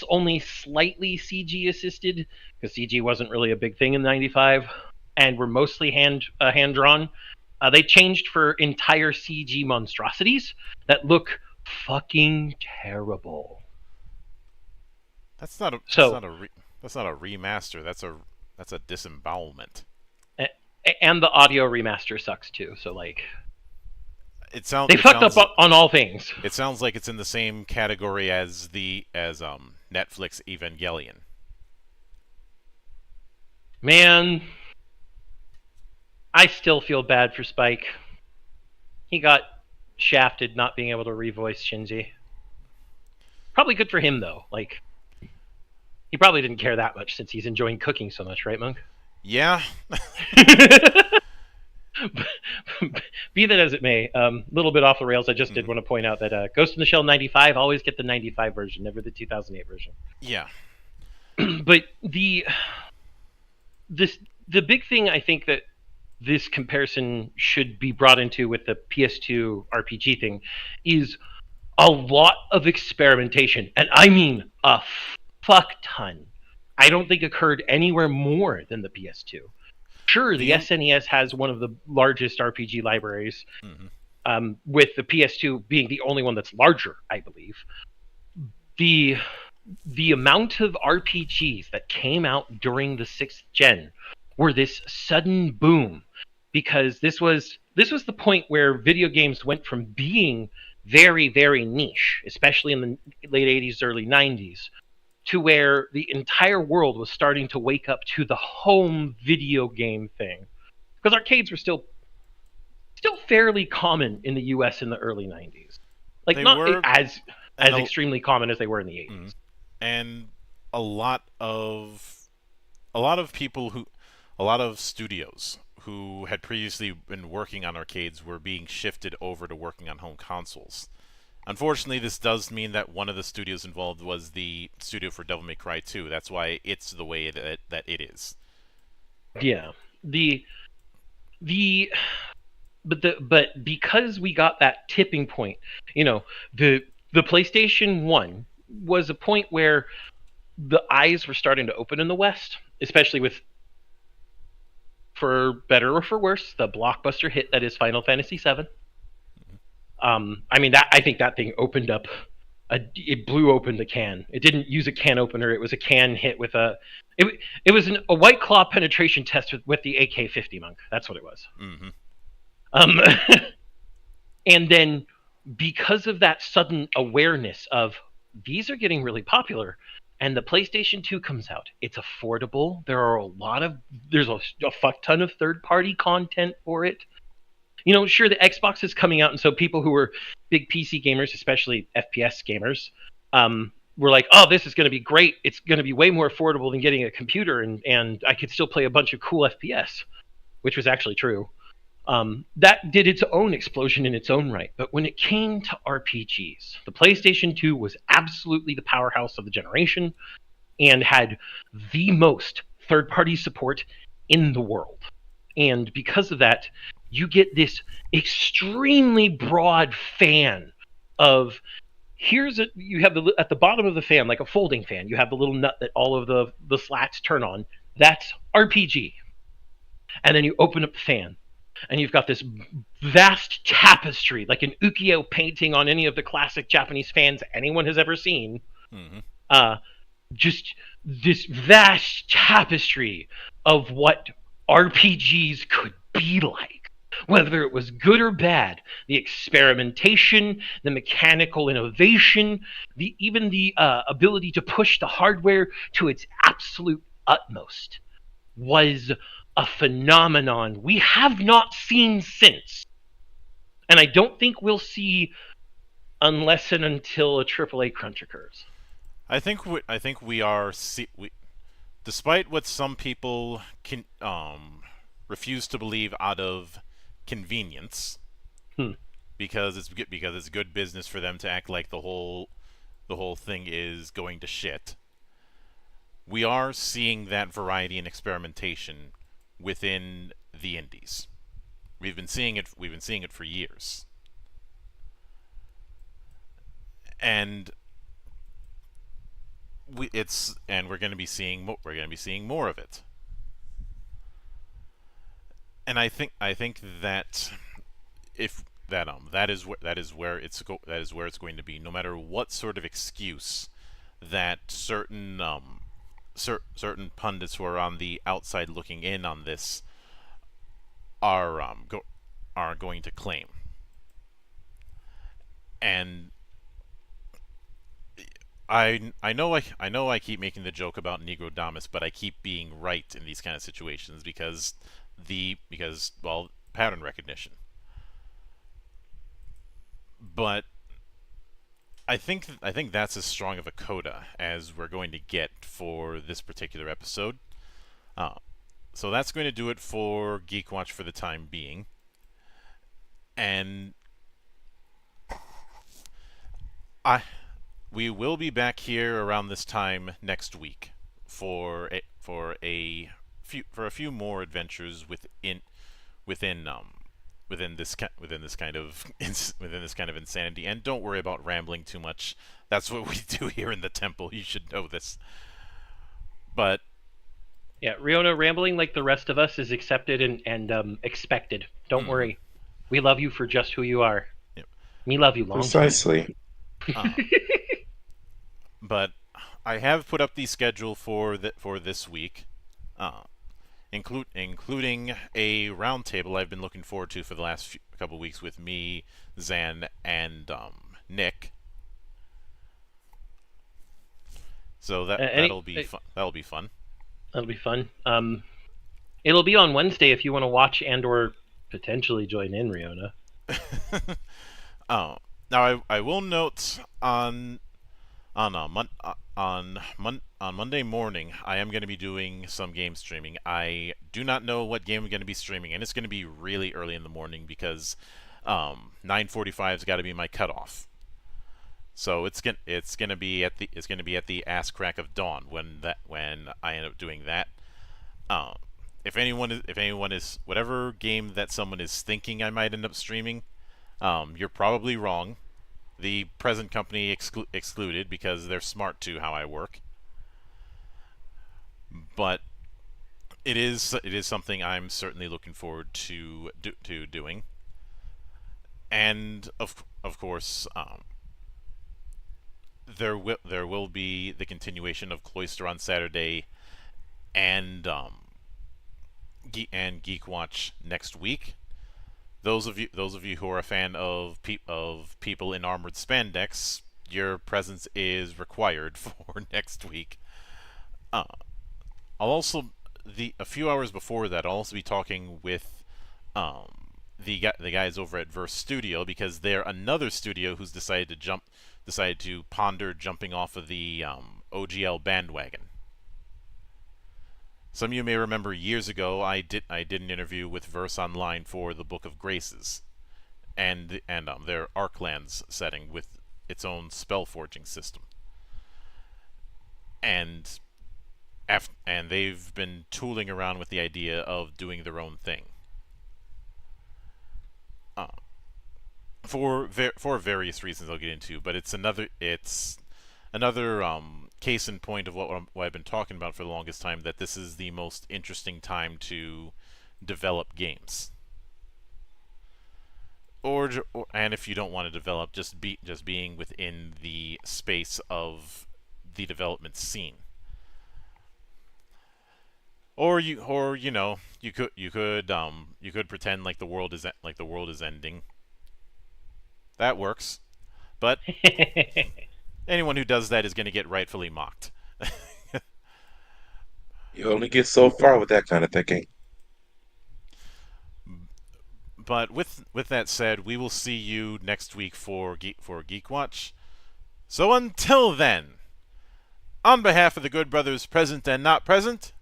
only slightly CG assisted, because CG wasn't really a big thing in '95, and were mostly hand drawn. They changed for entire CG monstrosities that look fucking terrible. That's not a So, that's not a remaster. That's a disembowelment. and the audio remaster sucks too. So like, It they fucked sounds up on all things. it sounds like it's in the same category as Netflix Evangelion. Man, I still feel bad for Spike. He got shafted not being able to revoice Shinji. Probably good for him though. Like, he probably didn't care that much since he's enjoying cooking so much, right, Monk? Yeah. Be that as it may, little bit off the rails. I just did want to point out that Ghost in the Shell '95, always get the '95 version, never the 2008 version. Yeah. But the big thing I think that this comparison should be brought into with the PS2 RPG thing is a lot of experimentation, and I mean a fuck ton. I don't think occurred anywhere more than the PS2. Sure, the SNES has one of the largest RPG libraries, with the PS2 being the only one that's larger, I believe. The amount of RPGs that came out during the 6th gen were this sudden boom, because this was the point where video games went from being very, very niche, especially in the late 80s, early 90s, to where the entire world was starting to wake up to the home video game thing. Because arcades were still fairly common in the US in the early 90s. Like, They not were, as extremely common as they were in the 80s. And a lot of studios who had previously been working on arcades were being shifted over to working on home consoles. Unfortunately, this does mean that one of the studios involved was the studio for Devil May Cry 2. That's why it's the way that it is. Yeah. But because we got that tipping point, the PlayStation 1 was a point where the eyes were starting to open in the West, especially with, for better or for worse, the blockbuster hit that is Final Fantasy VII. I mean, I think that thing opened up it blew open the can. It didn't use a can opener. It was a can hit with it was a White Claw penetration test with the AK-50, Monk. That's what it was. And then, because of that sudden awareness of these are getting really popular, and the PlayStation 2 comes out, it's affordable. There's a fuck ton of third-party content for it. Sure, the Xbox is coming out, and so people who were big PC gamers, especially FPS gamers, were like, oh, this is going to be great. It's going to be way more affordable than getting a computer, and I could still play a bunch of cool FPS, which was actually true. That did its own explosion in its own right. But when it came to RPGs, the PlayStation 2 was absolutely the powerhouse of the generation and had the most third-party support in the world. And because of that, you get this extremely broad fan of, you have at the bottom of the fan, like a folding fan, you have the little nut that all of the slats turn on. That's RPG. And then you open up the fan, and you've got this vast tapestry, like an ukiyo painting on any of the classic Japanese fans anyone has ever seen. Just this vast tapestry of what RPGs could be like, whether it was good or bad. The experimentation, the mechanical innovation, even the ability to push the hardware to its absolute utmost was a phenomenon we have not seen since. And I don't think we'll see unless and until a AAA crunch occurs. I think we are despite what some people can refuse to believe out of convenience, because it's good business for them to act like the whole thing is going to shit. we are seeing that variety and experimentation within the indies. We've been seeing it. We've been seeing it for years, and we're going to be seeing more of it. And I think that if that that is where it's going to be. No matter what sort of excuse that certain pundits who are on the outside looking in on this are going to claim. And I know I keep making the joke about Negrodamus, but I keep being right in these kind of situations because pattern recognition. But I think that's as strong of a coda as we're going to get for this particular episode. So that's going to do it for GeekWatch for the time being. And we will be back here around this time next week for a few more adventures within this kind of insanity. And don't worry about rambling too much. That's what we do here in the temple. You should know this. But yeah, Riona, rambling like the rest of us is accepted and expected. Don't worry. We love you for just who you are. Yep. Me love you long Precisely. But I have put up the schedule for this week, including a roundtable I've been looking forward to for the last couple weeks with me, Zan, and Nick. So that'll be fun. That'll be fun. That'll be fun. It'll be on Wednesday if you want to watch and/or potentially join in, Riona. Now I will note on Monday morning I am going to be doing some game streaming. I do not know what game I'm going to be streaming, and it's going to be really early in the morning because 9:45's got to be my cutoff. So it's gonna be at the ass crack of dawn when I end up doing that. If anyone is whatever game that someone is thinking I might end up streaming, you're probably wrong. The present company excluded because they're smart to how I work. But it is something I'm certainly looking forward to doing. And of course, there will be the continuation of Cloister on Saturday and GeekWatch next week. Those of you who are a fan of people in armored spandex, your presence is required for next week. I'll also a few hours before that I'll also be talking with the guys over at Verse Studio because they're another studio who's decided to ponder jumping off of the OGL bandwagon. Some of you may remember years ago I did an interview with Verse Online for the Book of Graces, and their Arklands setting with its own spell forging system, and they've been tooling around with the idea of doing their own thing. For various reasons I'll get into, but it's another case in point of what I've been talking about for the longest time, that this is the most interesting time to develop games. And if you don't want to develop, just being within the space of the development scene. Or you could pretend like the world is ending. That works. But anyone who does that is going to get rightfully mocked. You only get so far with that kind of thinking. But with that said, we will see you next week for GeekWatch. So until then, on behalf of the good brothers present and not present,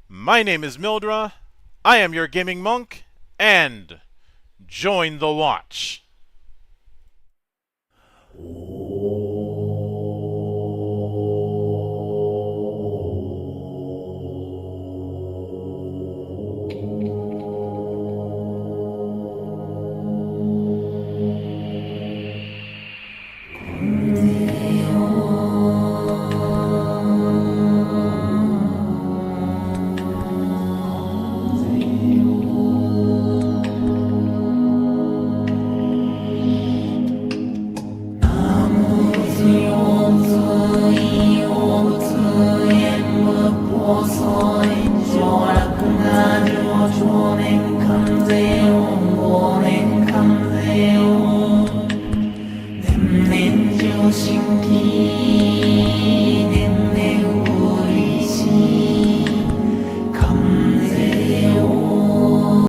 my name is Mildra, I am your gaming monk, and join the watch.